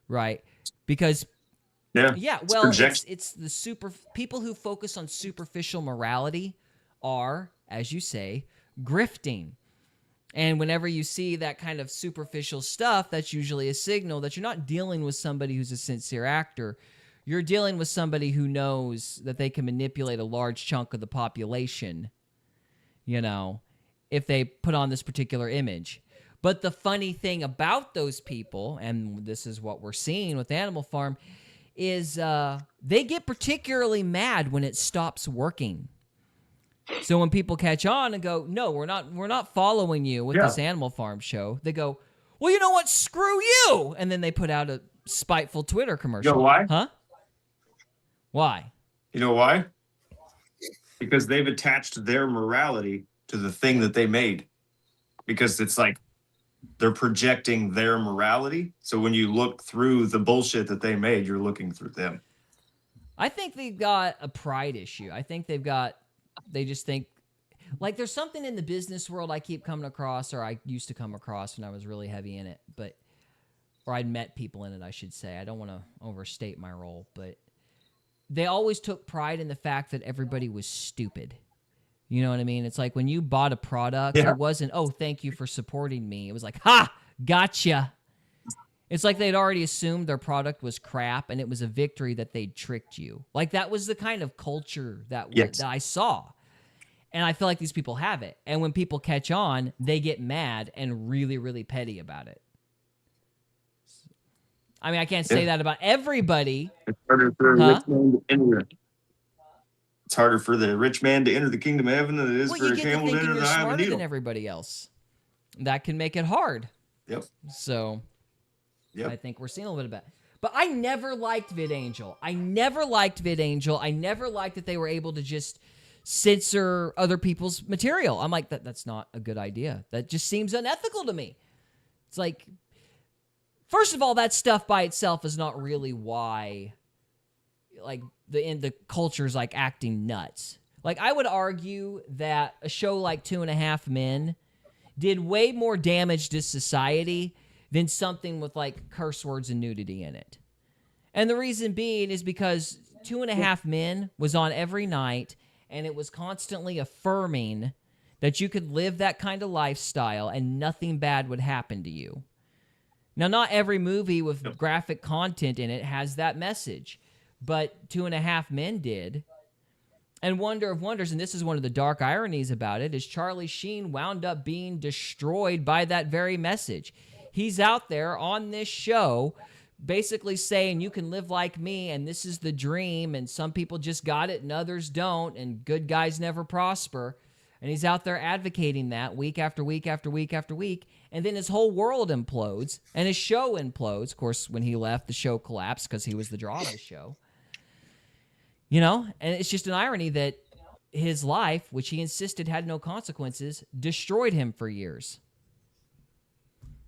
Right? Because, it's the people who focus on superficial morality are, as you say, grifting. And whenever you see that kind of superficial stuff, that's usually a signal that you're not dealing with somebody who's a sincere actor. You're dealing with somebody who knows that they can manipulate a large chunk of the population, if they put on this particular image. But the funny thing about those people, and this is what we're seeing with Animal Farm, is they get particularly mad when it stops working. So when people catch on and go, no, we're not following you with this Animal Farm show, they go, well, you know what? Screw you. And then they put out a spiteful Twitter commercial. You know why? Huh? Why? You know why? Because they've attached their morality to the thing that they made. Because it's like they're projecting their morality. So when you look through the bullshit that they made, you're looking through them. I think they've got a pride issue. I think they just think, like there's something in the business world I keep coming across, or I used to come across when I was really heavy in it, or I'd met people in it, I should say. I don't want to overstate my role, but they always took pride in the fact that everybody was stupid. You know what I mean? It's like when you bought a product, it wasn't, oh, thank you for supporting me. It was like, ha, gotcha. It's like they'd already assumed their product was crap, and it was a victory that they'd tricked you. Like that was the kind of culture that I saw. And I feel like these people have it. And when people catch on, they get mad and really, really petty about it. I mean, I can't say that about everybody. It's harder for a rich man to enter. It's harder for the rich man to enter the kingdom of heaven than it is for You a get to camel to thinking enter you're the eye of a smarter needle. than everybody else. That can make it hard. Yep. So, Yep. I think we're seeing a little bit of that. But I never liked VidAngel. I never liked that they were able to just censor other people's material. I'm like, that's not a good idea. That just seems unethical to me. It's like, first of all, that stuff by itself is not really why, like, the culture's like acting nuts. Like, I would argue that a show like 2.5 Men did way more damage to society than something with like curse words and nudity in it. And the reason being is because 2.5 Men was on every night, and it was constantly affirming that you could live that kind of lifestyle and nothing bad would happen to you. Now, not every movie with graphic content in it has that message, but 2.5 Men did. And Wonder of Wonders, and this is one of the dark ironies about it, is Charlie Sheen wound up being destroyed by that very message. He's out there on this show basically saying you can live like me and this is the dream and some people just got it and others don't and good guys never prosper. And he's out there advocating that week after week after week after week. And then his whole world implodes and his show implodes. Of course, when he left, the show collapsed because he was the draw of the show. You know, and it's just an irony that his life, which he insisted had no consequences, destroyed him for years.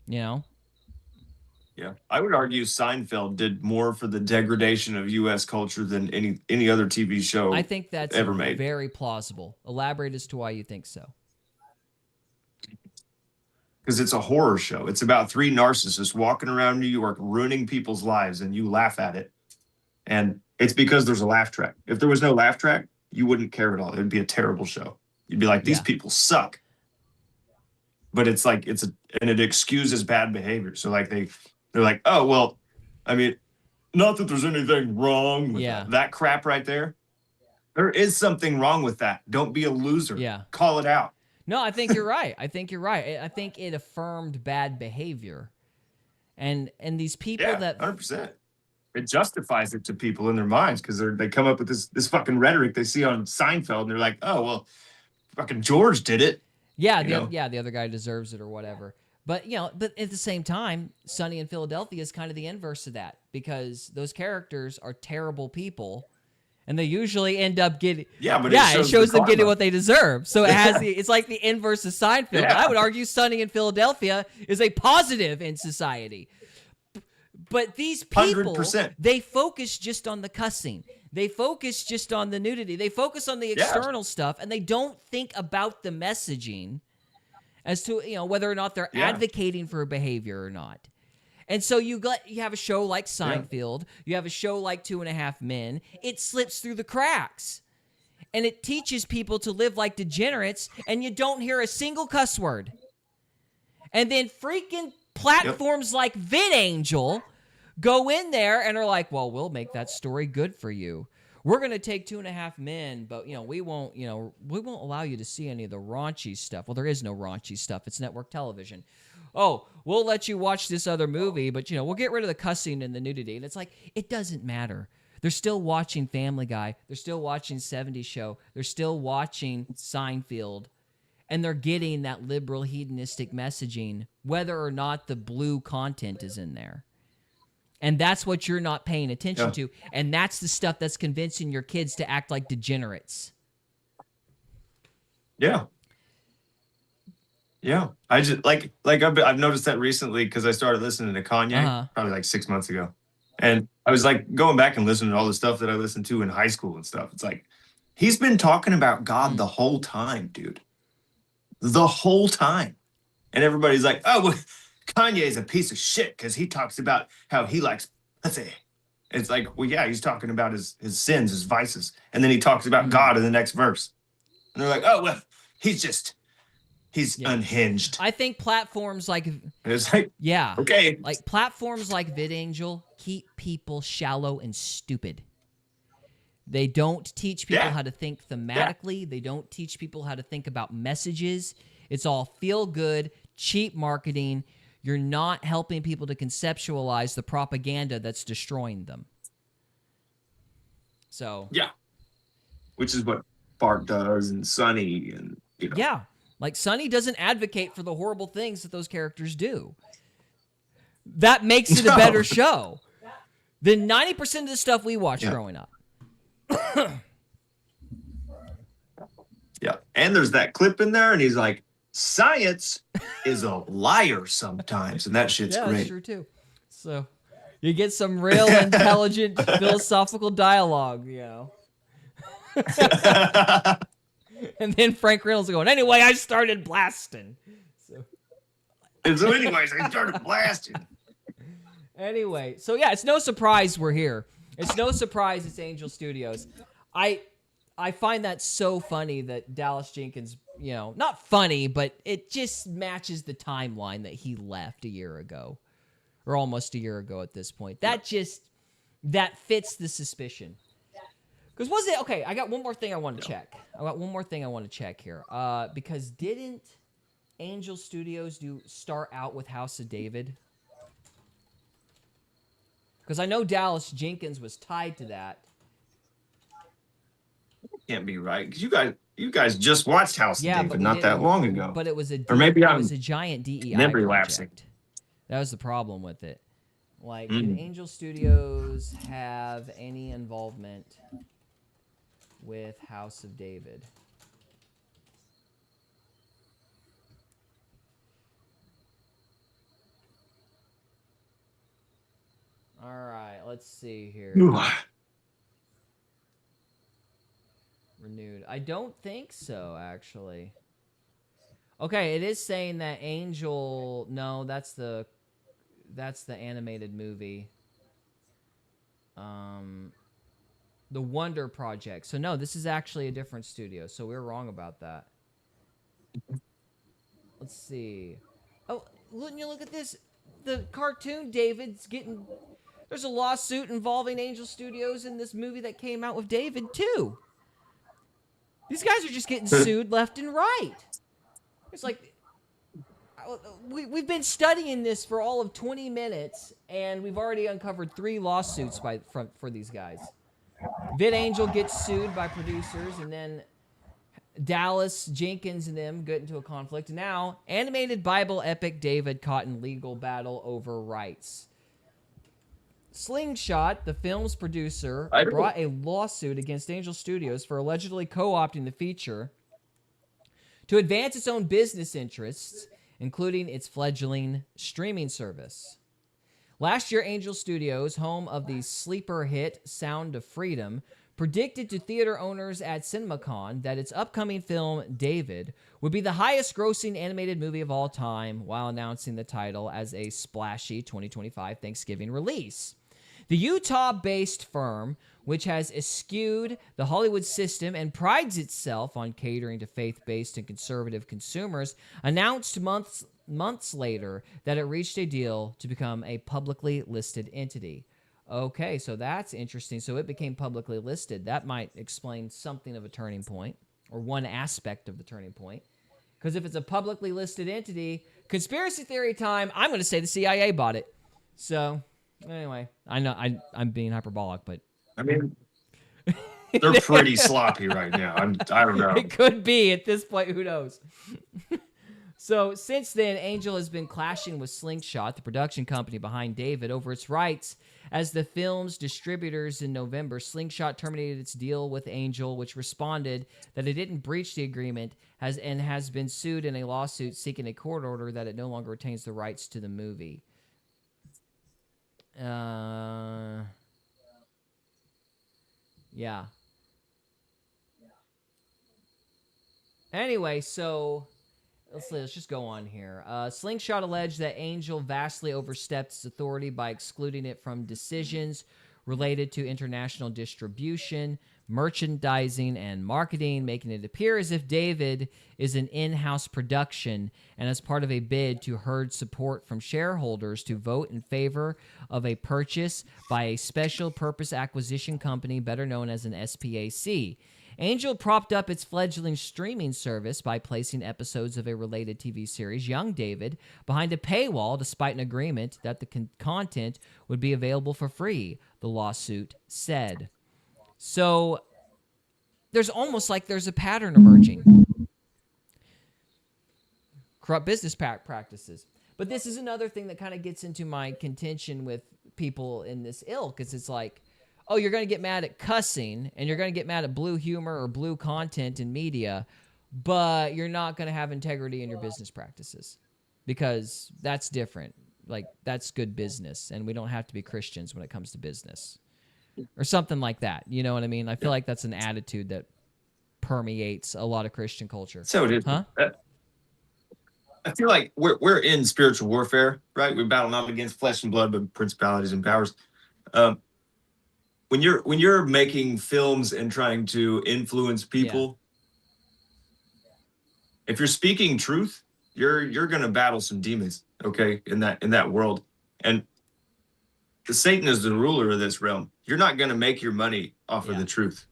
You know? Yeah, I would argue Seinfeld did more for the degradation of U.S. culture than any other TV show I think that's ever made. Very plausible. Elaborate as to why you think so. Because it's a horror show. It's about 3 narcissists walking around New York, ruining people's lives, and you laugh at it. And it's because there's a laugh track. If there was no laugh track, you wouldn't care at all. It would be a terrible show. You'd be like, these people suck. But it's like, and it excuses bad behavior. So like they're like, oh, well, I mean, not that there's anything wrong with that crap right there. There is something wrong with that. Don't be a loser. Yeah. Call it out. No, I think you're right. I think it affirmed bad behavior. And these people that 100%. It justifies it to people in their minds because they come up with this fucking rhetoric they see on Seinfeld and they're like, oh, well, fucking George did it. Yeah, the other guy deserves it or whatever. But, but at the same time, Sunny in Philadelphia is kind of the inverse of that because those characters are terrible people and they usually end up getting... it shows them getting what they deserve. So it's like the inverse of Seinfeld. Yeah. I would argue Sunny in Philadelphia is a positive in society. But these people, 100%. They focus just on the cussing. They focus just on the nudity. They focus on the external stuff, and they don't think about the messaging as to whether or not they're advocating for a behavior or not. And so you have a show like Seinfeld, you have a show like 2.5 Men. It slips through the cracks, and it teaches people to live like degenerates, and you don't hear a single cuss word. And then freaking platforms like VidAngel go in there and are like, well, we'll make that story good for you. We're going to take 2.5 Men, but we won't allow you to see any of the raunchy stuff. Well, there is no raunchy stuff. It's network television. Oh, we'll let you watch this other movie, but we'll get rid of the cussing and the nudity. And it's like, it doesn't matter. They're still watching Family Guy. They're still watching 70s Show. They're still watching Seinfeld. And they're getting that liberal hedonistic messaging, whether or not the blue content is in there. And that's what you're not paying attention to. And that's the stuff that's convincing your kids to act like degenerates. Yeah. Yeah. I just like I've noticed that recently because I started listening to Kanye probably like 6 months ago. And I was like going back and listening to all the stuff that I listened to in high school and stuff. It's like, he's been talking about God the whole time, dude. The whole time. And everybody's like, oh, well, Kanye's a piece of shit because he talks about how he likes pussy. It's like, well, yeah, he's talking about his sins, his vices. And then he talks about God in the next verse. And they're like, oh, well, he's unhinged. I think platforms like... It's like, okay. Like platforms like VidAngel keep people shallow and stupid. They don't teach people Yeah. how to think thematically. They don't teach people how to think about messages. It's all feel good, cheap marketing. You're not helping people to conceptualize the propaganda that's destroying them. So, Yeah. Which is what Bart does and Sonny and, you know. yeah. Like, Sonny doesn't advocate for the horrible things that those characters do. That makes it a better show than 90% of the stuff we watched growing up. Yeah. And there's that clip in there, and he's like, science is a liar sometimes. And that shit's Yeah, great. that's true, too. So, you get some real intelligent philosophical dialogue, you know. And then Frank Reynolds going, anyway, I started blasting. And so anyways, I started blasting. Anyway, so yeah, it's no surprise we're here. It's no surprise it's Angel Studios. I find that so funny that Dallas Jenkins, you know, not funny, but it just matches the timeline that he left a year ago. Or almost a year ago at this point. That fits the suspicion. Because was it, okay, I got one more thing I want to check. Here. Because didn't Angel Studios start out with House of David? Because I know Dallas Jenkins was tied to that. Can't be right. Because you guys just watched House of David but not that long ago. But it was a giant DEI memory project. lapsing. That was the problem with it. Like, did Angel Studios have any involvement with House of David? All right, let's see here. Renewed. I don't think so, actually. Okay, it is saying that Angel... No, that's the animated movie. The Wonder Project. So no, this is actually a different studio. So we're wrong about that. Let's see. Oh, look at this. The cartoon David's getting... There's a lawsuit involving Angel Studios in this movie that came out with David, too. These guys are just getting sued left and right. It's like... We've been studying this for all of 20 minutes, and we've already uncovered 3 lawsuits for these guys. VidAngel gets sued by producers, and then Dallas Jenkins and them get into a conflict. Now, animated Bible epic David caught in legal battle over rights. Slingshot, the film's producer, brought a lawsuit against Angel Studios for allegedly co-opting the feature to advance its own business interests, including its fledgling streaming service. Last year, Angel Studios, home of the sleeper hit Sound of Freedom, predicted to theater owners at CinemaCon that its upcoming film, David, would be the highest-grossing animated movie of all time, while announcing the title as a splashy 2025 Thanksgiving release. The Utah-based firm, which has eschewed the Hollywood system and prides itself on catering to faith-based and conservative consumers, announced months later that it reached a deal to become a publicly listed entity. Okay, so that's interesting. So it became publicly listed. That might explain something of a turning point, or one aspect of the turning point. Because if it's a publicly listed entity, conspiracy theory time, I'm going to say the CIA bought it. So... Anyway, I know I'm being hyperbolic, but I mean, they're pretty sloppy right now. I don't know. It could be at this point. Who knows? So since then, Angel has been clashing with Slingshot, the production company behind David, over its rights as the film's distributors. In November, Slingshot terminated its deal with Angel, which responded that it didn't breach the agreement, has been sued in a lawsuit seeking a court order that it no longer retains the rights to the movie. Yeah. Anyway, so let's just go on here. Slingshot alleged that Angel vastly overstepped its authority by excluding it from decisions related to international distribution, merchandising and marketing, making it appear as if David is an in-house production and as part of a bid to herd support from shareholders to vote in favor of a purchase by a special purpose acquisition company better known as an SPAC. Angel propped up its fledgling streaming service by placing episodes of a related TV series, Young David, behind a paywall despite an agreement that the content would be available for free, the lawsuit said. So there's almost like there's a pattern emerging. Corrupt business practices. But this is another thing that kind of gets into my contention with people in this ilk, because it's like, oh, you're going to get mad at cussing, and you're going to get mad at blue humor or blue content in media, but you're not going to have integrity in your business practices, because that's different. Like, that's good business, and we don't have to be Christians when it comes to business. Or something like that. You know what I mean? I feel like that's an attitude that permeates a lot of Christian culture. So it is. Huh? I feel like we're in spiritual warfare, right? We battle not against flesh and blood, but principalities and powers. When you're making films and trying to influence people, if you're speaking truth, you're gonna battle some demons, okay, in that world. And Satan is the ruler of this realm. You're not gonna make your money off of the truth.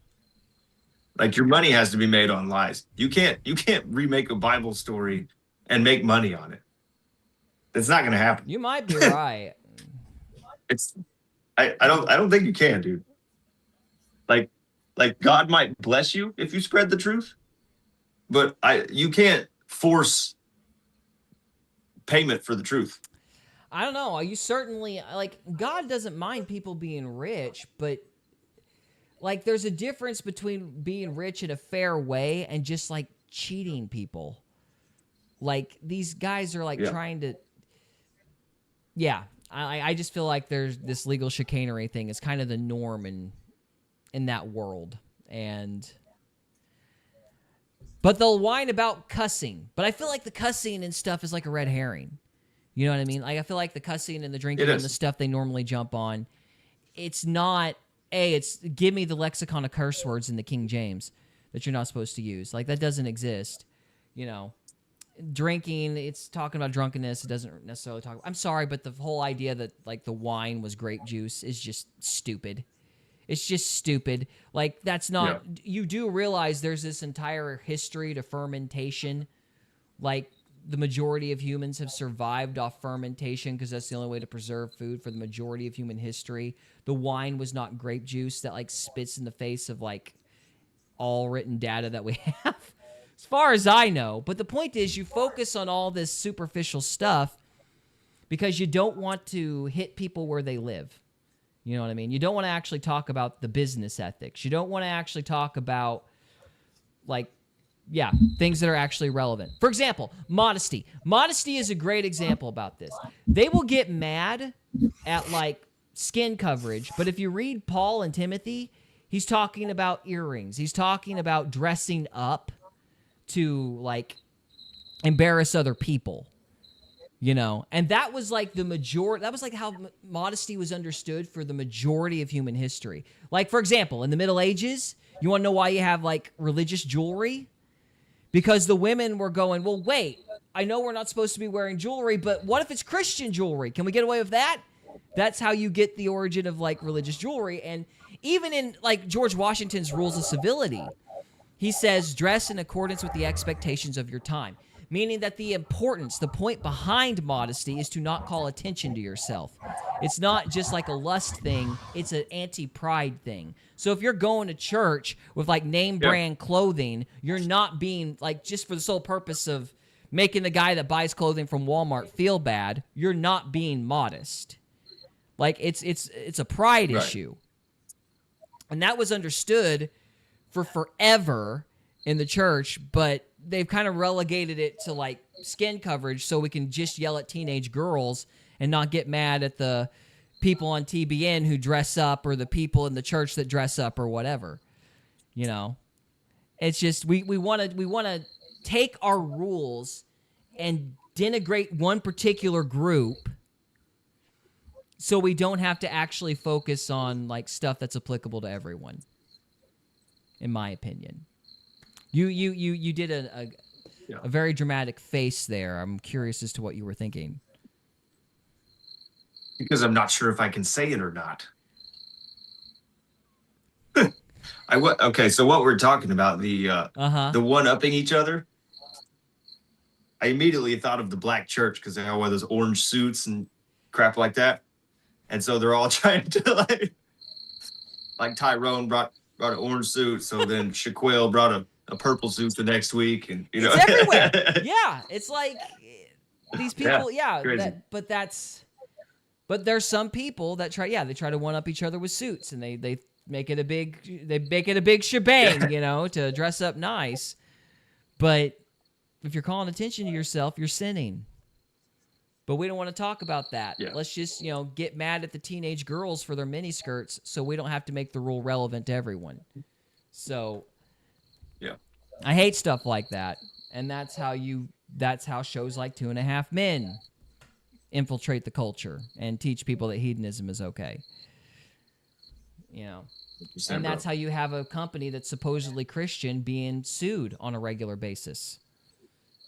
Like, your money has to be made on lies. You can't remake a Bible story and make money on it. It's not gonna happen. You might be right. I don't think you can, dude. Like God might bless you if you spread the truth, but you can't force payment for the truth. I don't know. You certainly, like, God doesn't mind people being rich, but like, there's a difference between being rich in a fair way and just like cheating people. Like, these guys are like trying to, I just feel like there's this legal chicanery thing is kind of the norm in that world. But they'll whine about cussing. But I feel like the cussing and stuff is like a red herring. You know what I mean? Like, I feel like the cussing and the drinking and the stuff they normally jump on, it's not, it's give me the lexicon of curse words in the King James that you're not supposed to use. Like, that doesn't exist. You know, drinking, it's talking about drunkenness. It doesn't necessarily talk. I'm sorry, but the whole idea that like the wine was grape juice is just stupid. It's just stupid. Like, that's not, you do realize there's this entire history to fermentation. Like, the majority of humans have survived off fermentation because that's the only way to preserve food for the majority of human history. The wine was not grape juice that like spits in the face of like all written data that we have, as far as I know. But the point is, you focus on all this superficial stuff because you don't want to hit people where they live. You know what I mean? You don't want to actually talk about the business ethics. You don't want to actually talk about, like, things that are actually relevant. For example, modesty. Modesty is a great example about this. They will get mad at, like, skin coverage, but if you read Paul and Timothy, he's talking about earrings. He's talking about dressing up to, like, embarrass other people. You know, and that was like the majority, that was like how modesty was understood for the majority of human history. Like, for example, in the Middle Ages, you want to know why you have like religious jewelry? Because the women were going, well, wait, I know we're not supposed to be wearing jewelry, but what if it's Christian jewelry? Can we get away with that? That's how you get the origin of like religious jewelry. And even in like George Washington's Rules of Civility, he says, dress in accordance with the expectations of your time. Meaning that the point behind modesty is to not call attention to yourself. It's not just like a lust thing, it's an anti-pride thing. So if you're going to church with like name brand clothing, you're not being like, just for the sole purpose of making the guy that buys clothing from Walmart feel bad, you're not being modest. Like, it's a pride issue. And that was understood for forever in the church, but they've kind of relegated it to like skin coverage so we can just yell at teenage girls and not get mad at the people on TBN who dress up or the people in the church that dress up or whatever. You know, it's just we want to take our rules and denigrate one particular group so we don't have to actually focus on like stuff that's applicable to everyone. in my opinion. You did a very dramatic face there. I'm curious as to what you were thinking. Because I'm not sure if I can say it or not. Okay, so what we're talking about, the one-upping each other, I immediately thought of the black church because they all wear those orange suits and crap like that. And so they're all trying to like Tyrone brought an orange suit, so then Shaquille brought a purple suit the next week, and it's everywhere. Yeah, it's like these people. But there's some people that try to one up each other with suits, and they make it a big shebang, to dress up nice. But if you're calling attention to yourself, you're sinning. But we don't want to talk about that. Yeah. Let's just, get mad at the teenage girls for their mini skirts so we don't have to make the rule relevant to everyone. So yeah. I hate stuff like that. And that's how shows like 2.5 Men infiltrate the culture and teach people that hedonism is okay. And that's how you have a company that's supposedly Christian being sued on a regular basis.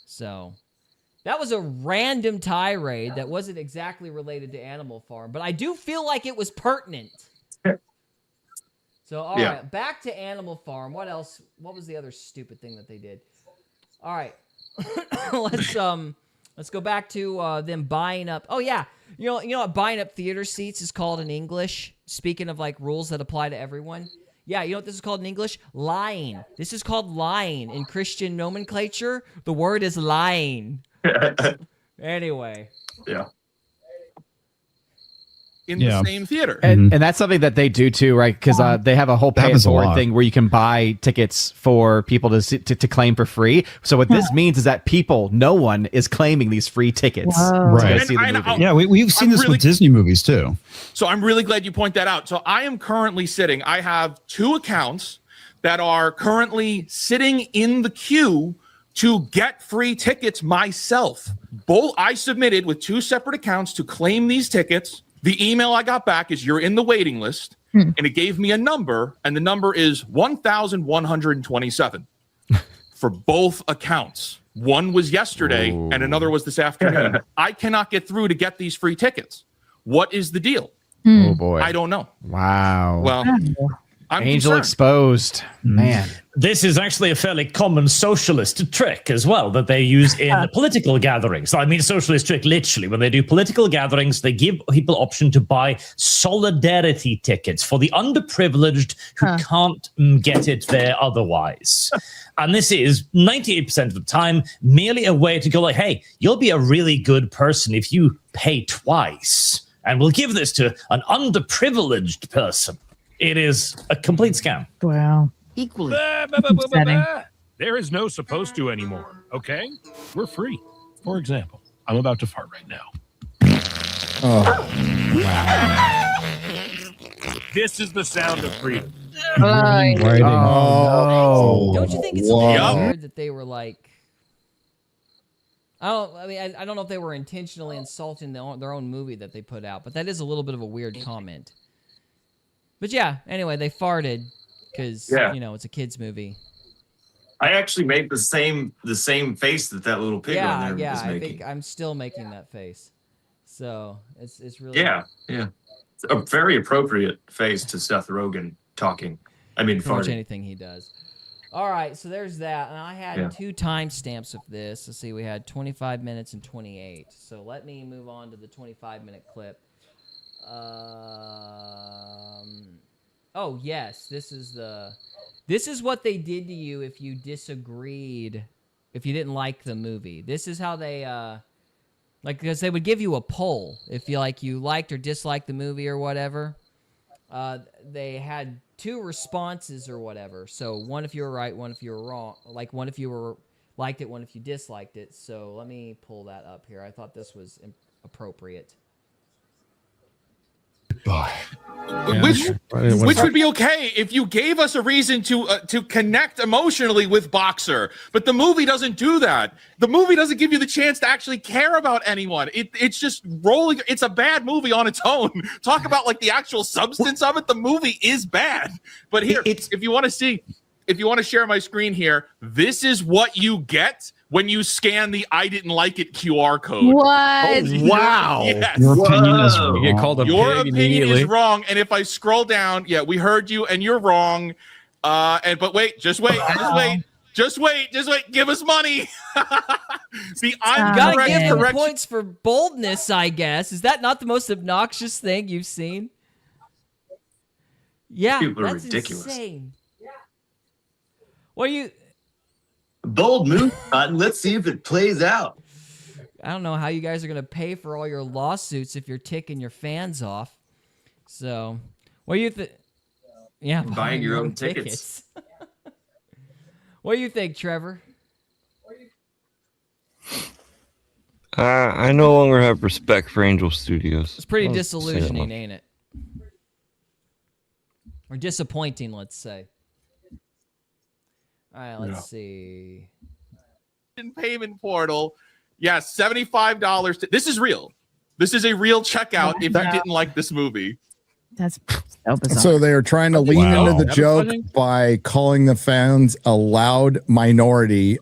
So that was a random tirade that wasn't exactly related to Animal Farm, but I do feel like it was pertinent. So, all right, back to Animal Farm. What else? What was the other stupid thing that they did? All right, let's go back to them buying up. Oh yeah, you know what buying up theater seats is called in English. Speaking of like rules that apply to everyone. Yeah, you know what this is called in English? Lying. This is called lying. In Christian nomenclature, the word is lying. Anyway. Yeah. In the same theater. And that's something that they do too, right? Because they have a whole pay it forward thing where you can buy tickets for people to claim for free. So what this means is that no one is claiming these free tickets. Right. To go see the movie. Yeah, we've seen this with Disney movies too. So I'm really glad you point that out. So I am currently I have 2 accounts that are currently sitting in the queue to get free tickets myself. Both I submitted with 2 separate accounts to claim these tickets. The email I got back is you're in the waiting list, and it gave me a number, and the number is 1,127 for both accounts. One was yesterday, and another was this afternoon. I cannot get through to get these free tickets. What is the deal? Oh boy, I don't know. Wow. Well, I'm Angel concerned. exposed. Man. This is actually a fairly common socialist trick as well that they use in political gatherings. I mean, socialist trick, literally. When they do political gatherings, they give people option to buy solidarity tickets for the underprivileged who can't get it there otherwise. And this is 98% of the time merely a way to go like, hey, you'll be a really good person if you pay twice. And we'll give this to an underprivileged person. It is a complete scam. Wow. Equally. There is no supposed to anymore, okay? We're free. For example, I'm about to fart right now. Oh. Wow. This is the sound of freedom. Don't you think it's a little weird that they were like, I don't know if they were intentionally insulting their own movie that they put out, but that is a little bit of a weird comment. But yeah, anyway, they farted because it's a kids movie. I actually made the same face that little pig on there was making. I think I'm still making that face. So it's really it's a very appropriate face to Seth Rogen talking. I mean, pretty much anything he does. All right, so there's that, and I had 2 timestamps of this. Let's see, we had 25 minutes and 28. So let me move on to the 25-minute clip. Oh yes, this is what they did to you if you disagreed, if you didn't like the movie. This is how they because they would give you a poll if you liked or disliked the movie or whatever. They had 2 responses or whatever. So one if you were right, one if you were wrong. Like one if you liked it, one if you disliked it. So let me pull that up here. I thought this was appropriate. Which would be okay if you gave us a reason to connect emotionally with Boxer, but the movie doesn't do that. The movie doesn't give you the chance to actually care about anyone. It's just rolling. It's a bad movie on its own. Talk about like the actual substance of it. The movie is bad, but here, if you want to see, if you want to share my screen here, this is what you get when you scan the "I didn't like it" QR code. What? Oh, wow. Yes. Your opinion is wrong. You get called a Your pig opinion immediately. is wrong, and if I scroll down, yeah, we heard you, and you're wrong. But wait, just wait. Give us money. See, I'm Gotta correct. give him Correction. points for boldness, I guess. Is that not the most obnoxious thing you've seen? Yeah, People are that's ridiculous. insane. Well, Bold move. Let's see if it plays out. I don't know how you guys are gonna pay for all your lawsuits if you're ticking your fans off. So, what do you think? Yeah, Buying your own tickets. What do you think, Trevor? I no longer have respect for Angel Studios. It's pretty I'll say that disillusioning, much. ain't it? Or disappointing, let's say. All right, let's see. Payment portal. Yes, $75. This is real. This is a real checkout if you didn't like this movie. That's so bizarre. So they are trying to lean into the joke by calling the fans a loud minority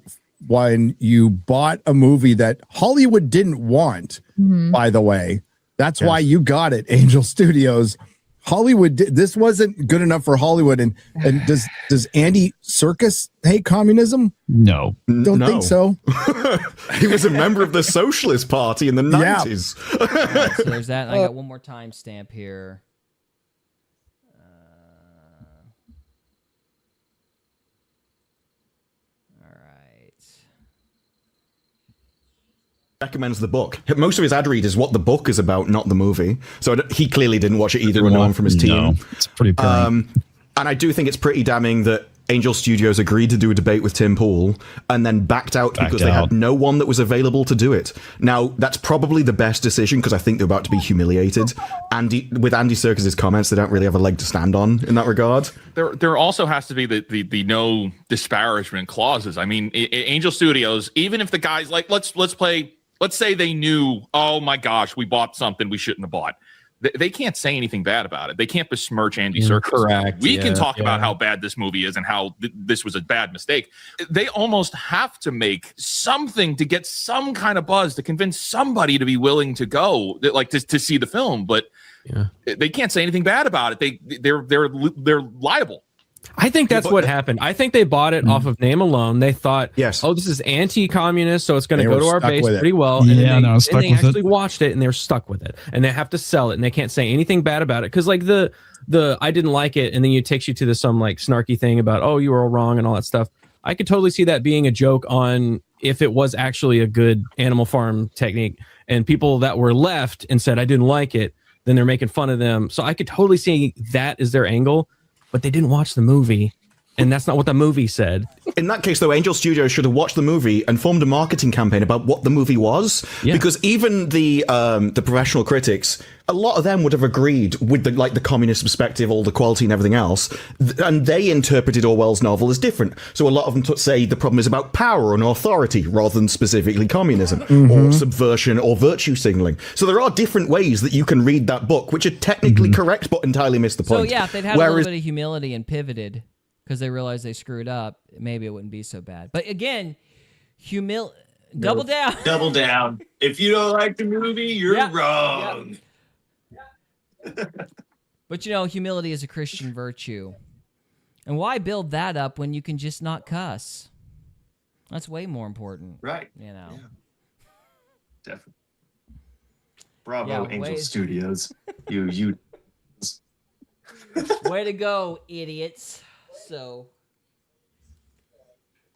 when you bought a movie that Hollywood didn't want, by the way. That's why you got it, Angel Studios. Hollywood this wasn't good enough for Hollywood. And does Andy Serkis hate communism? No. Don't think so. He was a member of the Socialist Party in the 90s. Right, so there's that. And I got one more timestamp here. Recommends the book. Most of his ad read is what the book is about, not the movie. So he clearly didn't watch it either, or no one from his team. No, it's pretty And I do think it's pretty damning that Angel Studios agreed to do a debate with Tim Pool and then backed out because they had no one that was available to do it. Now, that's probably the best decision because I think they're about to be humiliated. With Andy Serkis' comments, they don't really have a leg to stand on in that regard. There also has to be the no disparagement clauses. I mean, Angel Studios, even if the guys like let's say they knew, oh my gosh, we bought something we shouldn't have bought. They can't say anything bad about it. They can't besmirch Andy Serkis. Correct. We can talk about how bad this movie is and how this was a bad mistake. They almost have to make something to get some kind of buzz to convince somebody to be willing to go, like to see the film. But they can't say anything bad about it. They're liable. I think that's what happened. I think they bought it off of name alone. They thought, oh, this is anti-communist, so it's going to go to our base pretty well. Yeah, and they actually watched it, and they're stuck with it. And they have to sell it, and they can't say anything bad about it. Because like the I didn't like it, and then it takes you to some like snarky thing about, oh, you were all wrong and all that stuff. I could totally see that being a joke on if it was actually a good Animal Farm technique. And people that were left and said, I didn't like it, then they're making fun of them. So I could totally see that as their angle. But they didn't watch the movie, and that's not what the movie said. In that case, though, Angel Studios should have watched the movie and formed a marketing campaign about what the movie was. Yeah. Because even the professional critics, a lot of them would have agreed with the communist perspective, all the quality and everything else, and they interpreted Orwell's novel as different. So a lot of them say the problem is about power and authority rather than specifically communism or subversion or virtue signaling. So there are different ways that you can read that book, which are technically correct but entirely miss the point. So yeah, if they'd had a little bit of humility and pivoted because they realized they screwed up, maybe it wouldn't be so bad. But again, double down. Double down. If you don't like the movie, you're wrong. But humility is a Christian virtue. And why build that up when you can just not cuss? That's way more important. Right. Yeah. Definitely. Bravo, Angel Studios. You. Way to go, idiots. So.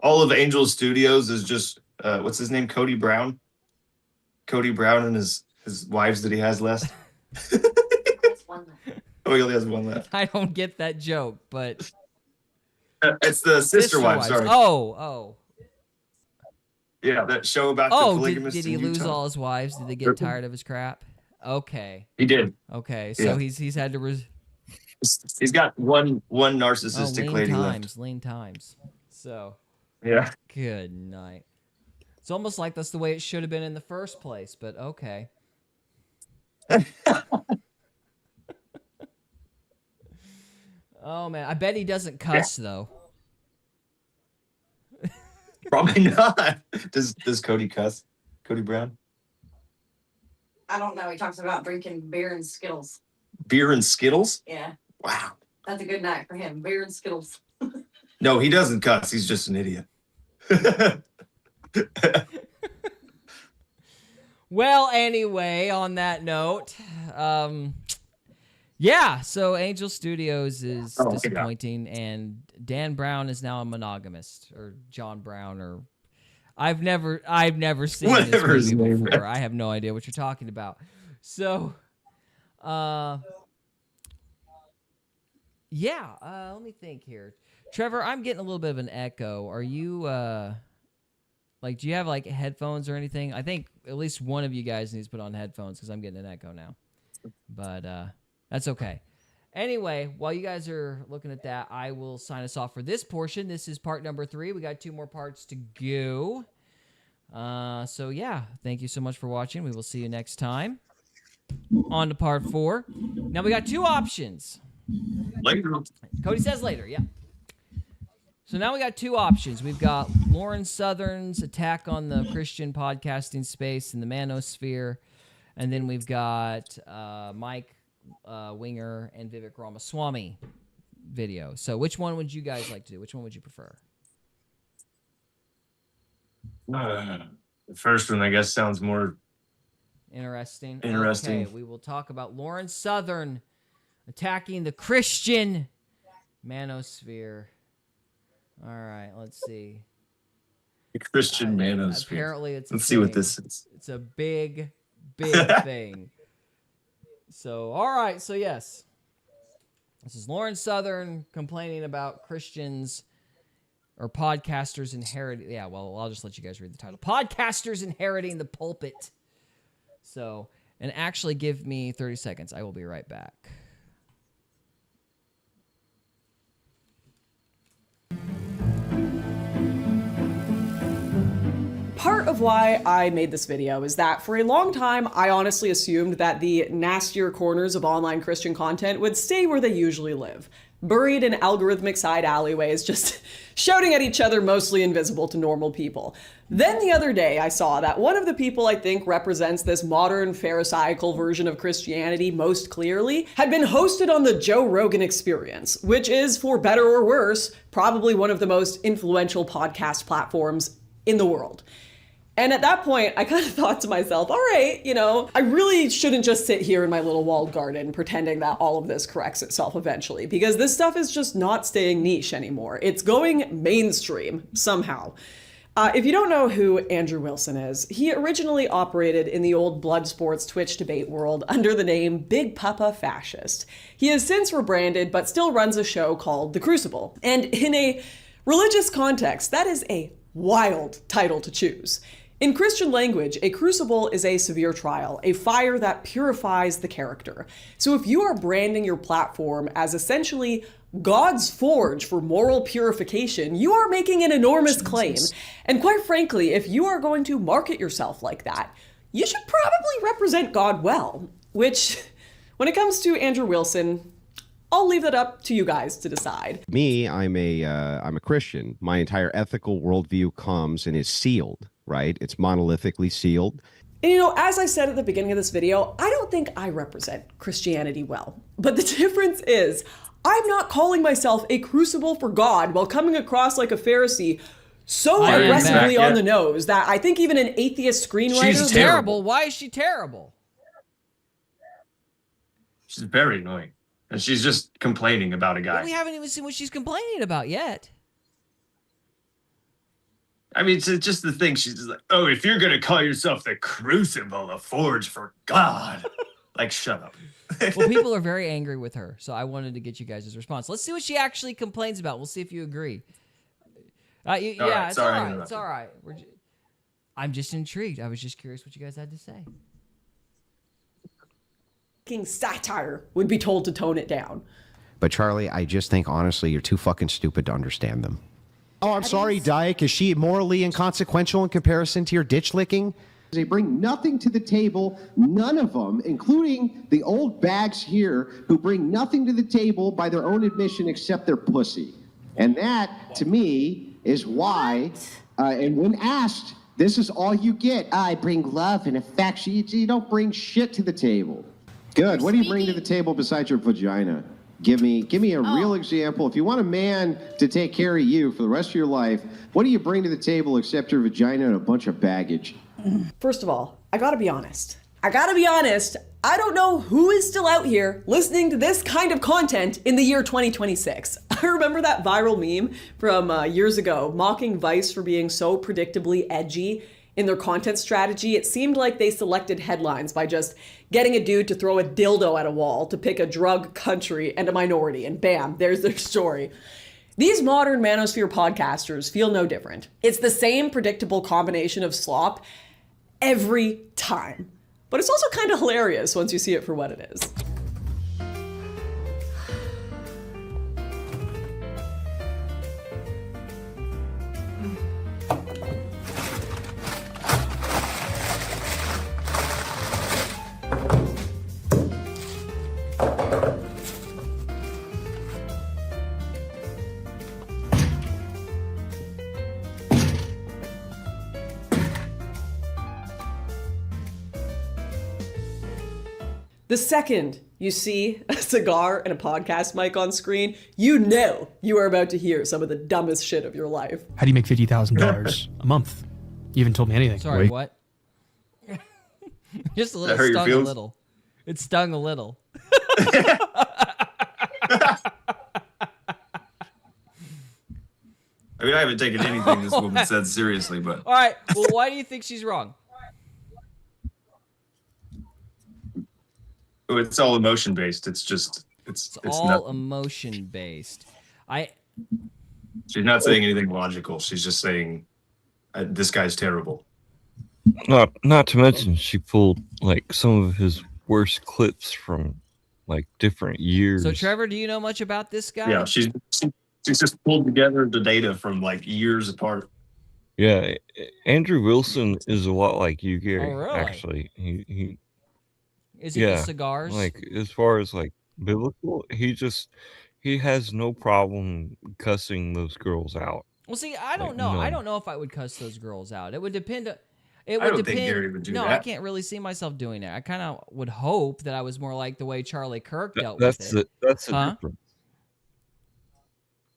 All of Angel Studios is just, what's his name? Cody Brown? Cody Brown and his wives that he has left. Oh, he only has one left. I don't get that joke, but it's the sister wives. Sorry. Oh. Yeah, that show about the polygamist. Did he lose all his wives? Did they get tired of his crap? Okay. He did. Okay, so he's had to. He's got one narcissistic lady left. Lean times. So. Yeah. Good night. It's almost like that's the way it should have been in the first place, but okay. Oh man, I bet he doesn't cuss though. Probably not. Does Cody cuss? Cody Brown? I don't know. He talks about drinking beer and Skittles. Beer and Skittles? Yeah. Wow. That's a good night for him. Beer and Skittles. No, he doesn't cuss. He's just an idiot. Well, anyway, on that note, yeah, so Angel Studios is disappointing, and Dan Brown is now a monogamist, or John Brown, or I've never seen Whatever this his movie name before. is. I have no idea what you're talking about. So, yeah, let me think here. Trevor, I'm getting a little bit of an echo. Are you like, do you have like headphones or anything? I think at least one of you guys needs to put on headphones because I'm getting an echo now. But that's okay. Anyway, while you guys are looking at that, I will sign us off for this portion. This is part number 3. We got 2 more parts to go. So yeah, thank you so much for watching. We will see you next time. On to part 4. Now we got 2 options. Later. Cody says later, yeah. So now we got 2 options. We've got Lauren Southern's attack on the Christian podcasting space in the manosphere. And then we've got Mike Winger and Vivek Ramaswamy video. So which one would you guys like to do? Which one would you prefer? The first one, I guess, sounds more interesting. Interesting. Okay, we will talk about Lauren Southern attacking the Christian manosphere. All right, let's see. The Christian manosphere. Apparently, it's. Let's see what this is. It's a big thing. So, all right. So, yes. This is Lauren Southern complaining about Christians or podcasters inheriting. Yeah, well, I'll just let you guys read the title. Podcasters inheriting the pulpit. So, and actually give me 30 seconds. I will be right back. Part of why I made this video is that for a long time, I honestly assumed that the nastier corners of online Christian content would stay where they usually live, buried in algorithmic side alleyways, just shouting at each other, mostly invisible to normal people. Then the other day, I saw that one of the people I think represents this modern Pharisaical version of Christianity most clearly had been hosted on the Joe Rogan Experience, which is, for better or worse, probably one of the most influential podcast platforms in the world. And at that point, I kind of thought to myself, all right, I really shouldn't just sit here in my little walled garden pretending that all of this corrects itself eventually, because this stuff is just not staying niche anymore. It's going mainstream somehow. If you don't know who Andrew Wilson is, he originally operated in the old blood sports Twitch debate world under the name Big Papa Fascist. He has since rebranded, but still runs a show called The Crucible. And in a religious context, that is a wild title to choose. In Christian language, a crucible is a severe trial, a fire that purifies the character. So if you are branding your platform as essentially God's forge for moral purification, you are making an enormous claim. And quite frankly, if you are going to market yourself like that, you should probably represent God well, which, when it comes to Andrew Wilson, I'll leave that up to you guys to decide. Me, I'm a Christian. My entire ethical worldview comes and is sealed, right? It's monolithically sealed. And as I said at the beginning of this video, I don't think I represent Christianity well. But the difference is, I'm not calling myself a crucible for God while coming across like a Pharisee so aggressively on the nose that I think even an atheist screenwriter... She's terrible. Why is she terrible? She's very annoying. And she's just complaining about a guy. We haven't even seen what she's complaining about yet. I mean, it's just the thing. She's just like, oh, if you're going to call yourself the crucible, a forge for God. Like, shut up. Well, people are very angry with her, so I wanted to get you guys' response. Let's see what she actually complains about. We'll see if you agree. It's all right. It's all right. I'm just intrigued. I was just curious what you guys had to say. Satire would be told to tone it down. But Charlie, I just think, honestly, you're too fucking stupid to understand them. Oh, I'm sorry, Dyke. Is she morally inconsequential in comparison to your ditch licking? They bring nothing to the table, none of them, including the old bags here, who bring nothing to the table by their own admission except their pussy. And that, to me, is why And when asked, this is all you get. I bring love and affection. You don't bring shit to the table. Good. What do you bring to the table besides your vagina? Give me a real example. If you want a man to take care of you for the rest of your life, what do you bring to the table except your vagina and a bunch of baggage? First of all, I gotta be honest. I don't know who is still out here listening to this kind of content in the year 2026. I remember that viral meme from years ago, mocking Vice for being so predictably edgy in their content strategy. It seemed like they selected headlines by just getting a dude to throw a dildo at a wall to pick a drug, country, and a minority, and bam, there's their story. These modern manosphere podcasters feel no different. It's the same predictable combination of slop every time. But it's also kind of hilarious once you see it for what it is. The second you see a cigar and a podcast mic on screen, you know you are about to hear some of the dumbest shit of your life. How do you make $50,000 a month? You haven't told me anything. Sorry, what? Just a little, stung a little. It stung a little. I mean, I haven't taken anything this woman said seriously, but... All right, well, why do you think she's wrong? It's all emotion-based. It's just... It's all nothing. emotion-based. She's not saying anything logical. She's just saying, this guy's terrible. Not to mention, she pulled, like, some of his worst clips from, like, different years. So, Trevor, do you know much about this guy? Yeah, she's just pulled together the data from, like, years apart. Yeah, Andrew Wilson is a lot like you, Gary, Oh, really? actually. He Is it the cigars? Like, as far as, like, biblical, he has no problem cussing those girls out. Well, see, I don't know. no. I don't know if I would cuss those girls out. It would depend. It I would don't depend. think Gary would do no, that. I can't really see myself doing it. I kind of would hope that I was more like the way Charlie Kirk dealt That's with it. that's the difference.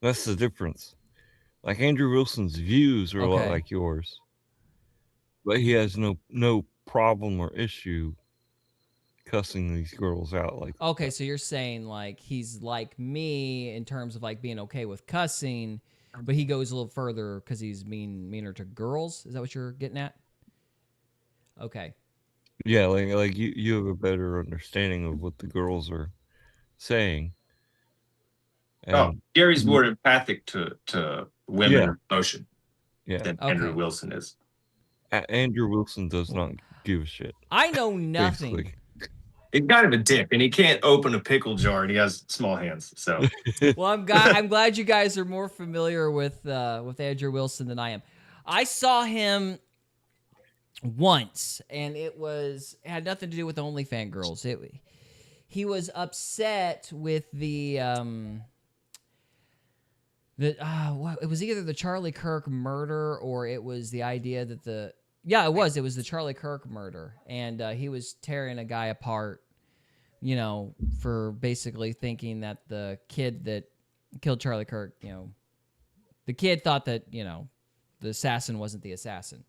That's the difference. Like, Andrew Wilson's views are a lot Okay. like yours, but he has no problem or issue cussing these girls out. Like, Okay, so you're saying like he's like me in terms of like being okay with cussing, but he goes a little further because he's meaner to girls. Is that what you're getting at? Okay. yeah, like you have a better understanding of what the girls are saying. Gary's more empathic to women emotion than Okay. Andrew Wilson is. Andrew Wilson does not give a shit. I know nothing. Basically. He's kind of a dick, and he can't open a pickle jar, and he has small hands. So, Well, I'm glad you guys are more familiar with Andrew Wilson than I am. I saw him once, and it had nothing to do with OnlyFans girls. He was upset with it was either the Charlie Kirk murder or it was the idea that it was the Charlie Kirk murder, and he was tearing a guy apart, for basically thinking that the kid that killed Charlie Kirk, the kid thought that, the assassin wasn't the assassin.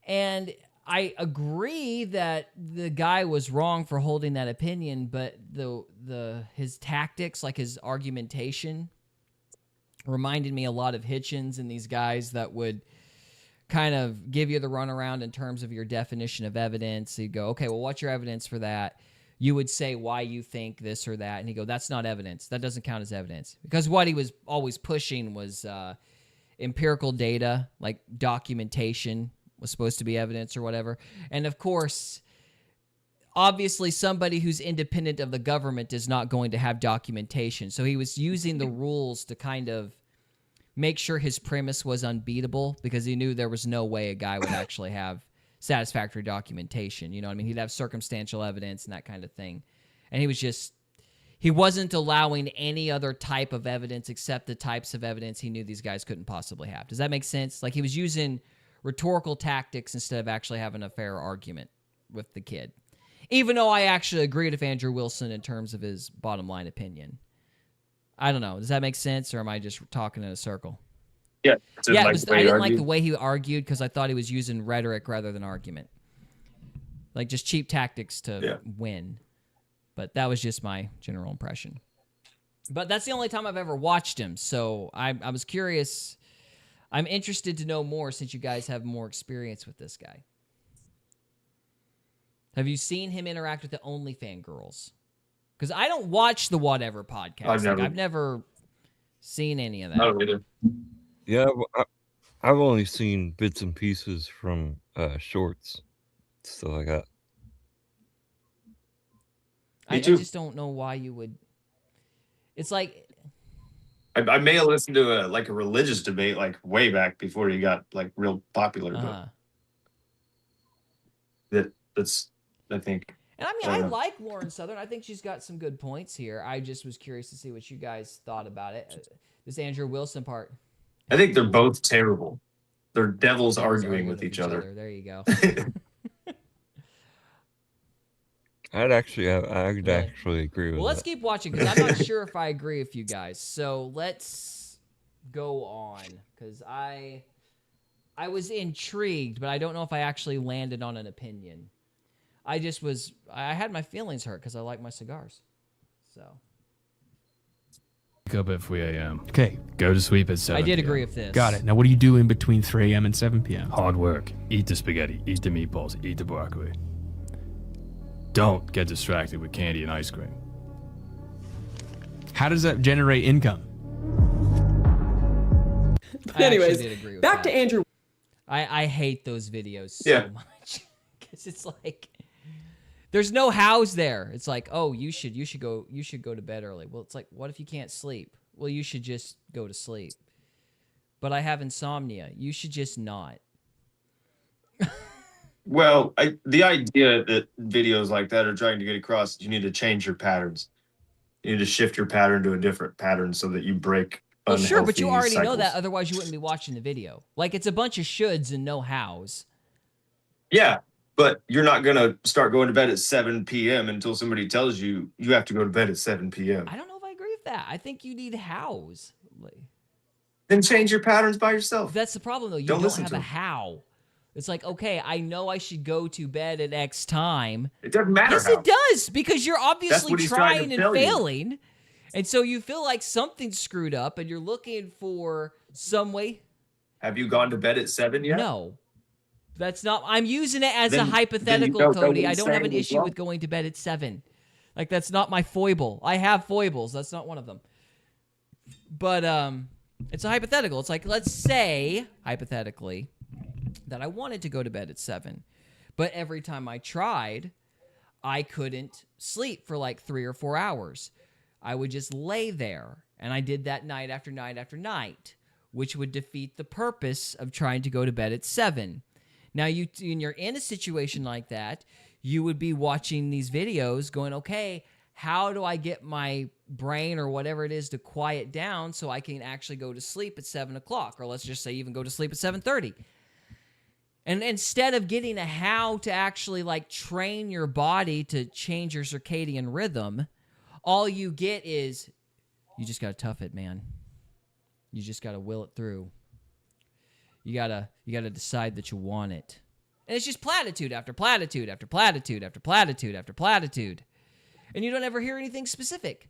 And I agree that the guy was wrong for holding that opinion, but his tactics, like his argumentation, reminded me a lot of Hitchens and these guys that would kind of give you the runaround in terms of your definition of evidence. So you'd go, okay, well, what's your evidence for that? You would say why you think this or that, and he'd go, that's not evidence. That doesn't count as evidence. Because what he was always pushing was empirical data, like documentation was supposed to be evidence or whatever. And of course, obviously somebody who's independent of the government is not going to have documentation. So he was using the rules to kind of make sure his premise was unbeatable because he knew there was no way a guy would actually have satisfactory documentation. You know what I mean? He'd have circumstantial evidence and that kind of thing. And he he wasn't allowing any other type of evidence except the types of evidence he knew these guys couldn't possibly have. Does that make sense? Like he was using rhetorical tactics instead of actually having a fair argument with the kid. Even though I actually agreed with Andrew Wilson in terms of his bottom line opinion. I don't know. Does that make sense, or am I just talking in a circle? Yeah. Yeah, I didn't like the way he argued because I thought he was using rhetoric rather than argument. Like just cheap tactics to win. But that was just my general impression. But that's the only time I've ever watched him, so I was curious. I'm interested to know more since you guys have more experience with this guy. Have you seen him interact with the OnlyFans girls? Because I don't watch the Whatever podcast. I've never seen any of that. No, either. Yeah, I've only seen bits and pieces from shorts, stuff like that. I just don't know why you would. It's like I may have listened to a religious debate like way back before he got like real popular. But that's I think. And I mean, I like Lauren Southern. I think she's got some good points here. I just was curious to see what you guys thought about it. This Andrew Wilson part. I think they're both terrible. They're devils arguing with each other. There you go. I'd actually agree with Well, let's that. keep watching because I'm not sure if I agree with you guys. So let's go on because I was intrigued, but I don't know if I actually landed on an opinion. I had my feelings hurt because I like my cigars. So. Wake up at 3 a.m. Okay. Go to sleep at 7 I did p.m. agree with this. Got it. Now, what do you do in between 3 a.m. and 7 p.m.? Hard work. Eat the spaghetti. Eat the meatballs. Eat the broccoli. Don't get distracted with candy and ice cream. How does that generate income? But anyways, back to Andrew. I hate those videos so much because it's like there's no house there. It's like, oh, you should go to bed early. Well, it's like, what if you can't sleep? Well, you should just go to sleep. But I have insomnia. You should just not. Well, the idea that videos like that are trying to get across, you need to change your patterns. You need to shift your pattern to a different pattern so that you break. Well, sure, but you already know cycles. that. Otherwise, you wouldn't be watching the video. Like, it's a bunch of shoulds and no hows. Yeah, but you're not going to start going to bed at 7 p.m. until somebody tells you you have to go to bed at 7 p.m. I don't know if I agree with that. I think you need hows. Then change your patterns by yourself. That's the problem, though. You don't have a how. It's like, okay, I know I should go to bed at X time. It doesn't matter. Yes, it does, because you're obviously trying and failing. And so you feel like something's screwed up and you're looking for some way. Have you gone to bed at 7 yet? No. That's not, I'm using it as a hypothetical, Cody. I don't have an issue with going to bed at 7. Like, that's not my foible. I have foibles. That's not one of them. But it's a hypothetical. It's like, let's say, hypothetically, that I wanted to go to bed at 7. But every time I tried, I couldn't sleep for like 3 or 4 hours. I would just lay there. And I did that night after night after night, which would defeat the purpose of trying to go to bed at 7. Now, when you're in a situation like that, you would be watching these videos going, okay, how do I get my brain or whatever it is to quiet down so I can actually go to sleep at 7 o'clock? Or let's just say even go to sleep at 7:30. And instead of getting a how to actually like train your body to change your circadian rhythm, all you get is you just got to tough it, man. You just got to will it through. You gotta decide that you want it. And it's just platitude after platitude after platitude after platitude after platitude. And you don't ever hear anything specific.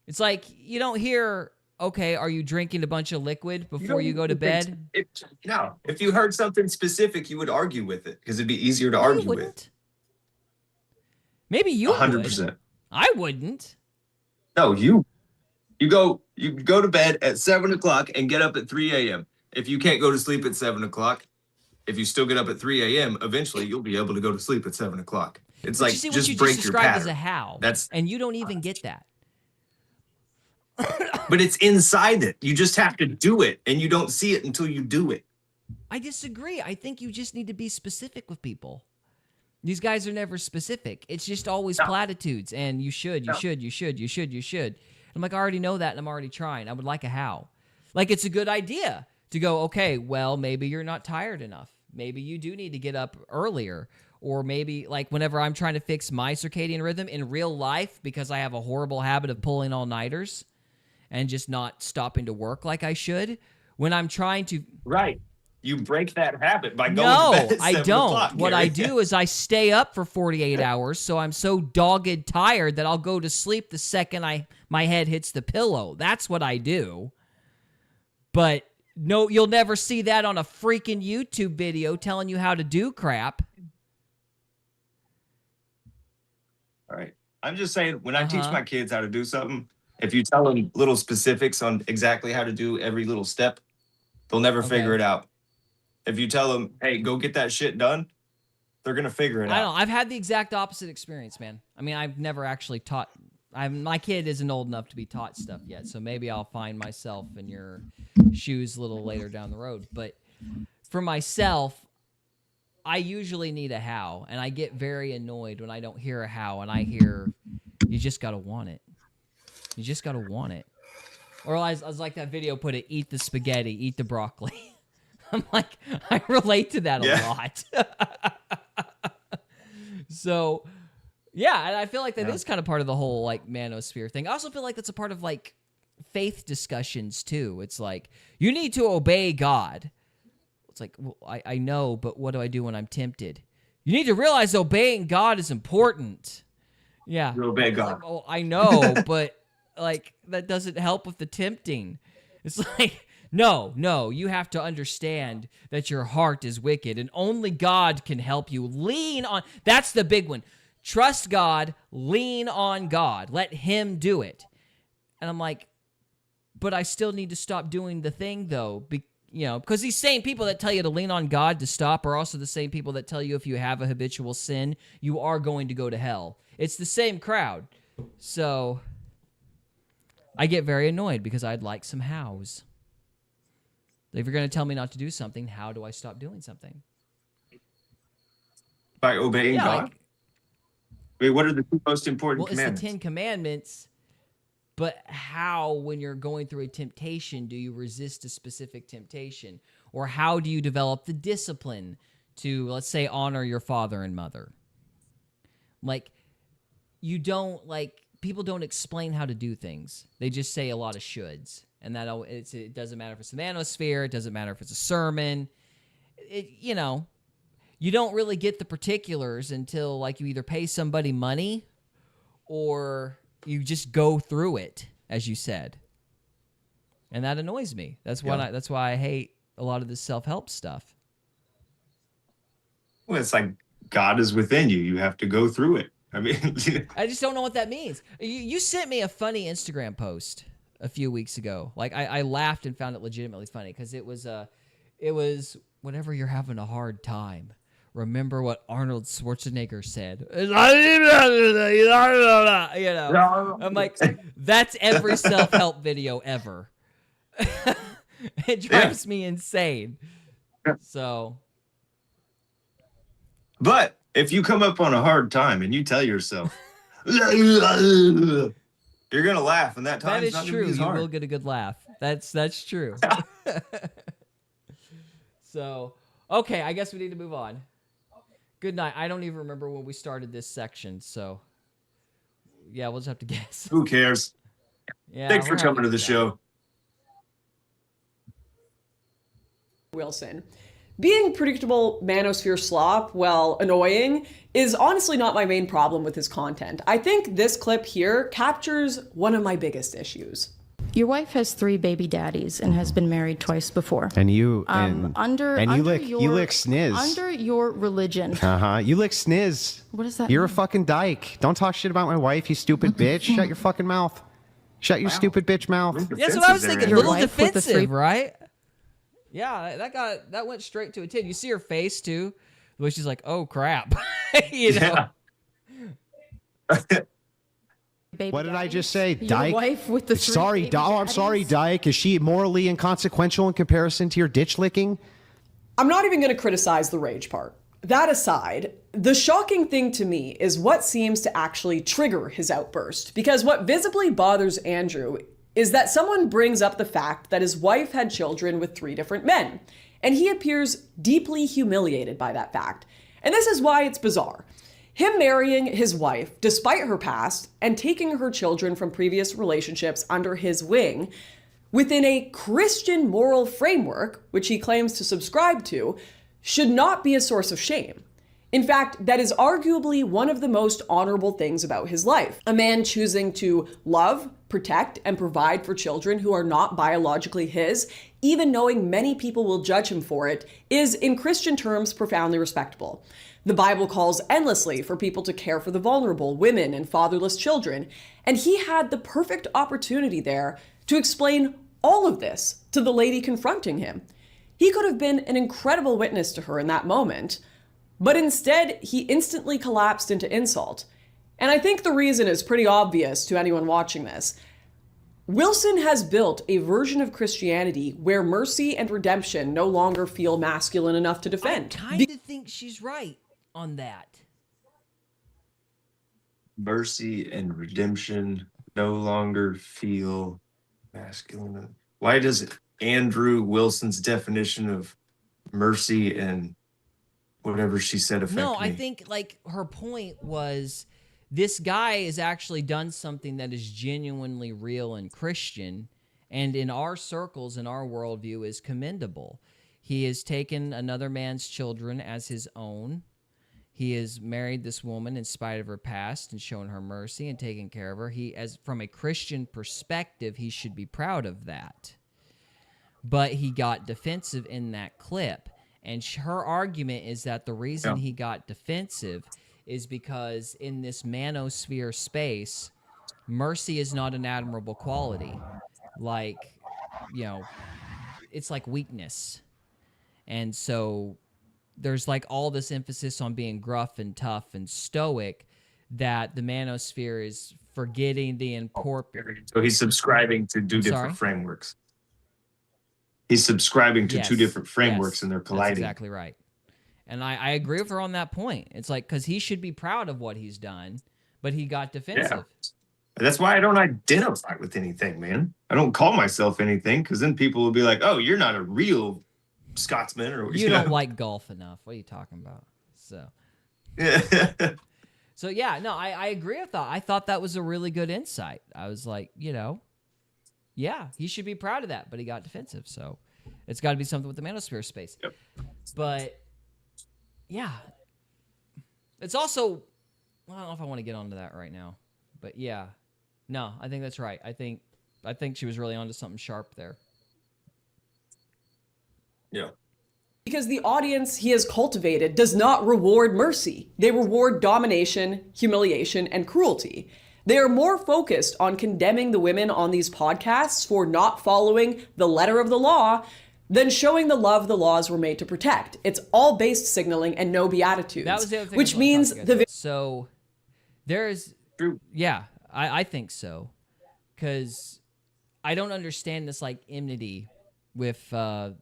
It's like you don't hear, okay, are you drinking a bunch of liquid before you go to bed? No. If you heard something specific, you would argue with it because it'd be easier to argue with. Maybe you 100%. would. I wouldn't. No, you go to bed at 7 o'clock and get up at 3 a.m. If you can't go to sleep at 7 o'clock, if you still get up at 3 a.m., eventually you'll be able to go to sleep at 7 o'clock. It's like, you just what you break just your described pattern. as a how. And you don't even get that. But it's inside it. You just have to do it, and you don't see it until you do it. I disagree. I think you just need to be specific with people. These guys are never specific. It's just always platitudes. And you should. I'm like, I already know that, and I'm already trying. I would like a how. Like, it's a good idea to go, okay, well, maybe you're not tired enough. Maybe you do need to get up earlier. Or maybe, like, whenever I'm trying to fix my circadian rhythm in real life, because I have a horrible habit of pulling all-nighters and just not stopping to work like I should, when I'm trying to... Right. You break that habit by going No, to bed at I 7 don't. o'clock, What Gary. I do is I stay up for 48 hours, so I'm so dogged tired that I'll go to sleep the second my head hits the pillow. That's what I do. But no, you'll never see that on a freaking YouTube video telling you how to do crap. All right. I'm just saying, when I teach my kids how to do something, if you tell them little specifics on exactly how to do every little step, they'll never figure it out. If you tell them, hey, go get that shit done, they're going to figure it I out. don't know. I've had the exact opposite experience, man. I mean, I've never actually taught. My kid isn't old enough to be taught stuff yet, so maybe I'll find myself in your shoes a little later down the road. But for myself, I usually need a how, and I get very annoyed when I don't hear a how, and I hear, you just got to want it. You just got to want it. Or I was like that video put it, eat the spaghetti, eat the broccoli. I'm like, I relate to that a lot. So, yeah, and I feel like that is kind of part of the whole, like, manosphere thing. I also feel like that's a part of, like, faith discussions, too. It's like, you need to obey God. It's like, well, I know, but what do I do when I'm tempted? You need to realize obeying God is important. Yeah. You obey God. Like, oh, I know, but, like, that doesn't help with the tempting. It's like... No, you have to understand that your heart is wicked and only God can help you. Lean on, that's the big one. Trust God, lean on God. Let him do it. And I'm like, but I still need to stop doing the thing though. Because these same people that tell you to lean on God to stop are also the same people that tell you if you have a habitual sin, you are going to go to hell. It's the same crowd. So I get very annoyed because I'd like some hows. If you're going to tell me not to do something, how do I stop doing something? By obeying God? Like, Wait, what are the two most important It's commandments? the 10 Commandments, but how, when you're going through a temptation, do you resist a specific temptation? Or how do you develop the discipline to, let's say, honor your father and mother? Like, people don't explain how to do things. They just say a lot of shoulds. And it doesn't matter if it's the manosphere. It doesn't matter if it's a sermon. You don't really get the particulars until, like, you either pay somebody money or you just go through it, as you said. And that annoys me. That's why I hate a lot of this self-help stuff. Well, it's like God is within you. You have to go through it. I mean, I just don't know what that means. You sent me a funny Instagram post a few weeks ago. Like, I laughed and found it legitimately funny because it was whenever you're having a hard time, remember what Arnold Schwarzenegger said. I'm like, that's every self-help video ever. It drives me insane. So, but if you come up on a hard time and you tell yourself, you're gonna laugh, and that time is true. You will get a good laugh. That's true. So, okay, I guess we need to move on. Good night. I don't even remember when we started this section, so yeah, we'll just have to guess. Who cares? Yeah. Thanks for coming to the show. Wilson. Being predictable manosphere slop, well, annoying, is honestly not my main problem with his content. I think this clip here captures one of my biggest issues. Your wife has 3 baby daddies and has been married twice before. And you you lick sniz. Under your religion. You lick sniz. What does that You're mean? a fucking dyke. Don't talk shit about my wife, you stupid bitch. Shut your fucking mouth. Shut your stupid bitch mouth. Yeah, that's what I was thinking. A little wife with the defensive, 3 right? Yeah, that went straight to a 10. You see her face too, where she's like, "Oh crap," you know. What did I just say, Your dyke? wife with the 3 Sorry, baby I'm sorry, daddies? dyke. Is she morally inconsequential in comparison to your ditch licking? I'm not even going to criticize the rage part. That aside, the shocking thing to me is what seems to actually trigger his outburst, because what visibly bothers Andrew is that someone brings up the fact that his wife had children with 3 different men, and he appears deeply humiliated by that fact. And this is why it's bizarre. Him marrying his wife, despite her past, and taking her children from previous relationships under his wing, within a Christian moral framework, which he claims to subscribe to, should not be a source of shame. In fact, that is arguably one of the most honorable things about his life. A man choosing to love, protect, and provide for children who are not biologically his, even knowing many people will judge him for it, is, in Christian terms, profoundly respectable. The Bible calls endlessly for people to care for the vulnerable, women, and fatherless children, and he had the perfect opportunity there to explain all of this to the lady confronting him. He could have been an incredible witness to her in that moment, but instead he instantly collapsed into insult. And I think the reason is pretty obvious to anyone watching this. Wilson has built a version of Christianity where mercy and redemption no longer feel masculine enough to defend. I kind of think she's right on that. Mercy and redemption no longer feel masculine. Why does Andrew Wilson's definition of mercy and whatever she said affect No, me? I think like her point was this guy has actually done something that is genuinely real and Christian, and in our circles, in our worldview, is commendable. He has taken another man's children as his own. He has married this woman in spite of her past and shown her mercy and taken care of her. He, as from a Christian perspective, he should be proud of that. But he got defensive in that clip. And her argument is that the reason he got defensive is because in this manosphere space, mercy is not an admirable quality. Like, you know, it's like weakness. And so there's like all this emphasis on being gruff and tough and stoic that the manosphere is forgetting the importance. So he's subscribing to two different frameworks. He's subscribing to two different frameworks and they're colliding. That's exactly right. And I agree with her on that point. It's like, because he should be proud of what he's done, but he got defensive. Yeah. That's why I don't identify with anything, man. I don't call myself anything because then people will be like, oh, you're not a real Scotsman. Or you don't like golf enough. What are you talking about? So, so yeah, no, I agree with that. I thought that was a really good insight. I was like, you know, yeah, he should be proud of that, but he got defensive. So it's got to be something with the manosphere space. Yep. But yeah, it's also, well, I don't know if I want to get onto that right now, but yeah, no, I think that's right. I think she was really onto something sharp there. Yeah. Because the audience he has cultivated does not reward mercy. They reward domination, humiliation, and cruelty. They are more focused on condemning the women on these podcasts for not following the letter of the law than showing the love the laws were made to protect. It's all based signaling and no beatitudes. That was the other thing. Which means so there's yeah, I think so, because I don't understand this like enmity with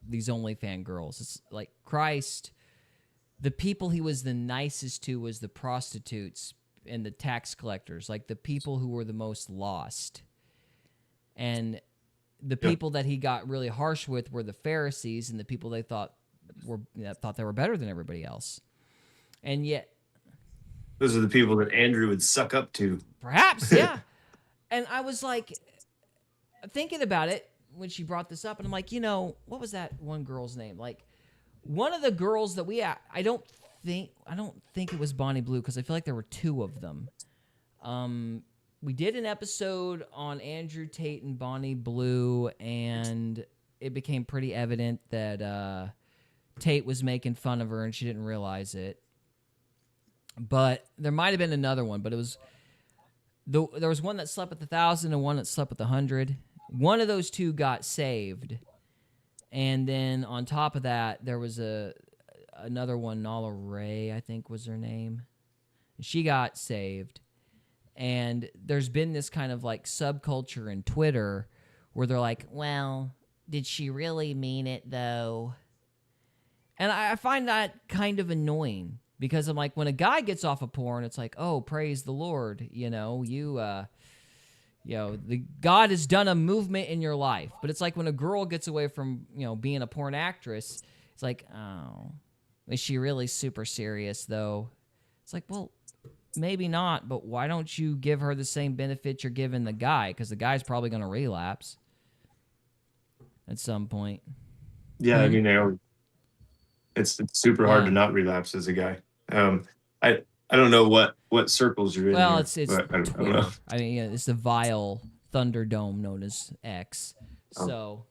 these OnlyFans girls. It's like Christ, the people he was the nicest to was the prostitutes and the tax collectors, like the people who were the most lost. And the people that he got really harsh with were the Pharisees and the people they thought they were better than everybody else. And yet those are the people that Andrew would suck up to. Perhaps, yeah. And I was like thinking about it when she brought this up, and I'm like, you know, what was that one girl's name? Like one of the girls that I don't think it was Bonnie Blue, because I feel like there were two of them. We did an episode on Andrew Tate and Bonnie Blue, and it became pretty evident that Tate was making fun of her, and she didn't realize it. But there might have been another one, but it was there was one that slept with 1,000 and one that slept with 100. One of those two got saved, and then on top of that, there was another one, Nala Ray, I think was her name. She got saved. And there's been this kind of like subculture in Twitter where they're like, well, did she really mean it though? And I find that kind of annoying Because I'm like, when a guy gets off of porn, it's like, oh, praise the Lord. You know, the God has done a movement in your life. But it's like when a girl gets away from, being a porn actress, it's like, oh, is she really super serious though? It's like, well, maybe not, but why don't you give her the same benefit you're giving the guy? Because the guy's probably going to relapse at some point. Yeah, I mean, it's super hard to not relapse as a guy. I don't know what circles you're in. Well, here, it's but I don't Twitter. know. I mean, it's the vile Thunderdome known as X. So.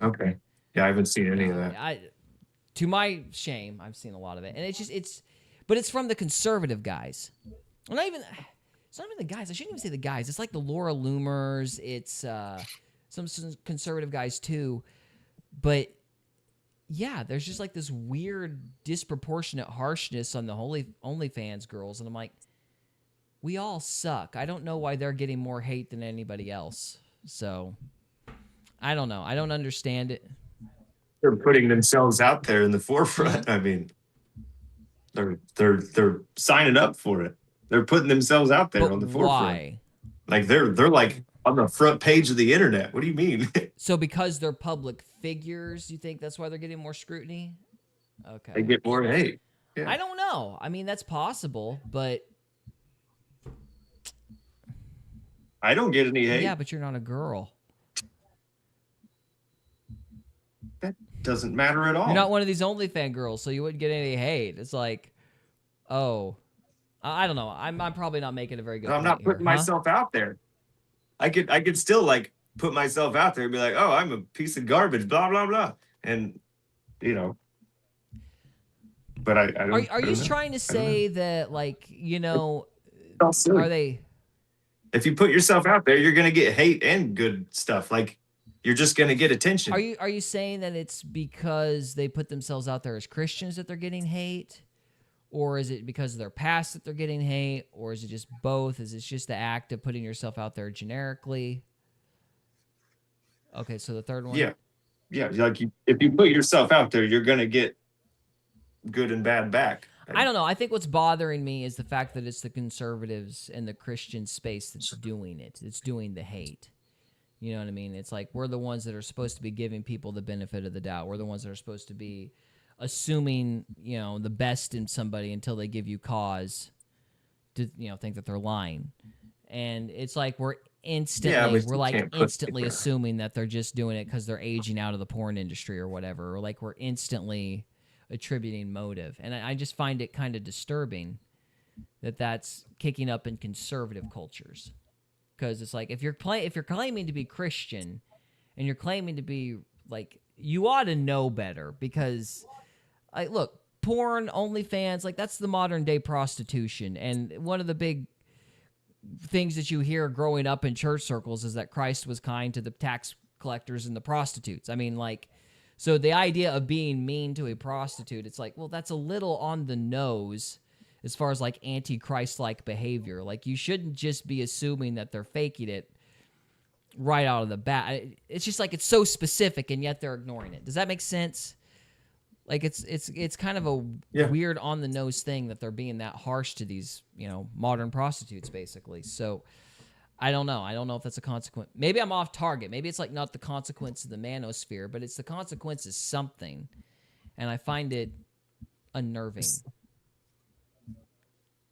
Okay. Yeah, I haven't seen any of that. To my shame, I've seen a lot of it, and but it's from the conservative guys. Well, it's not even the guys. I shouldn't even say the guys. It's like the Laura Loomers. It's some conservative guys too, but yeah, there's just like this weird disproportionate harshness on the OnlyFans girls, and I'm like, we all suck. I don't know why they're getting more hate than anybody else. So I don't know. I don't understand it. They're putting themselves out there in the forefront. I mean, they're signing up for it. They're putting themselves out there on the forefront. Why? Like they're like on the front page of the internet. What do you mean? So because they're public figures, you think that's why they're getting more scrutiny? Okay. They get more hate. Yeah. I don't know. I mean, that's possible, but I don't get any hate. Yeah, but you're not a girl. That doesn't matter at all. You're not one of these OnlyFans girls, so you wouldn't get any hate. It's like, oh, I don't know. I'm probably not making a very good. I'm not putting myself out there. I could still like put myself out there and be like, oh, I'm a piece of garbage, blah blah blah, and But I don't. Are you trying to say that, like, are they? If you put yourself out there, you're gonna get hate and good stuff. Like, you're just gonna get attention. Are you saying that it's because they put themselves out there as Christians that they're getting hate? Or is it because of their past that they're getting hate? Or is it just both? Is it just the act of putting yourself out there generically? Okay, so the third one? Yeah. Like, if you put yourself out there, you're going to get good and bad back. I don't know. I think what's bothering me is the fact that it's the conservatives and the Christian space that's doing it. It's doing the hate. You know what I mean? It's like we're the ones that are supposed to be giving people the benefit of the doubt. We're the ones that are supposed to be assuming, the best in somebody until they give you cause to, think that they're lying. And it's like we're instantly assuming that they're just doing it because they're aging out of the porn industry or whatever. Or like we're instantly attributing motive. And I just find it kind of disturbing that that's kicking up in conservative cultures. Because it's like if you're claiming to be Christian and you're claiming to be like, you ought to know better, because look, porn, OnlyFans, like that's the modern day prostitution. And one of the big things that you hear growing up in church circles is that Christ was kind to the tax collectors and the prostitutes. I mean, like, so the idea of being mean to a prostitute, it's like, well, that's a little on the nose as far as like anti-Christ-like behavior. Like, you shouldn't just be assuming that they're faking it right out of the bat. It's just like it's so specific, and yet they're ignoring it. Does that make sense? Like it's kind of a weird on the nose thing that they're being that harsh to these, modern prostitutes basically. So I don't know. I don't know if that's a consequence. Maybe I'm off target. Maybe it's like not the consequence of the manosphere, but it's the consequence of something. And I find it unnerving.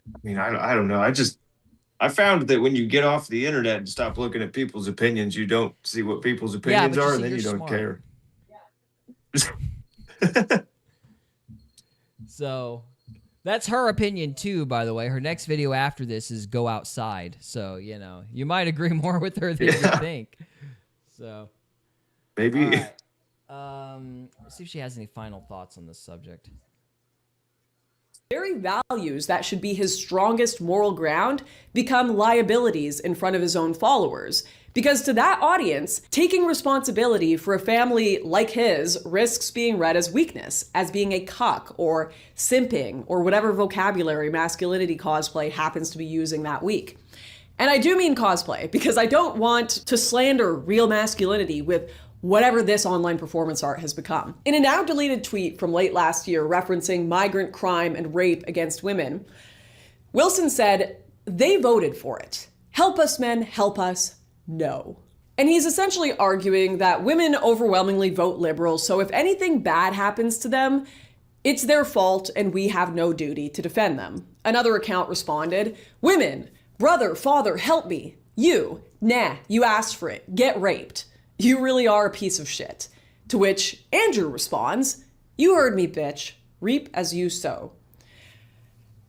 I mean, I don't know. I found that when you get off the internet and stop looking at people's opinions, you don't see what people's opinions are, and then you don't care. So that's her opinion too, by the way. Her next video after this is go outside. So, you might agree more with her than you think. So maybe. Let's see if she has any final thoughts on this subject. Very values that should be his strongest moral ground become liabilities in front of his own followers. Because to that audience, taking responsibility for a family like his risks being read as weakness, as being a cuck or simping or whatever vocabulary masculinity cosplay happens to be using that week. And I do mean cosplay, because I don't want to slander real masculinity with whatever this online performance art has become. In a now deleted tweet from late last year referencing migrant crime and rape against women, Wilson said, "They voted for it. Help us, men, help us. No." And he's essentially arguing that women overwhelmingly vote liberal, so if anything bad happens to them, it's their fault and we have no duty to defend them. Another account responded, "Women, brother, father, help me. You, nah, you asked for it. Get raped. You really are a piece of shit." To which Andrew responds, "You heard me, bitch. Reap as you sow."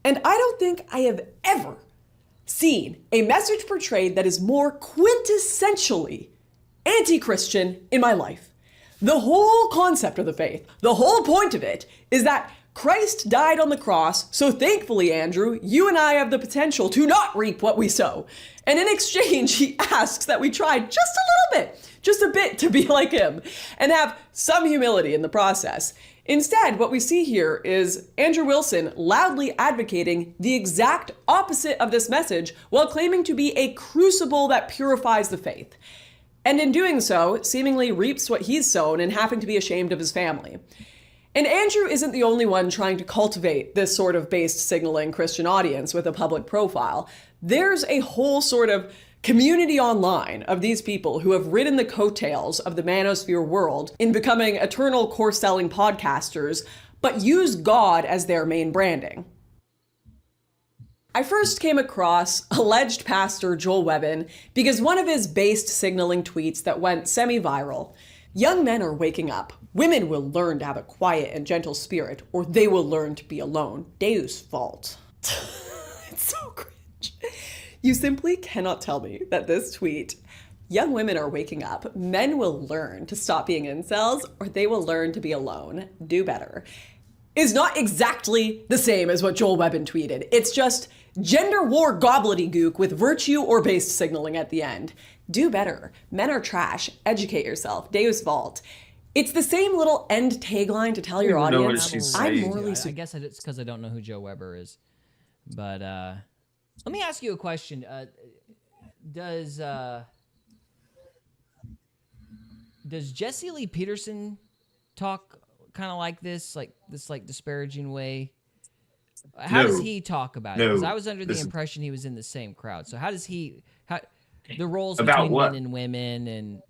And I don't think I have ever seen a message portrayed that is more quintessentially anti-Christian in my life. The whole concept of the faith, the whole point of it, is that Christ died on the cross, so thankfully, Andrew, you and I have the potential to not reap what we sow. And in exchange, he asks that we try just a little bit, just a bit, to be like him, and have some humility in the process. Instead, what we see here is Andrew Wilson loudly advocating the exact opposite of this message while claiming to be a crucible that purifies the faith. And in doing so, seemingly reaps what he's sown and having to be ashamed of his family. And Andrew isn't the only one trying to cultivate this sort of based signaling Christian audience with a public profile. There's a whole sort of community online of these people who have ridden the coattails of the manosphere world in becoming eternal course-selling podcasters, but use God as their main branding. I first came across alleged pastor Joel Webbin because one of his based signaling tweets that went semi-viral. "Young men are waking up. Women will learn to have a quiet and gentle spirit, or they will learn to be alone. Deus vult." It's so cringe. You simply cannot tell me that this tweet, "Young women are waking up. Men will learn to stop being incels, or they will learn to be alone. Do better," is not exactly the same as what Joel Webbin tweeted. It's just gender war gobbledygook with virtue or based signaling at the end. Do better. Men are trash. Educate yourself. Deus vult. It's the same little end tagline to tell your audience, I'm morally I guess it's because I don't know who Joe Weber is. But let me ask you a question. Does Jesse Lee Peterson talk kind of like this disparaging way? How does he talk about it? Because I was under the impression he was in the same crowd. So how does the roles between men and women, and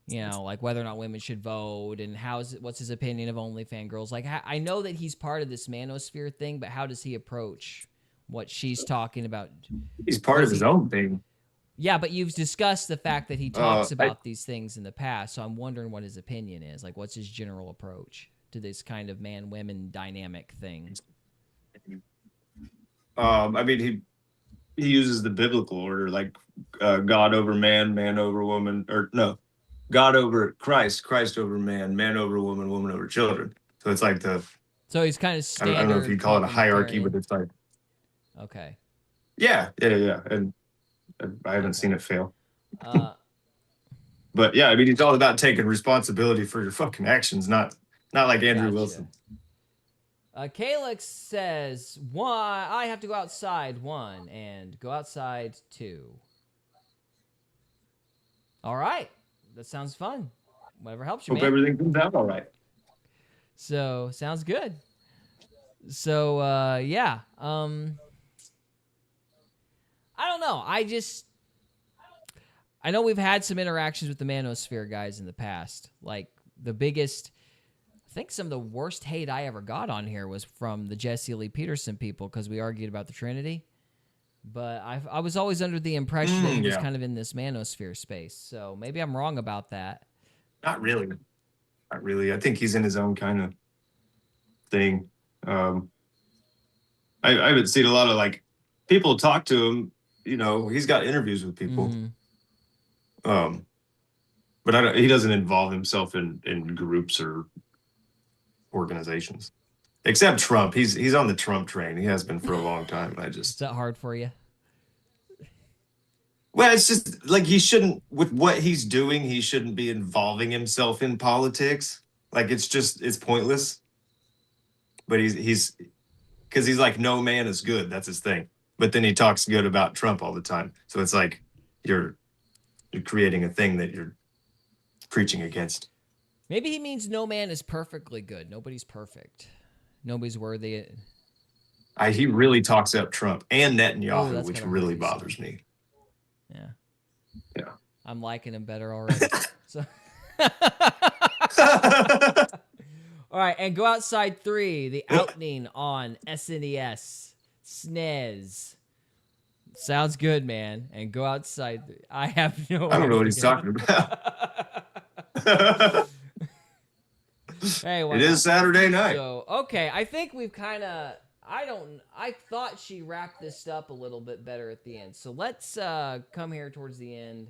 like whether or not women should vote, and what's his opinion of OnlyFans girls? Like, I know that he's part of this manosphere thing, but how does he approach what she's talking about? He's part of his own thing. Yeah, but you've discussed the fact that he talks about these things in the past, so I'm wondering what his opinion is. Like, what's his general approach to this kind of man-women dynamic thing? I mean, he uses the biblical order, like God over man, man over woman, or no, God over Christ, Christ over man, man over woman, woman over children. So it's like So he's kind of standard. I don't know if you call it a hierarchy, but it's like. Okay. Yeah, and I haven't seen it fail. But yeah, I mean, it's all about taking responsibility for your fucking actions, not like Andrew Wilson. Calix says, "One, I have to go outside, 1, and go outside 2. All right. That sounds fun. Whatever helps you, Hope everything comes out all right. So, sounds good. So, yeah. I don't know. I know we've had some interactions with the manosphere guys in the past. Like, the biggest... I think some of the worst hate I ever got on here was from the Jesse Lee Peterson people because we argued about the Trinity. But I was always under the impression that he was kind of in this manosphere space. So maybe I'm wrong about that. Not really. I think he's in his own kind of thing. I haven't seen a lot of like people talk to him. He's got interviews with people. Mm-hmm. But he doesn't involve himself in groups or organizations, except Trump. He's on the Trump train. He has been for a long time. Is that hard for you? Well, it's just like he shouldn't, with what he's doing, he shouldn't be involving himself in politics. Like it's pointless. But he's because he's like, no man is good. That's his thing. But then he talks good about Trump all the time. So it's like you're creating a thing that you're preaching against. Maybe he means no man is perfectly good. Nobody's perfect. Nobody's worthy. He really talks up Trump and Netanyahu, that's which gonna really hurt you, bothers me. Yeah. Yeah. I'm liking him better already. So. All right, and Go Outside 3, the outing on SNES, SNES. Sounds good, man. And Go Outside. I have no I don't know what idea. he's talking about. Hey, it is Saturday night. So, okay, I think we've kind of, I thought she wrapped this up a little bit better at the end. So let's come here towards the end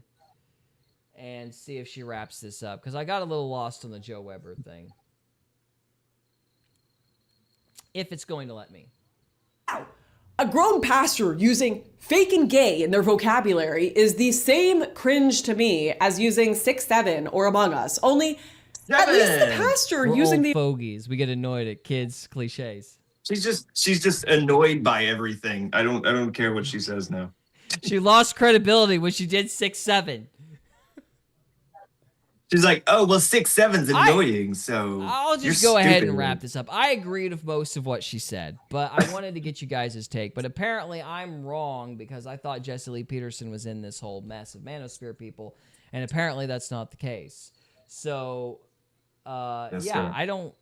and see if she wraps this up, because I got a little lost on the Joe Weber thing. If it's going to let me. A grown pastor using fake and gay in their vocabulary is the same cringe to me as using 6'7" or Among Us. Only, at least the pastor We're using old the fogies. We get annoyed at kids' cliches. She's just annoyed by everything. I don't care what she says now. She lost credibility when she did 6'7". She's like, oh, well, 6'7's annoying, so I'll just go ahead and wrap this up. I agreed with most of what she said, but I wanted to get you guys' take. But apparently I'm wrong, because I thought Jesse Lee Peterson was in this whole mess of manosphere people, and apparently that's not the case. So, Yes, yeah, sir.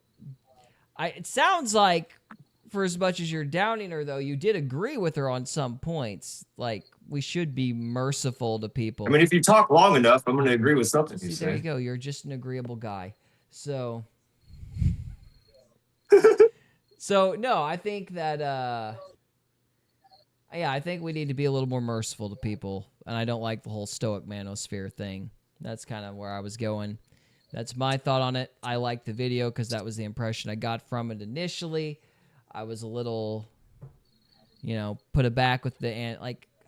it sounds like, for as much as you're downing her, though, you did agree with her on some points. Like, we should be merciful to people. I mean, if you talk long enough, I'm going to agree with something you See, say. there you go. You're just an agreeable guy. So, no, I think that, yeah, I think we need to be a little more merciful to people. And I don't like the whole stoic manosphere thing. That's kind of where I was going. That's my thought on it. I liked the video because that was the impression I got from it initially. I was a little, put aback with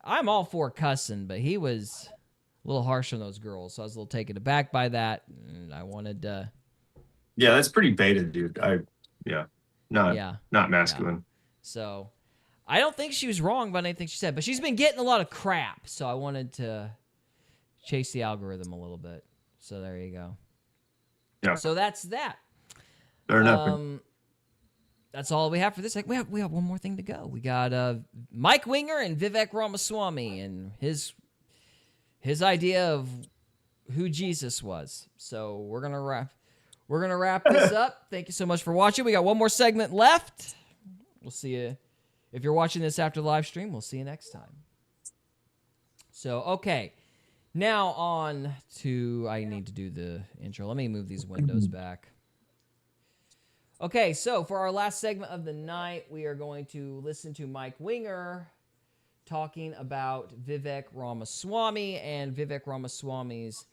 I'm all for cussing, but he was a little harsh on those girls. So I was a little taken aback by that. And I wanted to. Yeah, that's pretty baited, dude. Not masculine. Yeah. So I don't think she was wrong about anything she said, but she's been getting a lot of crap. So I wanted to chase the algorithm a little bit. So there you go. Yeah. So that's that. Fair enough. That's all we have for this. We have one more thing to go. We got Mike Winger and Vivek Ramaswamy and his idea of who Jesus was. So we're gonna wrap this up. Thank you so much for watching. We got one more segment left. We'll see you if you're watching this after the live stream. We'll see you next time. So okay, now on to I need to do the intro. Let me move these windows back. Okay, so for our last segment of the night, we are going to listen to Mike Winger talking about Vivek Ramaswamy and Vivek Ramaswamy's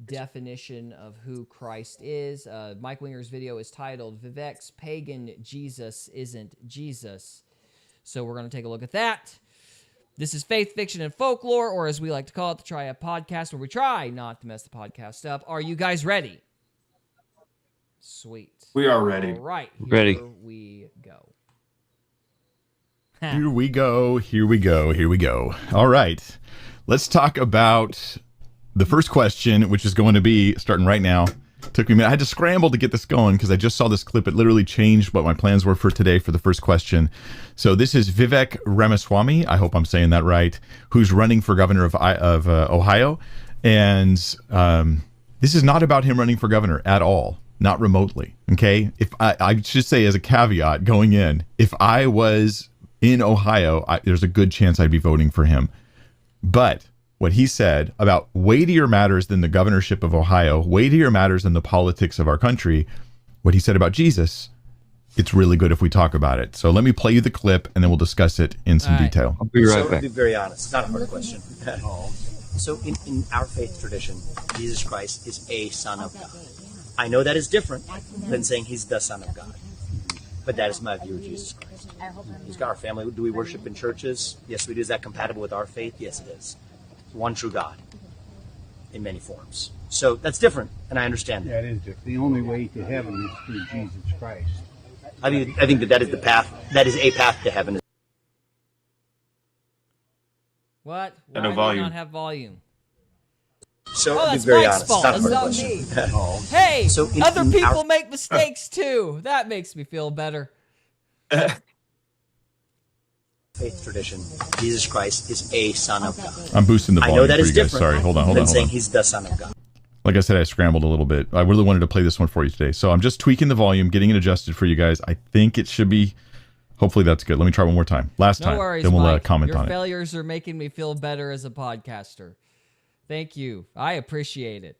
definition of who Christ is. Mike Winger's video is titled, Vivek's Pagan Jesus Isn't Jesus. So we're going to take a look at that. This is Faith, Fiction, and Folklore, or as we like to call it, the Triad Podcast, where we try not to mess the podcast up. Are you guys ready? Sweet. We are ready. All right. Ready. Here we go. Here we go. Here we go. Here we go. All right. Let's talk about the first question, which is going to be starting right now. Took me a minute. I had to scramble to get this going because I just saw this clip. It literally changed what my plans were for today for the first question. So this is Vivek Ramaswamy. I hope I'm saying that right. Who's running for governor of Ohio. And this is not about him running for governor at all. Not remotely. Okay. If I should say as a caveat going in, if I was in Ohio, there's a good chance I'd be voting for him. But what he said about weightier matters than the governorship of Ohio, weightier matters than the politics of our country, what he said about Jesus, it's really good if we talk about it. So let me play you the clip and then we'll discuss it in some detail. I'll be right So, back. to be very honest, it's not a hard question at all. So in our faith tradition, Jesus Christ is a son of God. I know that is different than saying he's the son of God. But that is my view of Jesus Christ. He's got our family. Do we worship in churches? Yes, we do. Is that compatible with our faith? Yes, it is. One true God in many forms. So that's different, and I understand that. That is different. The only way to heaven is through Jesus Christ. I think that is the path. That is a path to heaven. What? Why No do volume. you not have volume? So Oh, to be that's very Mike's honest, fault. not a It's hard not question me. at all. Hey, So in other our people make mistakes too. That makes me feel better. faith tradition, Jesus Christ is a son of God. I'm boosting the I volume know that for is you guys. different Sorry, hold on. than saying he's the son of God. Like I said, I scrambled a little bit. I really wanted to play this one for you today. So I'm just tweaking the volume, getting it adjusted for you guys. I think it should be, hopefully that's good. Let me try one more time. Last No time. worries, Then we'll Mike. comment Your on it. failures are making me feel better as a podcaster. Thank you. I appreciate it.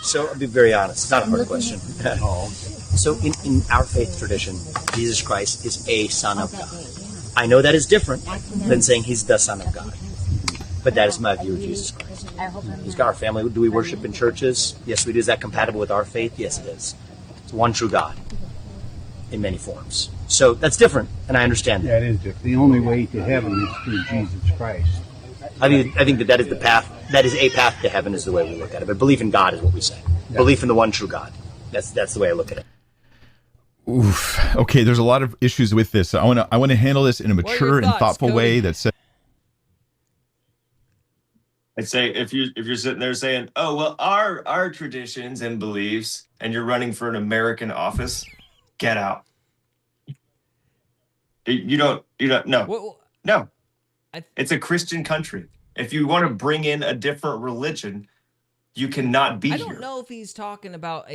So I'll be very honest, not a hard question at all. So in our faith tradition, Jesus Christ is a son of God. I know that is different than saying he's the son of God. But that is my view of Jesus Christ. He's got our family. Do we worship in churches? Yes, we do. Is that compatible with our faith? Yes, it is. It's one true God in many forms. So that's different, and I understand that. That is different. The only way to heaven is through Jesus Christ. I think that is the path. That is a path to heaven, is the way we look at it. But belief in God is what we say. Yeah. Belief in the one true God. That's the way I look at it. Oof. Okay, there's a lot of issues with this. I want to handle this in a mature and thoughtful way that says. I'd say if you're sitting there saying, "Oh well, our traditions and beliefs," and you're running for an American office, get out. You don't no. It's a Christian country. If you want to bring in a different religion, you cannot be I here. don't know if he's talking about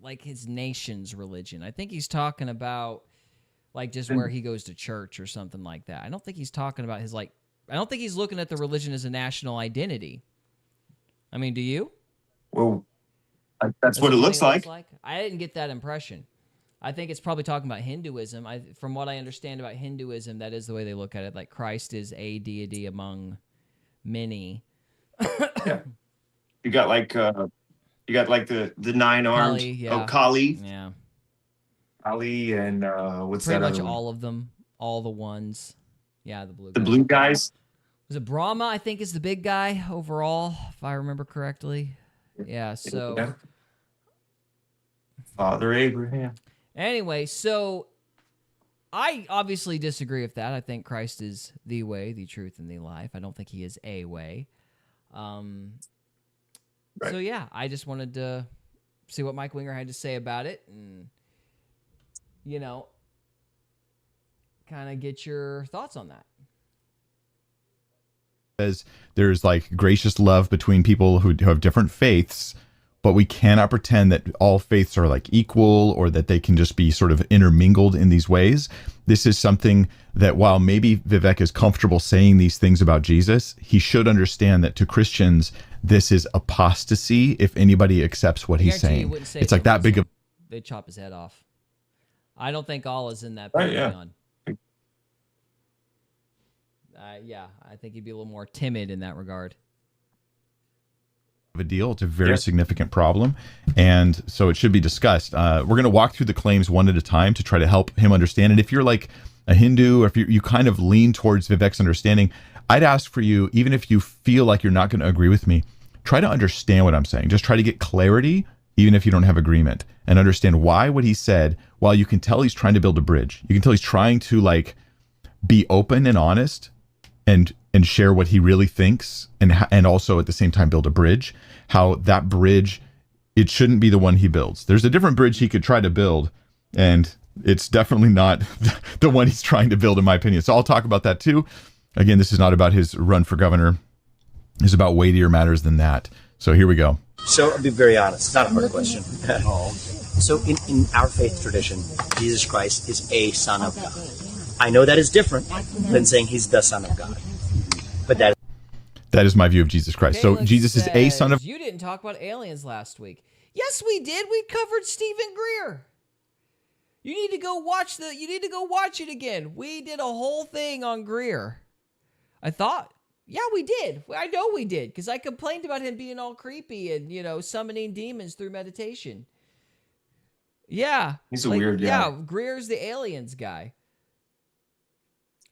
like his nation's religion. I think he's talking about like just where he goes to church or something like that. I don't think he's talking about his like. I don't think he's looking at the religion as a national identity. I mean, do you? Well, that's what it looks like. I didn't get that impression. I think it's probably talking about Hinduism. From what I understand about Hinduism, that is the way they look at it. Like Christ is a deity among many. Yeah. You got like the 9 arms. Kali, yeah. Oh, Kali. Yeah. Kali and what's Pretty that? much other one? all of them. All the ones. Yeah, the blue guys. The blue guys. Was it Brahma, I think, is the big guy overall, if I remember correctly. Yeah, so. Yeah. Father Abraham. Anyway, so I obviously disagree with that. I think Christ is the way, the truth, and the life. I don't think he is a way. Right. So, yeah, I just wanted to see what Mike Winger had to say about it and, kind of get your thoughts on that. Says there's like gracious love between people who have different faiths, but we cannot pretend that all faiths are like equal or that they can just be sort of intermingled in these ways. This is something that while maybe Vivek is comfortable saying these things about Jesus, he should understand that to Christians, this is apostasy if anybody accepts what he's saying. It's like that big of. They'd chop his head off. I don't think Allah's in that Right, yeah. pantheon. Yeah, I think he'd be a little more timid in that regard. A deal. It's a very significant problem, and so it should be discussed. We're going to walk through the claims one at a time to try to help him understand. And if you're like a Hindu, or if you kind of lean towards Vivek's understanding, I'd ask for you, even if you feel like you're not going to agree with me, try to understand what I'm saying. Just try to get clarity, even if you don't have agreement, and understand why what he said. While you can tell he's trying to build a bridge, you can tell he's trying to like be open and honest and share what he really thinks, and also at the same time build a bridge. How that bridge, it shouldn't be the one he builds. There's a different bridge he could try to build, and it's definitely not the one he's trying to build, in my opinion. So I'll talk about that too. Again, this is not about his run for governor. It's about weightier matters than that. So here we go. So I'll be very honest, not a hard question at all. So in our faith tradition, Jesus Christ is a son of God. I know that is different than saying he's the son of God. But that is my view of Jesus Christ. So Jesus is a son of. You didn't talk about aliens last week. Yes, we did. We covered Stephen Greer. You need to go watch it again. We did a whole thing on Greer. I thought. Yeah, we did. I know we did, because I complained about him being all creepy and, summoning demons through meditation. Yeah. He's a weird guy. Yeah, Greer's the aliens guy.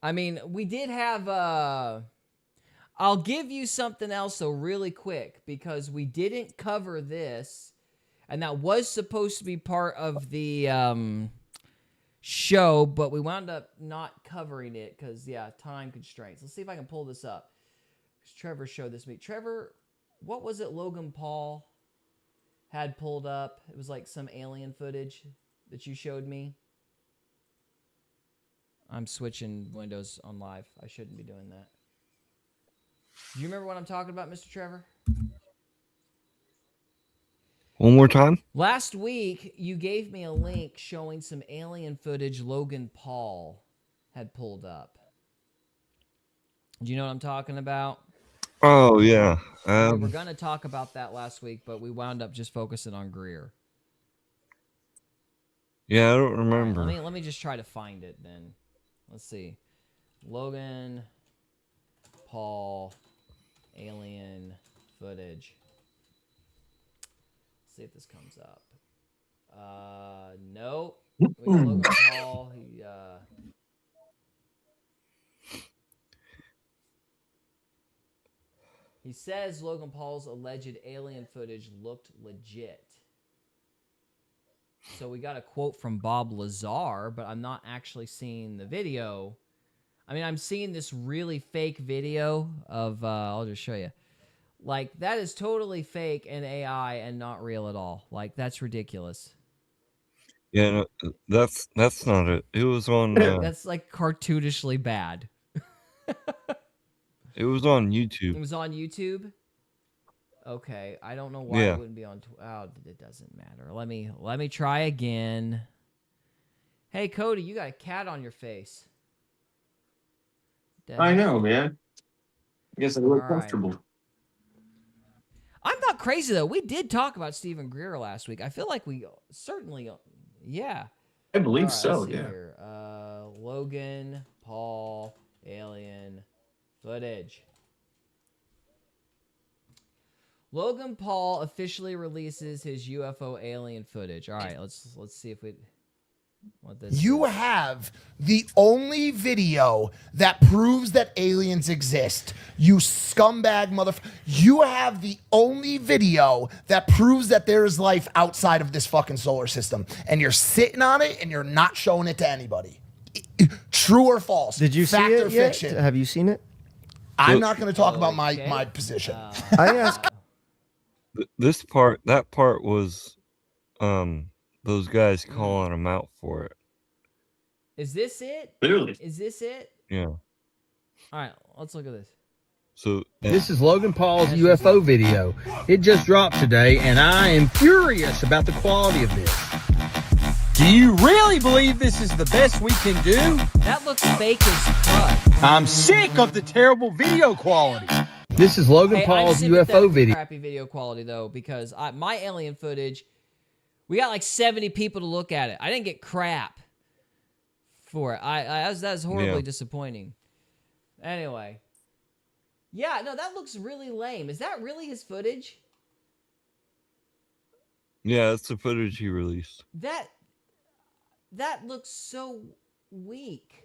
I mean, we did have I'll give you something else though really quick, because we didn't cover this, and that was supposed to be part of the show, but we wound up not covering it because time constraints. Let's see if I can pull this up. Trevor showed this to me. Trevor, what was it Logan Paul had pulled up? It was like some alien footage that you showed me. I'm switching windows on live. I shouldn't be doing that. Do you remember what I'm talking about, Mr. Trevor? One more time? Last week, you gave me a link showing some alien footage Logan Paul had pulled up. Do you know what I'm talking about? Oh, yeah. We were going to talk about that last week, but we wound up just focusing on Greer. Yeah, I don't remember. Right, let me just try to find it then. Let's see. Logan Paul alien footage. Let's see if this comes up. Nope. We got Logan Paul. He says Logan Paul's alleged alien footage looked legit. So we got a quote from Bob Lazar, but I'm not actually seeing the video. I mean, I'm seeing this really fake video of, I'll just show you. Like, that is totally fake and AI and not real at all. Like, that's ridiculous. Yeah, no, that's not it. It was on... that's, like, cartoonishly bad. It was on YouTube. It was on YouTube? Okay, I don't know why it wouldn't be on... Oh, it doesn't matter. Let me try again. Hey, Cody, you got a cat on your face. I know, man. I guess I look comfortable. I'm not crazy, though. We did talk about Stephen Greer last week. I feel like we certainly... Yeah. I believe so, yeah. Here. Logan Paul alien footage. Logan Paul officially releases his UFO alien footage. All right, let's see if we... What this You is. have the only video that proves that aliens exist. You scumbag motherfucker. You have the only video that proves that there is life outside of this fucking solar system. And you're sitting on it and you're not showing it to anybody. True or false? Did you Fact see it or yet? fiction? Have you seen it? I'm not going to talk about my position. I asked. That part was those guys calling him out for it. Is this it? Clearly. Is this it? Yeah. All right, let's look at this. So this is Logan Paul's UFO video. It just dropped today, and I am furious about the quality of this. Do you really believe this is the best we can do? That looks fake as fuck. I'm sick of the terrible video quality. This is Logan Paul's UFO video. Crappy video quality though, because my alien footage, we got like 70 people to look at it. I didn't get crap for it. That was horribly disappointing. Anyway, yeah, no, that looks really lame. Is that really his footage? Yeah, that's the footage he released. That looks so weak.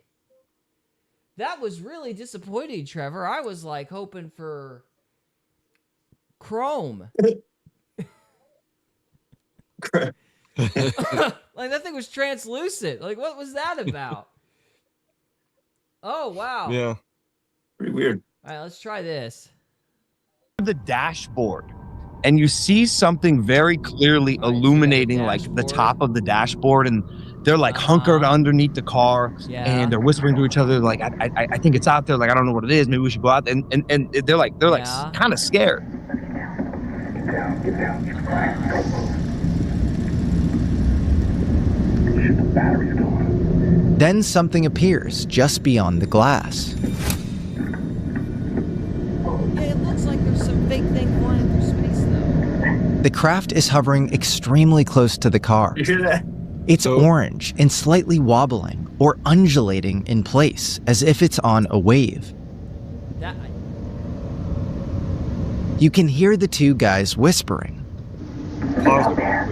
That was really disappointing, Trevor. I was like hoping for chrome. Like that thing was translucent. Like what was that about? Oh wow. Yeah. Pretty weird. All right, let's try this. The dashboard. And you see something very clearly illuminating like the top of the dashboard, and they're like hunkered underneath the car, and they're whispering to each other like, I think it's out there, like I don't know what it is, maybe we should go out, and they're like kind of scared. Get down. Shit, the battery's going. Then something appears just beyond the glass. Yeah, it looks like there's some big thing flying through space though. The craft is hovering extremely close to the car. You hear that? It's orange and slightly wobbling or undulating in place as if it's on a wave. You can hear the two guys whispering. Over there.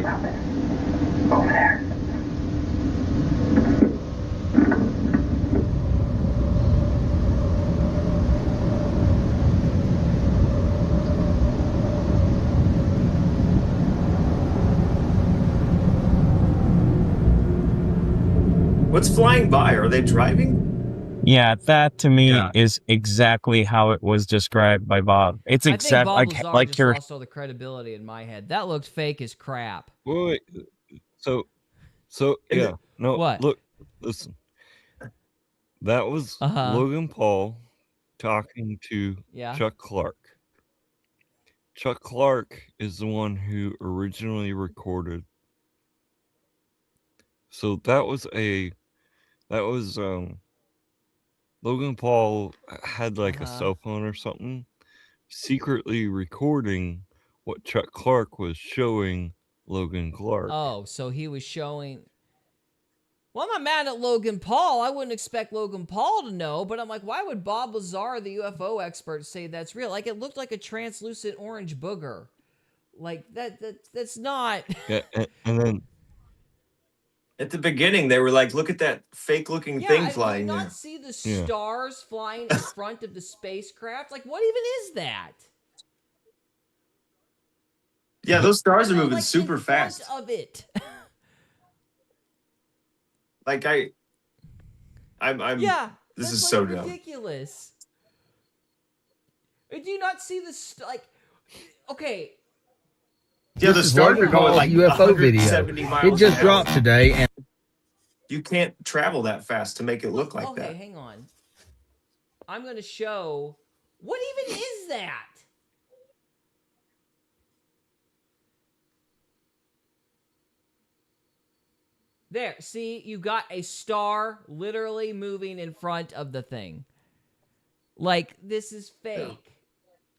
What's flying by? Are they driving? Yeah, that to me is exactly how it was described by Bob. It's I think exactly Bob like Lazar just you're. lost all the credibility in my head. That looked fake as crap. Wait. So yeah. No. What? Look. Listen. That was Logan Paul talking to Yeah. Chuck Clark. Chuck Clark is the one who originally recorded. So that was Logan Paul had like a cell phone or something, secretly recording what Chuck Clark was showing Logan Clark. Oh, so he was showing. Well, I'm not mad at Logan Paul. I wouldn't expect Logan Paul to know, but I'm like, why would Bob Lazar, the UFO expert, say that's real? Like, it looked like a translucent orange booger. Like, that's not. Yeah, and then at the beginning, they were like, look at that fake-looking thing flying Do you there. not see the stars flying in front of the spacecraft? Like, what even is that? Yeah, those stars are And moving like, super in front fast. of it. Like I'm Yeah, this that's is like so dumb. ridiculous. Do you not see like? Okay. Yeah, the stars are going like UFO video. 170 miles It just an dropped hour. today, and You can't travel that fast to make it look like Okay, that. hang on. I'm going to show. What even is that? There, see, you got a star literally moving in front of the thing. Like, this is fake.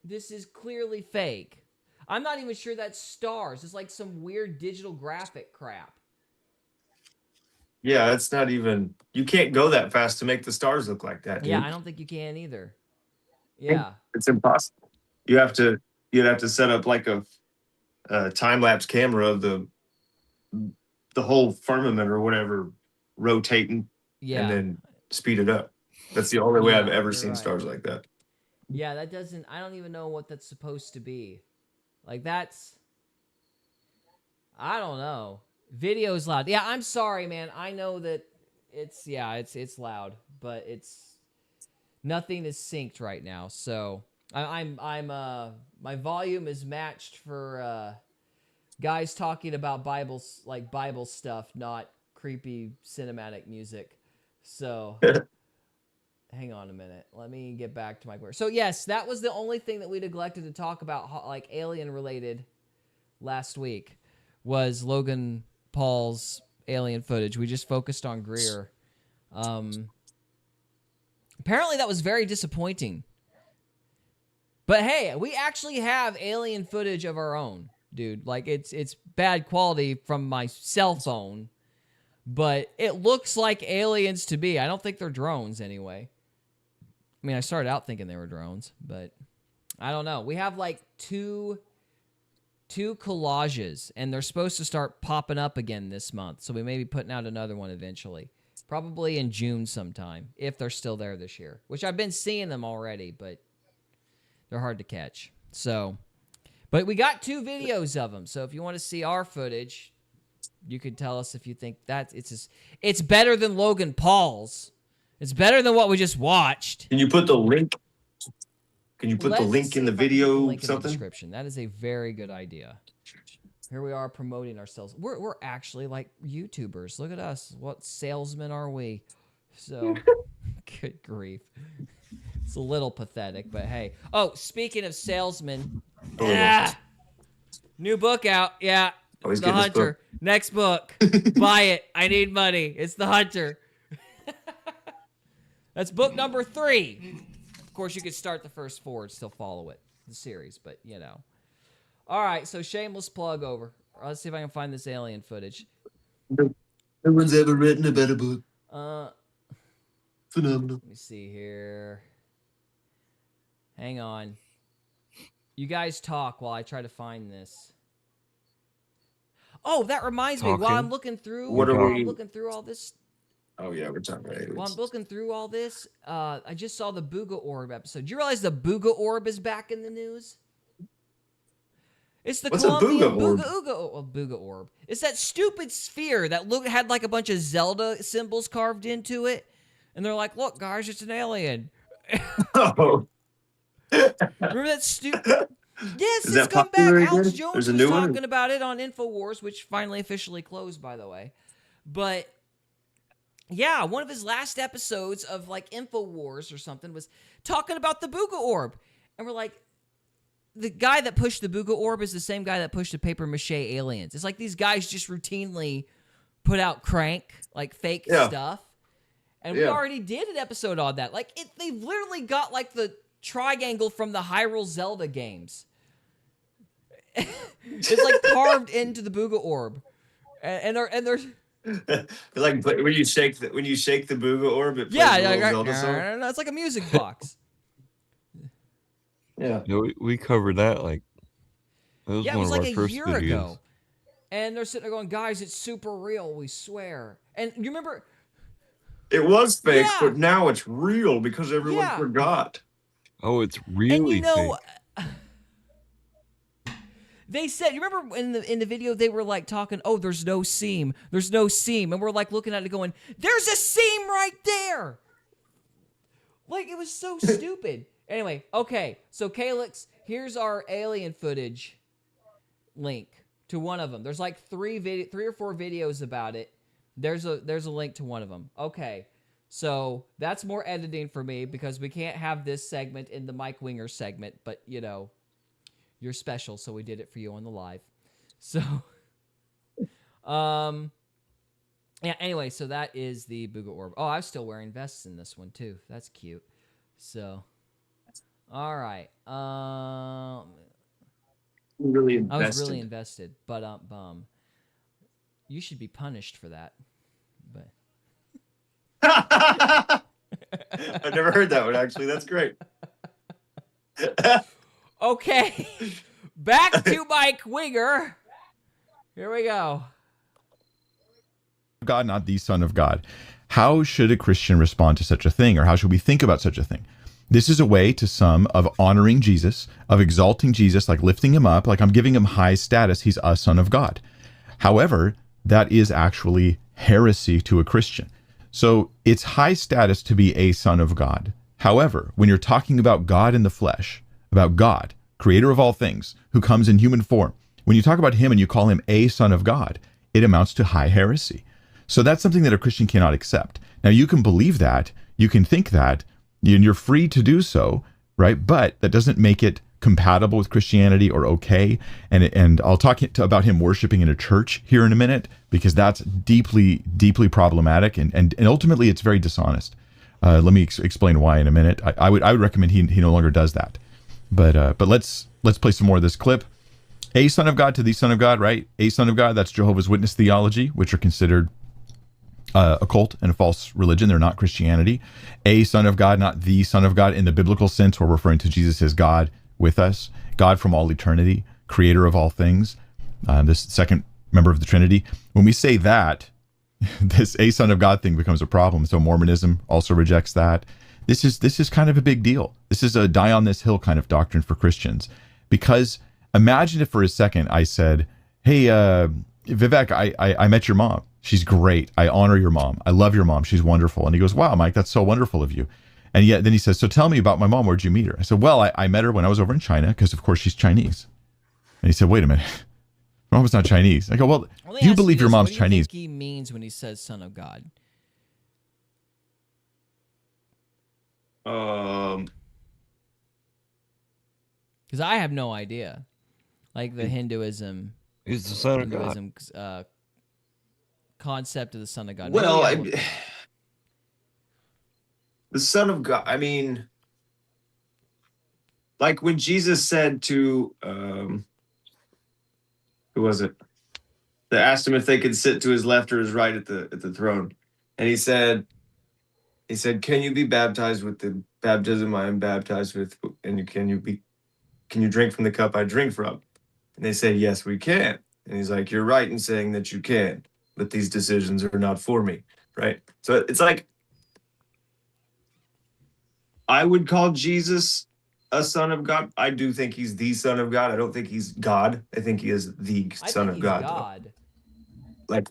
This is clearly fake. I'm not even sure that's stars. It's like some weird digital graphic crap. Yeah, it's not even. You can't go that fast to make the stars look like that. Dude. Yeah, I don't think you can either. Yeah. It's impossible. You'd have to set up like a time lapse camera of the whole firmament or whatever rotating, and then speed it up. That's the only way I've ever seen stars like that. Yeah, that doesn't. I don't even know what that's supposed to be. Like, that's. I don't know. Video's loud. Yeah, I'm sorry, man. I know that it's loud, but it's nothing is synced right now. So I'm my volume is matched for guys talking about Bible stuff, not creepy cinematic music. So hang on a minute. Let me get back to my work. So yes, that was the only thing that we neglected to talk about, like alien related, last week, was Logan Paul's alien footage. We just focused on Greer. Apparently that was very disappointing. But hey, we actually have alien footage of our own, dude. Like, it's bad quality from my cell phone, but it looks like aliens to me. I don't think they're drones anyway. I mean, I started out thinking they were drones, but I don't know. We have like two collages, and they're supposed to start popping up again this month. So we may be putting out another one eventually. Probably in June sometime, if they're still there this year. Which I've been seeing them already, but they're hard to catch. So, but we got 2 videos of them. So if you want to see our footage, you could tell us if you think that it's better than Logan Paul's. It's better than what we just watched. Can you put the link? Can you put the link in the video? Link in the Something. description. That is a very good idea. Here we are promoting ourselves. We're actually like YouTubers. Look at us. What salesmen are we? So, good grief. It's a little pathetic, but hey. Oh, speaking of salesmen, new book out. Yeah, Always The get this Hunter. book. Next book. Buy it. I need money. It's The Hunter. That's book number 3. Of course, you could start the first 4 and still follow it, the series, but you know. All right, so shameless plug over. Let's see if I can find this alien footage. No one's ever written a better book. Phenomenal. Let me see here. Hang on. You guys talk while I try to find this. Oh, that reminds me. While I'm looking through, looking through all this. Oh yeah, we're talking about aliens. While I'm looking through all this, I just saw the Booga Orb episode. Do you realize the Booga Orb is back in the news? It's the What's a Colombian Booga Orb? It's that stupid sphere that had like a bunch of Zelda symbols carved into it. And they're like, look, guys, it's an alien. Oh. Remember that stupid... Yes, Is it's that come back. popular Alex again? Jones There's a was new one? talking about it on InfoWars, which finally officially closed, by the way. But yeah, one of his last episodes of like InfoWars or something was talking about the Booga Orb. And we're like, the guy that pushed the Booga Orb is the same guy that pushed the paper mache aliens. It's like these guys just routinely put out crank, like fake stuff. And we already did an episode on that. Like, they literally got like the triangle from the Hyrule Zelda games. It's like carved into the Booga Orb, and there's like when you shake the Booga Orb, it plays yeah, a little Zelda song. it's like a music box. Yeah, we covered that like that was yeah, it one was of like our a first year videos. ago, and they're sitting there going, "Guys, it's super real. We swear." And you remember, it was fake, Yeah. but now it's real because everyone Yeah. forgot. Oh, it's really and you know. fake. They said, you remember in the video they were like talking, oh, there's no seam, and we're like looking at it going, there's a seam right there. Like, it was so stupid. Anyway, okay, so Calyx, here's our alien footage link to one of them. There's like three or four videos about it. There's a link to one of them. Okay, so that's more editing for me because we can't have this segment in the Mike Winger segment, but you know. You're special, so we did it for you on the live. So, yeah, anyway, so that is the Booga Orb. Oh, I was still wearing vests in this one, too. That's cute. So, all right. Really I was invested. really invested, but you should be punished for that. But I've never heard that one, actually. That's great. okay, back to Mike Winger. Here we go. God, not the Son of God. How should a Christian respond to such a thing, or how should we think about such a thing? This is a way to some of honoring Jesus, of exalting Jesus, like lifting him up, like I'm giving him high status. He's a son of God. However, that is actually heresy to a Christian. So it's high status to be a son of God. However, when you're talking about God in the flesh, about God, creator of all things, who comes in human form, when you talk about him and you call him a son of God, it amounts to high heresy. So that's something that a Christian cannot accept. Now, you can believe that, you can think that, and you're free to do so, right? But that doesn't make it compatible with Christianity or okay. And I'll talk about him worshiping in a church here in a minute, because that's deeply, deeply problematic, and ultimately it's very dishonest. Let me explain why in a minute. I would recommend he no longer does that. But let's play some more of this clip. A son of God to the son of God, right? A son of God, that's Jehovah's Witness theology, which are considered a cult and a false religion. They're not Christianity. A son of God, not the son of God in the biblical sense. We're referring to Jesus as God with us, God from all eternity, creator of all things, this second member of the Trinity. When we say that, this a son of God thing becomes a problem. So Mormonism also rejects that. This is kind of a big deal. This is a die on this hill kind of doctrine for Christians, because imagine if for a second I said, hey, Vivek, I met your mom. She's great. I honor your mom. I love your mom. She's wonderful. And he goes, wow, Mike, that's so wonderful of you. And yet then he says, so tell me about my mom. Where'd you meet her? I said, well, I met her when I was over in China, because of course she's Chinese. And he said, wait a minute. My mom's not Chinese. I go, well, you believe your mom's Chinese. What do you think he means when he says son of God? Because I have no idea. Like the Hinduism. He's the son of God. Hinduism concept of the son of God. Well, the son of God, I mean, like when Jesus said to, who was it? They asked him if they could sit to his left or his right at the throne. And he said, can you be baptized with the baptism I am baptized with? And can you drink from the cup I drink from? And they said, yes, we can. And he's like, you're right in saying that you can, but these decisions are not for me, right? So it's like, I would call Jesus a son of God. I do think he's the son of God. I don't think he's God. I think he is the son of God. God. Like,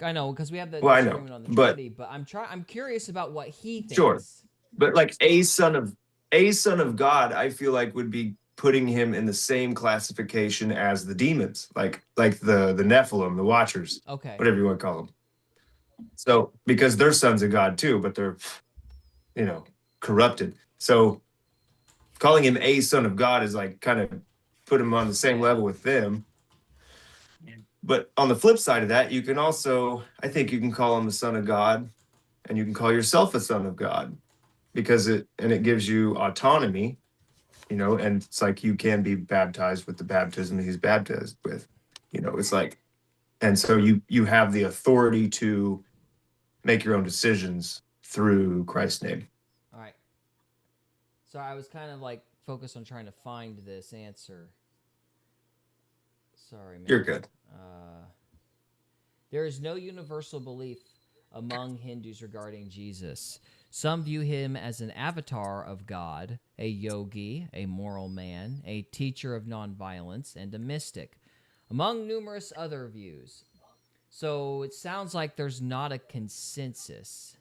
I know, because we have the Well, I know, disagreement on the but- Trinity, but I'm curious about what he thinks. Sure. But like a son of God, I feel like would be putting him in the same classification as the demons, like the Nephilim, the Watchers, Okay. whatever you want to call them. So because they're sons of God too, but they're, corrupted. So calling him a son of God is like kind of put him on the same level with them. But on the flip side of that, you can also, I think you can call him a son of God, and you can call yourself a son of God, because it gives you autonomy, and it's like you can be baptized with the baptism that he's baptized with. It's like, and so you have the authority to make your own decisions through Christ's name. All right. So I was kind of like focused on trying to find this answer. Sorry, man. You're good. There is no universal belief among Hindus regarding Jesus. Some view him as an avatar of God, a yogi, a moral man, a teacher of nonviolence, and a mystic, among numerous other views. So it sounds like there's not a consensus.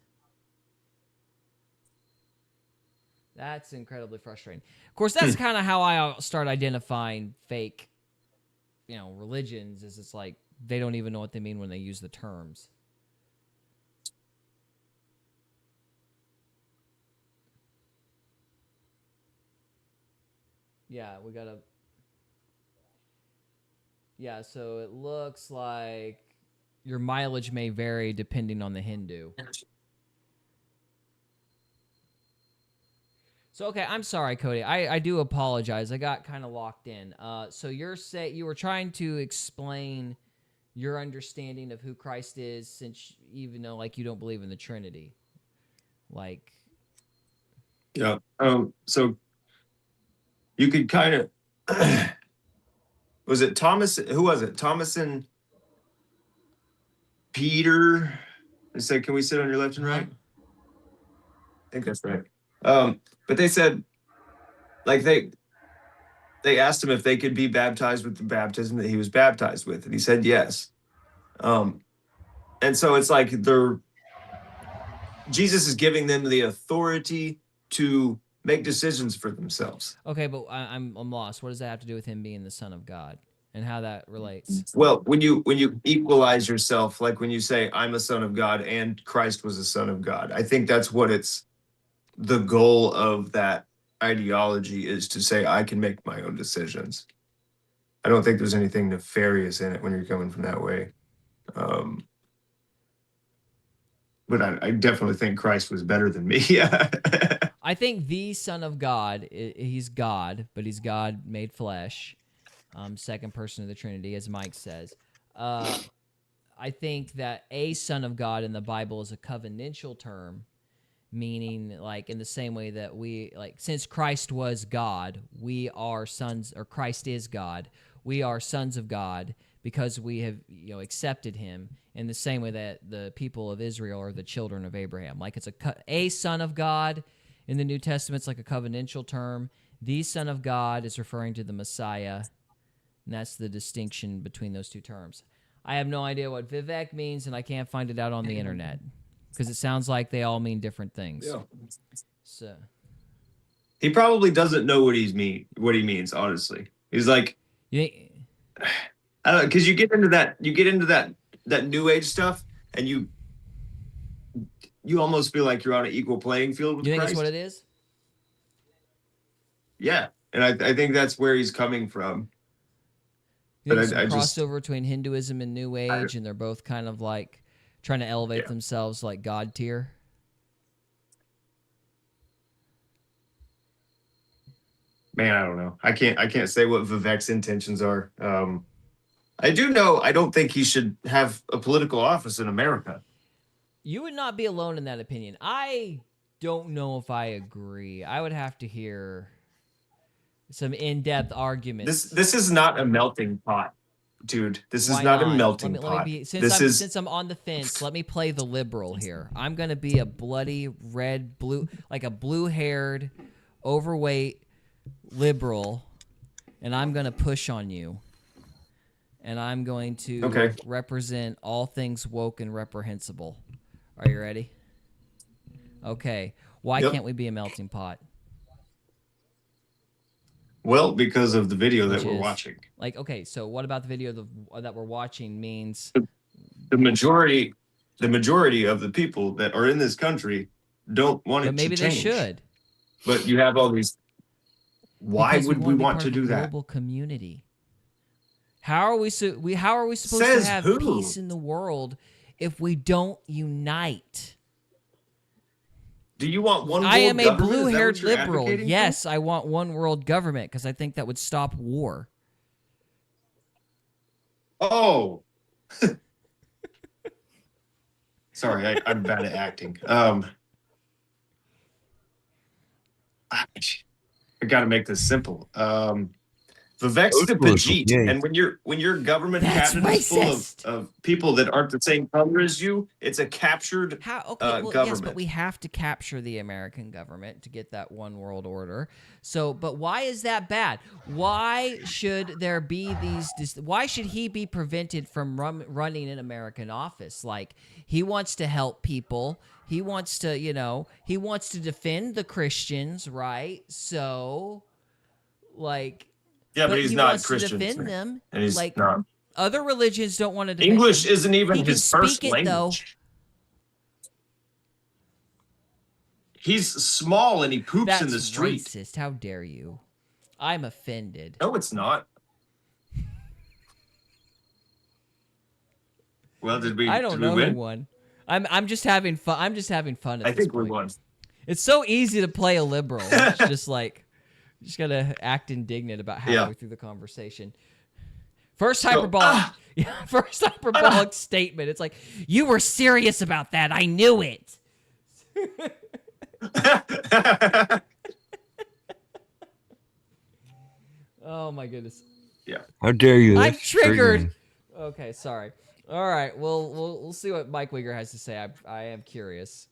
That's incredibly frustrating. Of course, that's kind of how I start identifying fake, religions, is it's like they don't even know what they mean when they use the terms. Yeah, we gotta... Yeah, so it looks like your mileage may vary depending on the Hindu. So, okay, I'm sorry, Cody. I do apologize. I got kind of locked in. So you were trying to explain your understanding of who Christ is, since even though you don't believe in the Trinity. Yeah. So you could kind of was it Thomas? Who was it? Thomas and Peter. They said, "Can we sit on your left and right?" I think that's right. But they said, they asked him if they could be baptized with the baptism that he was baptized with, and he said yes. And so it's like Jesus is giving them the authority to make decisions for themselves. Okay, but I'm lost. What does that have to do with him being the Son of God, and how that relates? Well, when you equalize yourself, like when you say I'm a son of God and Christ was a son of God, I think that's what the goal of that ideology is, to say I can make my own decisions. I don't think there's anything nefarious in it when you're coming from that way. But I definitely think Christ was better than me. Yeah. I think the Son of God, he's God, but he's God made flesh. Second person of the Trinity, as Mike says. I think that a Son of God in the Bible is a covenantal term, meaning in the same way that we, since Christ was God, we are sons, or Christ is God, we are sons of God because we have accepted him, in the same way that the people of Israel are the children of Abraham. It's a Son of God in the New Testament. It's like a covenantal term. The Son of God is referring to the Messiah, and that's the distinction between those two terms. I have no idea what Vivek means, and I can't find it out on the internet, because it sounds like they all mean different things. Yeah. So he probably doesn't know what he means, honestly. He's like, I don't know, because you get into that new age stuff, and you almost feel like you're on an equal playing field with you think Christ. that's what it is? Yeah, and I think that's where he's coming from. You think But there's some crossover between Hinduism and New Age, and they're both kind of trying to elevate themselves God tier? Man, I don't know. I can't say what Vivek's intentions are. I do know I don't think he should have a political office in America. You would not be alone in that opinion. I don't know if I agree. I would have to hear some in-depth arguments. This is not a melting pot, dude. This is not a melting pot. Since I'm on the fence, let me play the liberal here. I'm gonna be a bloody red, blue, like a blue-haired, overweight liberal, and I'm gonna push on you and I'm going to represent all things woke and reprehensible. Are you ready? Okay. Why can't we be a melting pot? Well, because of the video that we're watching. Like, okay, so what about the video that we're watching means the majority of the people that are in this country don't want it to change. Maybe they should. But you have all these. Why would we want to do that? Global community. How are we supposed to have peace in the world if we don't unite? Do you want one world I am a government? blue-haired liberal. Yes, I want one world government because I think that would stop war. Oh. Sorry, I'm bad at acting. I got to make this simple. Vivek's the Pajit, and when your government cabinet is full of people that aren't the same color as you, it's a captured government. Yes, but we have to capture the American government to get that one world order. So, but why is that bad? Why should there be why should he be prevented from running an American office? Like, he wants to help people. He wants to, he wants to defend the Christians, right? So, like... Yeah, but he's not To Christian. defend them, and he's like not. other religions don't want to defend English them. isn't even he his can first speak language. It, though. He's small and he poops That's in the street. Racist. How dare you? I'm offended. No, it's not. Well, did we? I don't know who won. I'm just having fun. I'm just having fun. I think we won. It's so easy to play a liberal. It's just like. You just gotta act indignant about halfway through the conversation. First hyperbolic, statement. It's like, you were serious about that. I knew it. Oh my goodness. Yeah. How dare you? I'm triggered. Okay, sorry. All right, we'll see what Mike Wigger has to say. I am curious.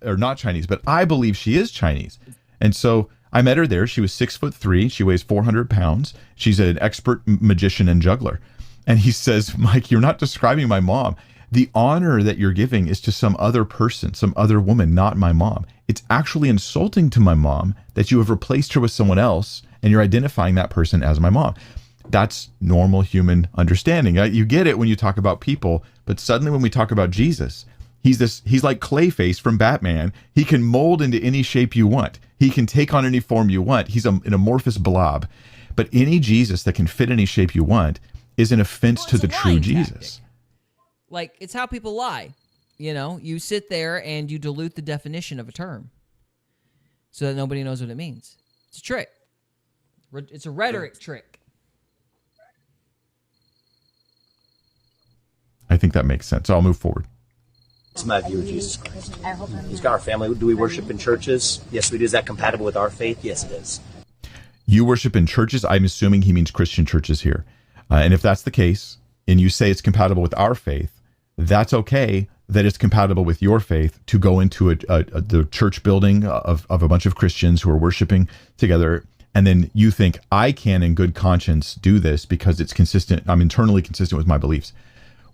Or not Chinese, but I believe she is Chinese, and so. I met her there. She was 6'3". She weighs 400 pounds. She's an expert magician and juggler. And he says, Mike, you're not describing my mom. The honor that you're giving is to some other person, some other woman, not my mom. It's actually insulting to my mom that you have replaced her with someone else and you're identifying that person as my mom. That's normal human understanding. You get it when you talk about people, but suddenly when we talk about Jesus, he's like Clayface from Batman. He can mold into any shape you want. He can take on any form you want. He's an amorphous blob. But any Jesus that can fit any shape you want is an offense to the true Jesus. Like, it's how people lie. You sit there and you dilute the definition of a term so that nobody knows what it means. It's a trick. It's a rhetoric trick. I think that makes sense. I'll move forward. It's my view of Jesus Christ. He's got our family. Do we worship in churches? Yes, we do. Is that compatible with our faith? Yes, it is. You worship in churches? I'm assuming he means Christian churches here. And if that's the case, and you say it's compatible with our faith, that's okay that it's compatible with your faith to go into the church building of a bunch of Christians who are worshiping together. And then you think, I can in good conscience do this because it's consistent. I'm internally consistent with my beliefs.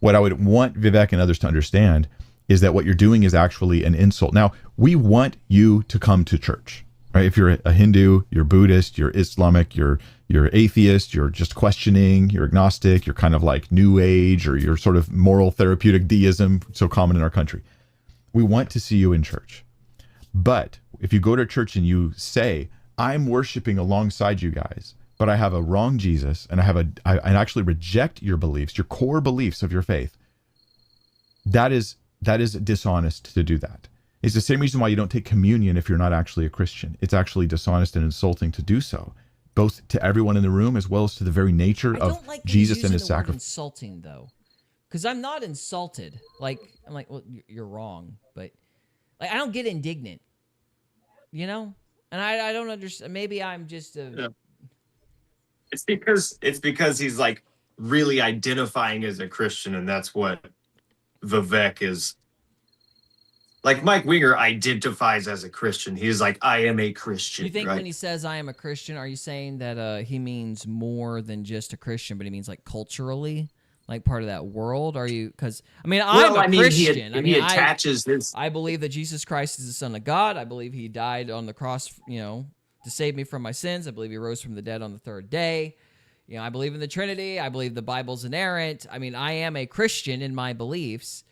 What I would want Vivek and others to understand is that what you're doing is actually an insult. Now, we want you to come to church, right? If you're a Hindu, you're Buddhist, you're Islamic, you're atheist, you're just questioning, you're agnostic, you're kind of like New Age, or you're sort of moral therapeutic deism, so common in our country. We want to see you in church. But if you go to church and you say, I'm worshiping alongside you guys, but I have a wrong Jesus, and I actually reject your beliefs, your core beliefs of your faith, that is dishonest to do that. It's the same reason why you don't take communion if you're not actually a Christian. It's actually dishonest and insulting to do so, both to everyone in the room as well as to the very nature of Jesus and his sacrifice. Insulting though, because I'm not insulted. Like, I'm like, well, you're wrong, but like, I don't get indignant, and I don't understand. Maybe I'm just a. Yeah. It's because he's like really identifying as a Christian, and that's what Vivek is like Mike Winger identifies as a Christian. He's like, I am a Christian. You think right? when he says I am a Christian, are you saying that he means more than just a Christian, but he means like culturally, like part of that world? Are you? Because I mean, I'm a Christian. He attaches his. I believe that Jesus Christ is the Son of God. I believe He died on the cross, to save me from my sins. I believe He rose from the dead on the third day. I believe in the Trinity. I believe the Bible's inerrant. I mean, I am a Christian in my beliefs.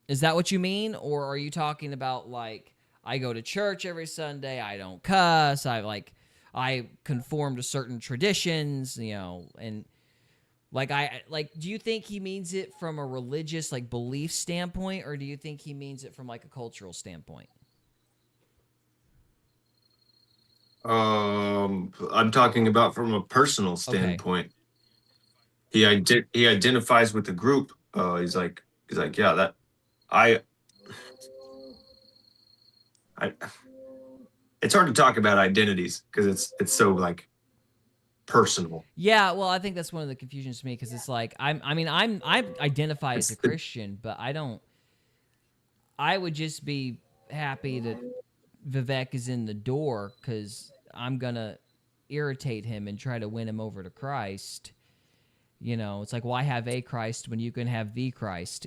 Is that what you mean? Or are you talking about like, I go to church every Sunday, I don't cuss, I conform to certain traditions, and do you think he means it from a religious like belief standpoint, or do you think he means it from like a cultural standpoint? I'm talking about from a personal standpoint. Okay. He identifies with the group. He's like, yeah, that I it's hard to talk about identities because it's so like personal. Yeah, well, I think that's one of the confusions to me because it's like I identify as a Christian, but I would just be happy that Vivek is in the door because I'm gonna irritate him and try to win him over to Christ. It's like, why have a Christ when you can have the Christ?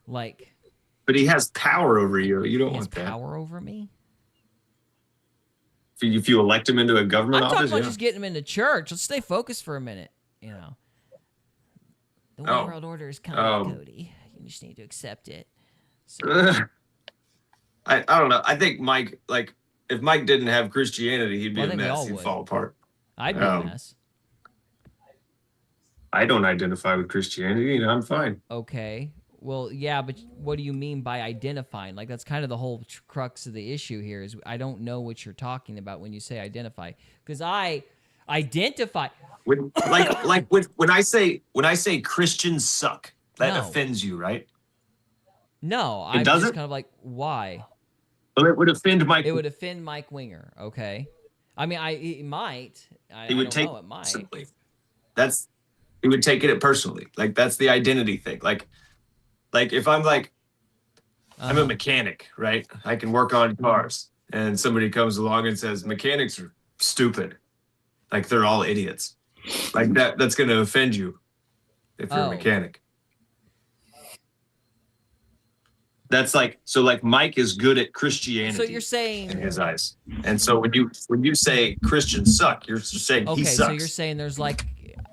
But he has power over you. You don't want that. Power over me? If you elect him into a government office, I'm talking about just getting him into church. Let's stay focused for a minute. The One World Order is coming, Cody. You just need to accept it. So. I don't know. I think Mike, like, if Mike didn't have Christianity, he'd be a mess. He'd fall apart. I'd be a mess. I don't identify with Christianity, and I'm fine. Okay. Well, yeah, but what do you mean by identifying? Like, that's kind of the whole crux of the issue here is I don't know what you're talking about when you say identify. Because I identify... When I say Christians suck, that offends you, right? No, I'm doesn't? just kind of like, why? Well, it would offend Mike. It would offend Mike Winger, okay? I mean, it might. He would take it personally. He would take it personally. Like, that's the identity thing. Like if I'm like, I'm a mechanic, right? I can work on cars. And somebody comes along and says, mechanics are stupid. Like, they're all idiots. Like, that's going to offend you if you're a mechanic. That's like, so like Mike is good at Christianity. So you're saying... in his eyes. And so when you say Christians suck, you're just saying he sucks. So you're saying there's like...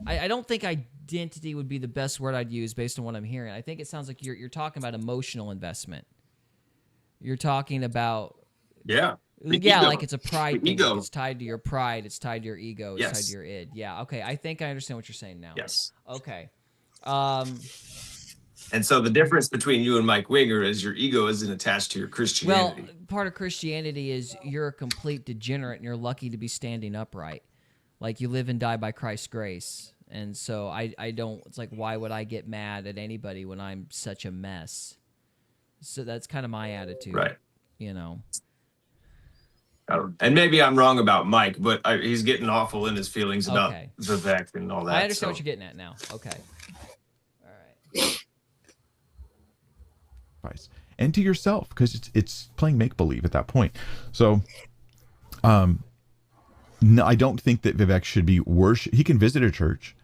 I don't think identity would be the best word I'd use based on what I'm hearing. I think it sounds like you're talking about emotional investment. You're talking about... Yeah. Yeah, ego. like it's a pride thing. Ego. It's tied to your pride. It's tied to your ego. It's Yes. tied to your id. Yeah, okay. I think I understand what you're saying now. Yes. Okay. And so the difference between you and Mike Winger is your ego isn't attached to your Christianity. Well, part of Christianity is you're a complete degenerate and you're lucky to be standing upright. Like, you live and die by Christ's grace. And so I don't, it's like, why would I get mad at anybody when I'm such a mess? So that's kind of my attitude. Right. And maybe I'm wrong about Mike, but he's getting awful in his feelings about Vivek and all that. I understand what you're getting at now. Okay. All right. And to yourself, because it's playing make-believe at that point. So no, I don't think that Vivek should be he can visit a church.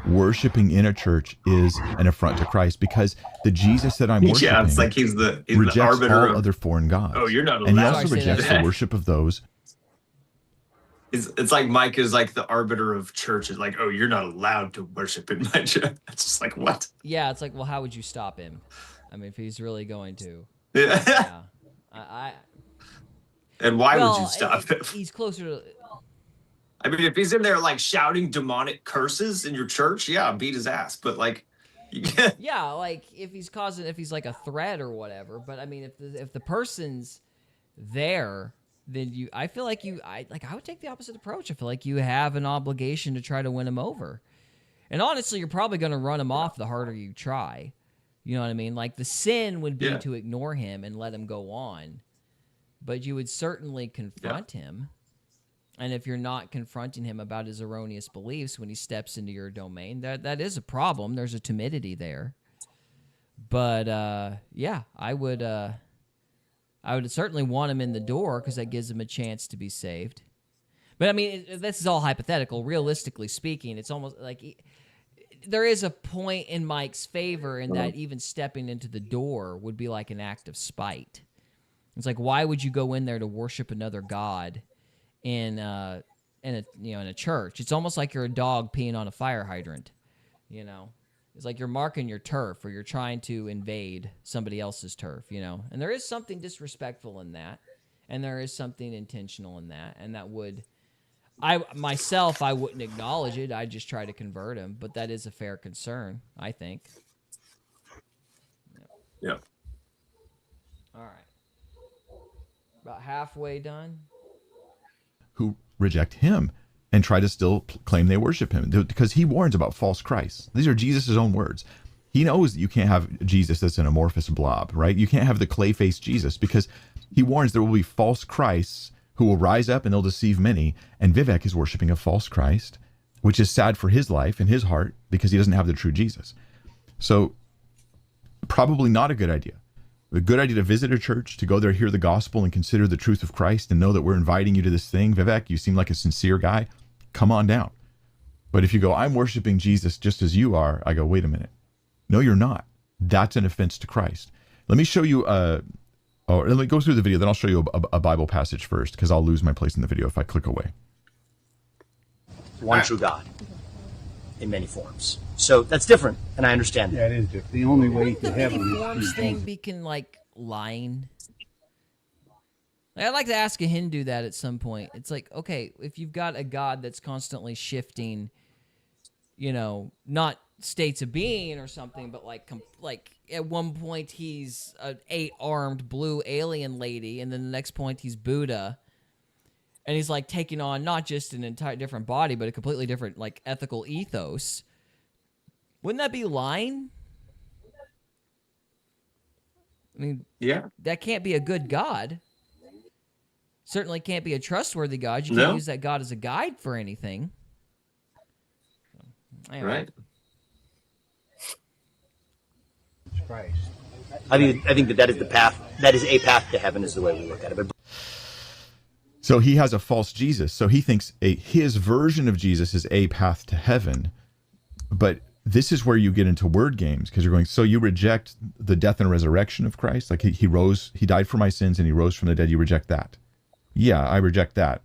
Worshiping in a church is an affront to Christ, because the Jesus that I'm worshiping, yeah, it's like he's the rejects arbiter all other foreign gods. Oh, you're not allowed. And he also rejects the worship of those. It's like Mike is like the arbiter of churches. Like, oh, you're not allowed to worship in my church. It's just like, what? Yeah, it's like, well, how would you stop him? I mean, if he's really going to. Yeah. And why would you stop him? He's closer to... I mean, if he's in there like shouting demonic curses in your church, yeah, beat his ass. But like, yeah, like if he's like a threat or whatever. But I mean, if the person's there, then I feel like I would take the opposite approach. I feel like you have an obligation to try to win him over. And honestly, you're probably going to run him off the harder you try. You know what I mean? Like, the sin would be to ignore him and let him go on. But you would certainly confront him. And if you're not confronting him about his erroneous beliefs when he steps into your domain, that is a problem. There's a timidity there. But yeah, I would certainly want him in the door because that gives him a chance to be saved. But I mean, this is all hypothetical. Realistically speaking, it's almost like there is a point in Mike's favor in that even stepping into the door would be like an act of spite. It's like, why would you go in there to worship another god in a church? It's almost like you're a dog peeing on a fire hydrant. It's like you're marking your turf, or you're trying to invade somebody else's turf. And there is something disrespectful in that, and there is something intentional in that, and that would. I wouldn't acknowledge it. I'd just try to convert him, but that is a fair concern, I think. Yeah. All right. About halfway done. Who reject him and try to still claim they worship him, because he warns about false Christs. These are Jesus' own words. He knows that you can't have Jesus that's an amorphous blob, right? You can't have the clay-faced Jesus, because he warns there will be false Christs who will rise up and they'll deceive many. And Vivek is worshiping a false Christ, which is sad for his life and his heart, because he doesn't have the true Jesus. So probably not a good idea. A good idea to visit a church, to go there, hear the gospel, and consider the truth of Christ, and know that we're inviting you to this thing. Vivek, you seem like a sincere guy. Come on down. But if you go, I'm worshiping Jesus just as you are, I go, wait a minute. No, you're not. That's an offense to Christ. Let me show you let me go through the video, then I'll show you a Bible passage first, because I'll lose my place in the video if I click away. One true God in many forms. So that's different, and I understand that. That is different. The only way to heaven Any is forms through thing Jesus. beacon like lying. I'd like to ask a Hindu that at some point. It's like, okay, if you've got a god that's constantly shifting, not states of being or something, but like at one point he's an 8-armed blue alien lady, and then the next point he's Buddha, and he's like taking on not just an entire different body, but a completely different like ethical ethos. Wouldn't that be lying? I mean, yeah, that can't be a good god. Certainly can't be a trustworthy god. You No. can't use that god as a guide for anything. Anyway. Right. Christ. I think that is the path. That is a path to heaven, is the way we look at it. But So he has a false Jesus. So he thinks his version of Jesus is a path to heaven. But this is where you get into word games, because you're going, so you reject the death and resurrection of Christ? Like he rose, he died for my sins and he rose from the dead. You reject that? Yeah, I reject that.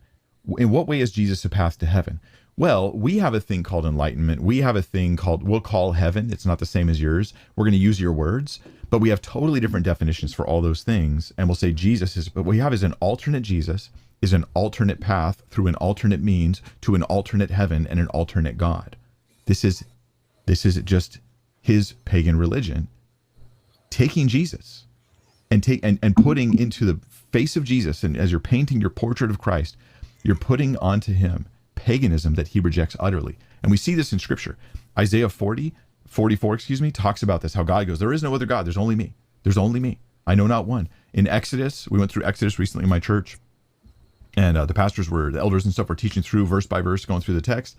In what way is Jesus a path to heaven? Well, we have a thing called enlightenment. We have a thing called, we'll call heaven. It's not the same as yours. We're going to use your words, but we have totally different definitions for all those things. And we'll say Jesus is, but what we have is an alternate Jesus, is an alternate path through an alternate means to an alternate heaven and an alternate God. This is just his pagan religion taking Jesus and putting into the face of Jesus, and as you're painting your portrait of Christ, you're putting onto him paganism that he rejects utterly. And we see this in scripture. Isaiah 44 talks about this, how God goes, there is no other God, there's only me. There's only me. I know not one. In Exodus, we went through Exodus recently in my church, and the elders and stuff were teaching through verse by verse, going through the text,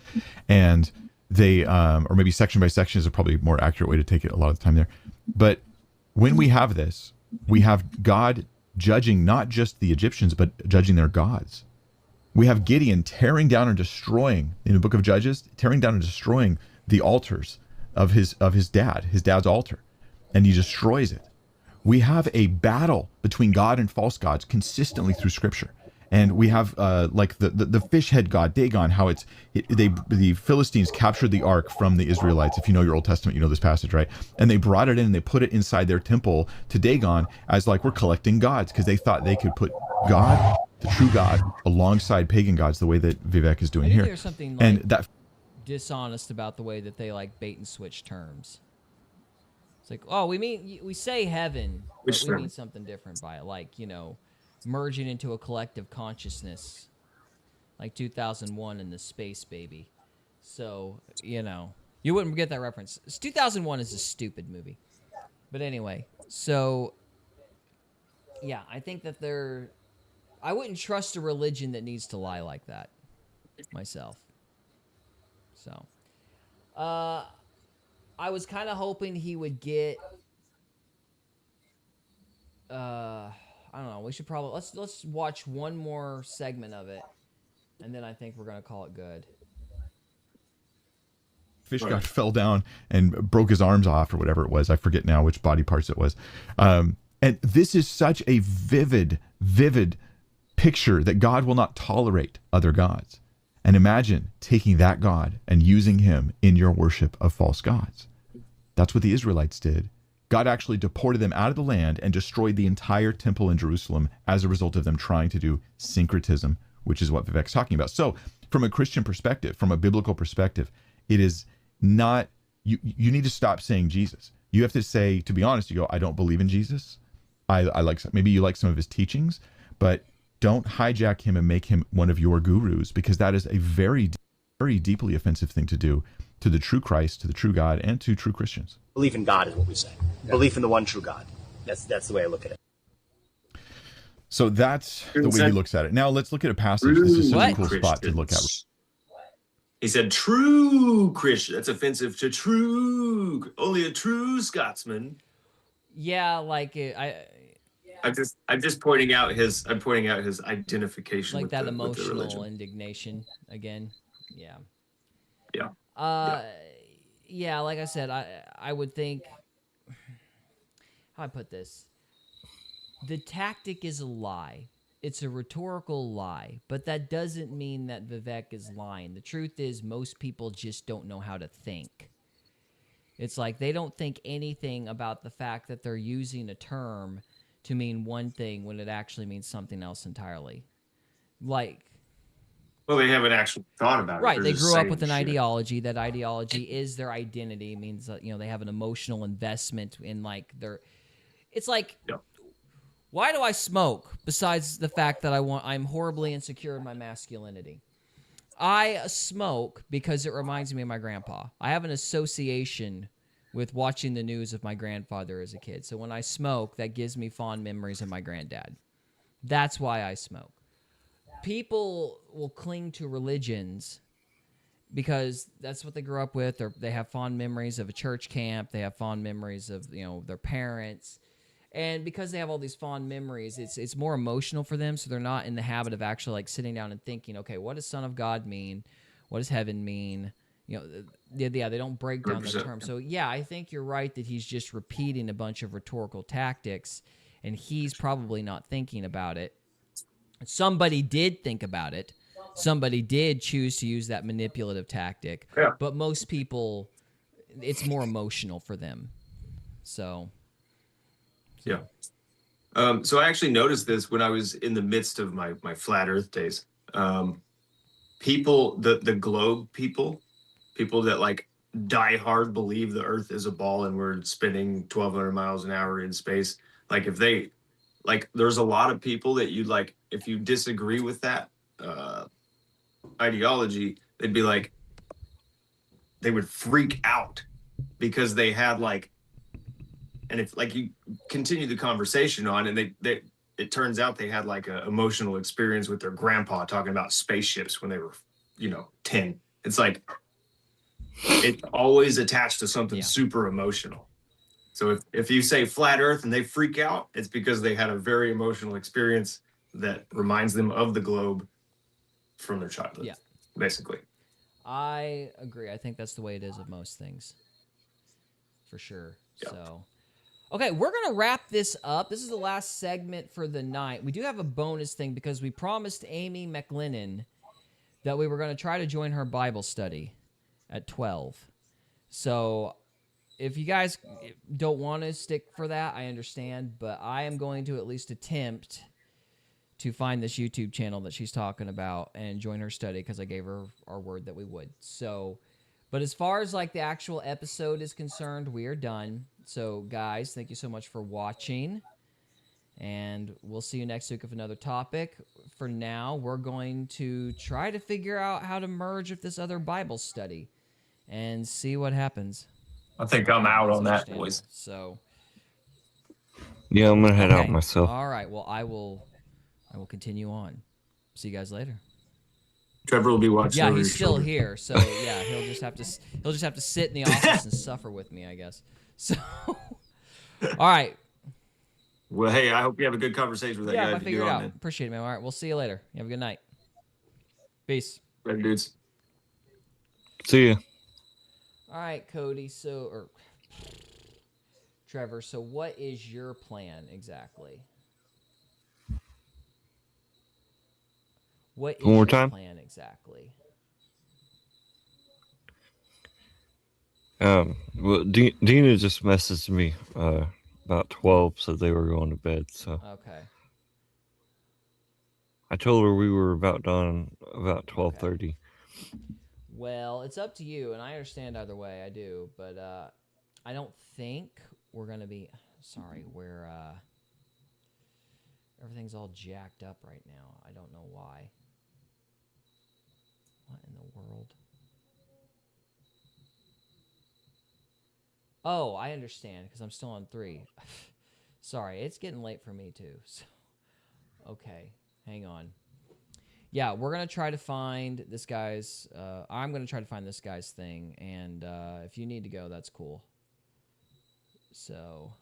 and they, or maybe section by section is a probably more accurate way to take it a lot of the time there. But when we have this, we have God judging not just the Egyptians, but judging their gods. We have Gideon tearing down and destroying, in the book of Judges, tearing down and destroying the altars of his dad's altar, and he destroys it. We have a battle between God and false gods consistently through scripture. And we have like the fish head god Dagon, how the Philistines captured the ark from the Israelites. If you know your Old Testament, you know this passage, right? And they brought it in and they put it inside their temple to Dagon as like, we're collecting gods, because they thought they could put God, the true God, alongside pagan gods, the way that Vivek is doing I think here. there's something And like that dishonest about the way that they like bait and switch terms. It's like, oh, we say heaven, but Which we term? mean something different by it, like, merging into a collective consciousness, like 2001 and the Space Baby. So, you wouldn't get that reference. 2001 is a stupid movie. But anyway, so, yeah, I think that I wouldn't trust a religion that needs to lie like that myself. So, I was kind of hoping he would get I don't know. We should probably let's watch one more segment of it, and then I think we're gonna call it good. Fish guy fell down and broke his arms off or whatever it was. I forget now which body parts it was. And this is such a vivid picture that God will not tolerate other gods. And imagine taking that God and using him in your worship of false gods. That's what the Israelites did. God actually deported them out of the land and destroyed the entire temple in Jerusalem as a result of them trying to do syncretism, which is what Vivek's talking about. So from a Christian perspective, from a biblical perspective, it is not, you need to stop saying Jesus. You have to say, to be honest, you go, I don't believe in Jesus. I like, maybe you like some of his teachings, but don't hijack him and make him one of your gurus, because that is a very, very deeply offensive thing to do to the true Christ, to the true God, and to true Christians. Belief in God is what we say. Yeah. Belief in the one true God. That's the way I look at it. So that's the way he looks at it. Now let's look at a passage. This is such a cool spot to look at. He said, "True Christian." That's offensive to true. Only a true Scotsman. Yeah, like I'm just pointing out his. I'm pointing out his identification. Like with that the, emotional with the indignation again. Yeah. Yeah. Yeah. Like I said, I would think. How I put this? The tactic is a lie. It's a rhetorical lie, but that doesn't mean that Vivek is lying. The truth is, most people just don't know how to think. It's like they don't think anything about the fact that they're using a term to mean one thing when it actually means something else entirely. Like, well, they haven't actually thought about it. Right, They're they just grew up saying with an shit. ideology. That ideology is their identity. It means that, they have an emotional investment in like their. It's like, why do I smoke? Besides the fact that I'm horribly insecure in my masculinity. I smoke because it reminds me of my grandpa. I have an association with watching the news of my grandfather as a kid. So when I smoke, that gives me fond memories of my granddad. That's why I smoke. People will cling to religions because that's what they grew up with, or they have fond memories of a church camp. They have fond memories of, their parents. And because they have all these fond memories, it's more emotional for them. So they're not in the habit of actually like sitting down and thinking, okay, what does Son of God mean? What does heaven mean? They don't break down the term. So yeah, I think you're right that he's just repeating a bunch of rhetorical tactics, and he's probably not thinking about it. Somebody did think about it. Somebody did choose to use that manipulative tactic. Yeah. But most people, it's more emotional for them. So. Yeah. So I actually noticed this when I was in the midst of my flat Earth days. People, the globe people that like die hard believe the Earth is a ball and we're spinning 1,200 miles an hour in space. Like if they, like, there's a lot of people that you'd like, if you disagree with that ideology, they'd be like, they would freak out because they had like. And if like you continue the conversation on, and they it turns out they had like an emotional experience with their grandpa talking about spaceships when they were, 10. It's like it's always attached to something super emotional. So if you say flat Earth and they freak out, it's because they had a very emotional experience that reminds them of the globe from their childhood. Yeah, basically. I agree. I think that's the way it is with most things, for sure. Yeah. So. Okay, we're going to wrap this up. This is the last segment for the night. We do have a bonus thing because we promised Amy McLennan that we were going to try to join her Bible study at 12. So if you guys don't want to stick for that, I understand. But I am going to at least attempt to find this YouTube channel that she's talking about and join her study because I gave her our word that we would. So, but as far as like the actual episode is concerned, we are done. So, guys, thank you so much for watching, and we'll see you next week with another topic. For now, we're going to try to figure out how to merge with this other Bible study and see what happens. I think I'm out on that, boys. So, yeah, I'm gonna head out myself. All right. Well, I will continue on. See you guys later. Trevor will be watching. Yeah, he's still here, so yeah, he'll just have to sit in the office and suffer with me, I guess. So, all right. Well, hey, I hope you have a good conversation with that Yeah, guy. if I if you figure do it on, out. man. Appreciate it, man. All right, we'll see you later. You have a good night. Peace. Later, dudes. See ya. All right, Cody. Or Trevor. So, what is your plan exactly? What is One more your time? plan exactly? Well, Dina just messaged me about 12, said they were going to bed. So Okay. I told her we were about done about 12:30. Well, it's up to you, and I understand either way. I do, but I don't think we're gonna be. Sorry, we're everything's all jacked up right now. I don't know why. What in the world? Oh, I understand because I'm still on 3. Sorry, it's getting late for me too. So, okay, hang on. Yeah, we're gonna try to find this guy's. I'm gonna try to find this guy's thing, and if you need to go, that's cool. So,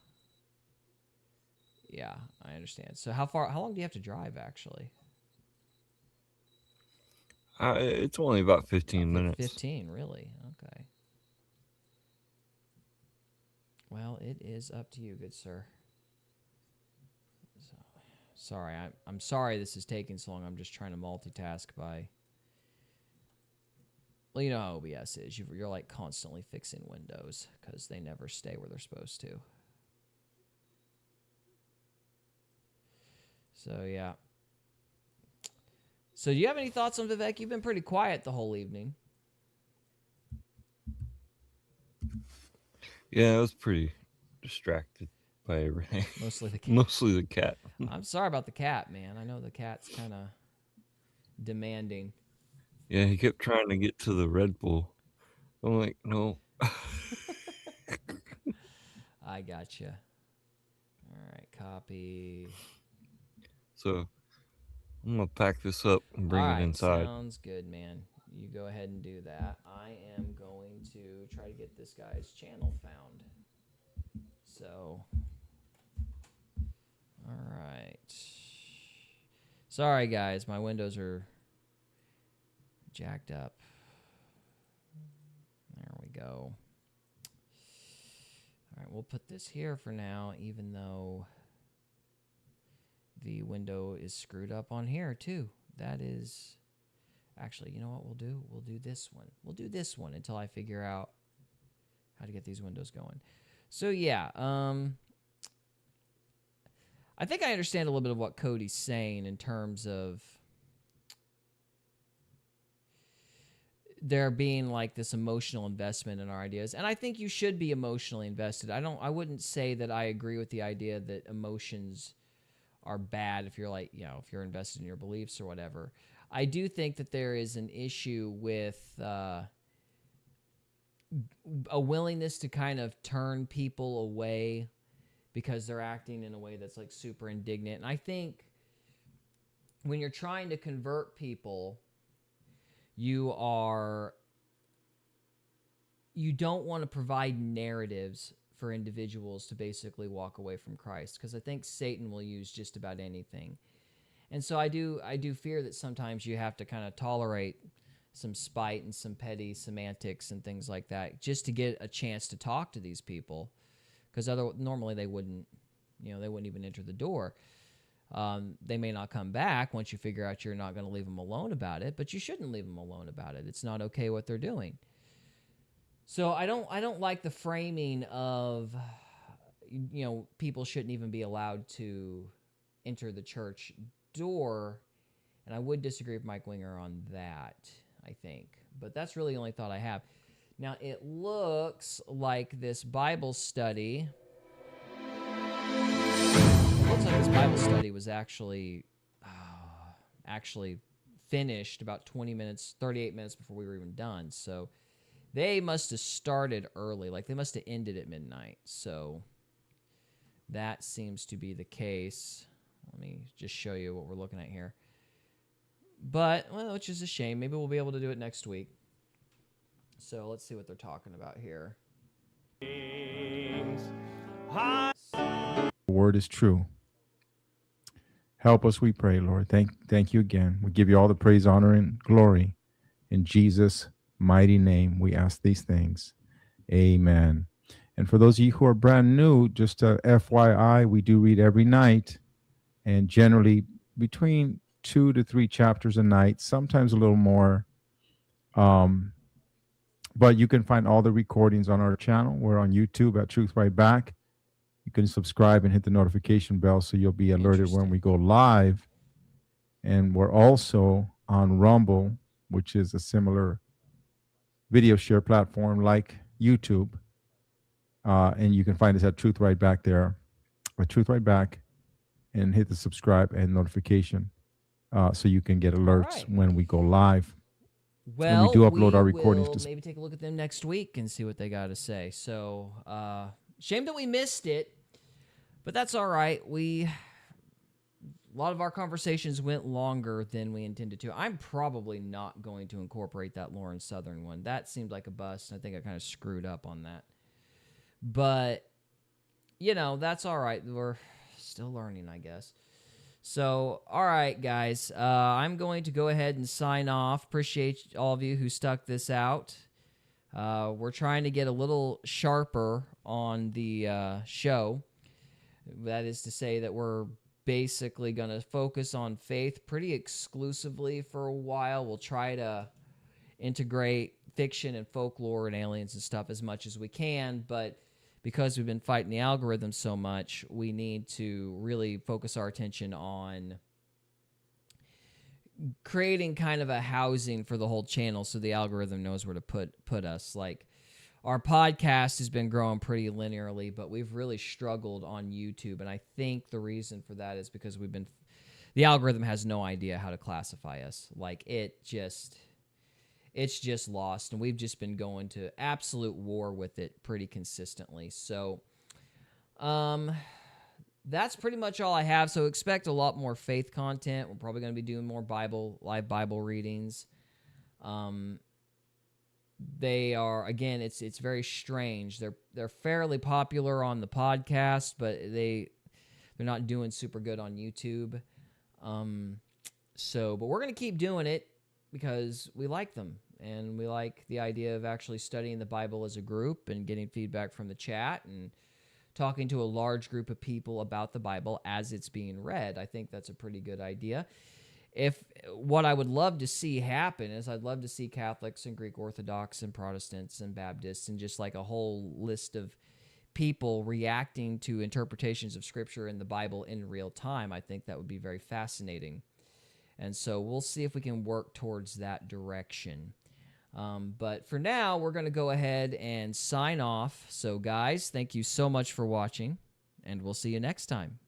yeah, I understand. So, how long do you have to drive actually? It's only about 15 minutes. 15, really? Okay. Well, it is up to you, good sir. So, sorry, I'm sorry this is taking so long. I'm just trying to multitask by. Well, you know how OBS is. You're like constantly fixing windows because they never stay where they're supposed to. So, yeah. So, do you have any thoughts on Vivek? You've been pretty quiet the whole evening. Yeah, I was pretty distracted by everything. Mostly the cat. Mostly the cat. I'm sorry about the cat, man. I know the cat's kind of demanding. Yeah, he kept trying to get to the Red Bull. I'm like, no. I gotcha. All right, copy. So I'm gonna pack this up and bring it inside. Sounds good, man. You go ahead and do that. I am going to try to get this guy's channel found. So, all right. Sorry, guys. My windows are jacked up. There we go. All right, we'll put this here for now, even though the window is screwed up on here, too. That is... Actually, you know what we'll do? We'll do this one. We'll do this one until I figure out how to get these windows going. So, yeah. I think I understand a little bit of what Cody's saying in terms of there being like this emotional investment in our ideas. And I think you should be emotionally invested. I wouldn't say that I agree with the idea that emotions are bad if you're like, if you're invested in your beliefs or whatever. I do think that there is an issue with a willingness to kind of turn people away because they're acting in a way that's like super indignant. And I think when you're trying to convert people, you don't want to provide narratives for individuals to basically walk away from Christ, because I think Satan will use just about anything. And so I do fear that sometimes you have to kind of tolerate some spite and some petty semantics and things like that just to get a chance to talk to these people, because normally they wouldn't even enter the door. They may not come back once you figure out you're not going to leave them alone about it, but you shouldn't leave them alone about it. It's not okay what they're doing. So I don't like the framing of, people shouldn't even be allowed to enter the church door, and I would disagree with Mike Winger on that, I think. But that's really the only thought I have. Now, it looks like this Bible study... Looks like this Bible study was actually finished about 38 minutes before we were even done. So they must have started early. Like, they must have ended at midnight. So that seems to be the case. Let me just show you what we're looking at here. But, well, which is a shame. Maybe we'll be able to do it next week. So let's see what they're talking about here. Word is true. Help us, we pray, Lord. Thank you again. We give you all the praise, honor, and glory. In Jesus' mighty name, we ask these things. Amen. And for those of you who are brand new, just FYI, we do read every night, and generally between 2 to 3 chapters a night, sometimes a little more. But you can find all the recordings on our channel. We're on YouTube at Truth Right Back. You can subscribe and hit the notification bell so you'll be alerted when we go live. And we're also on Rumble, which is a similar video share platform like YouTube. And you can find us at Truth Right Back there, or Truth Right Back, and hit the subscribe and notification so you can get alerts when we go live. Well, and we do upload our recordings. We'll maybe take a look at them next week and see what they got to say. So, shame that we missed it, but that's all right. A lot of our conversations went longer than we intended to. I'm probably not going to incorporate that Lauren Southern one. That seemed like a bust, and I think I kind of screwed up on that. But, that's all right. We're still learning, I guess. So, all right, guys. I'm going to go ahead and sign off. Appreciate all of you who stuck this out. We're trying to get a little sharper on the show. That is to say that we're basically going to focus on faith pretty exclusively for a while. We'll try to integrate fiction and folklore and aliens and stuff as much as we can, but because we've been fighting the algorithm so much, we need to really focus our attention on creating kind of a housing for the whole channel so the algorithm knows where to put us. Like, our podcast has been growing pretty linearly, but we've really struggled on YouTube, and I think the reason for that is because the algorithm has no idea how to classify us. Like, it's just lost, and we've just been going to absolute war with it pretty consistently. So that's pretty much all I have. So expect a lot more faith content. We're probably going to be doing more live Bible readings. They are, again, it's very strange. They're fairly popular on the podcast, but they're not doing super good on YouTube. But we're going to keep doing it because we like them, and we like the idea of actually studying the Bible as a group and getting feedback from the chat and talking to a large group of people about the Bible as it's being read. I think that's a pretty good idea. What I would love to see happen is I'd love to see Catholics and Greek Orthodox and Protestants and Baptists and just like a whole list of people reacting to interpretations of Scripture in the Bible in real time. I think that would be very fascinating. And so we'll see if we can work towards that direction. But for now, we're going to go ahead and sign off. So guys, thank you so much for watching, and we'll see you next time.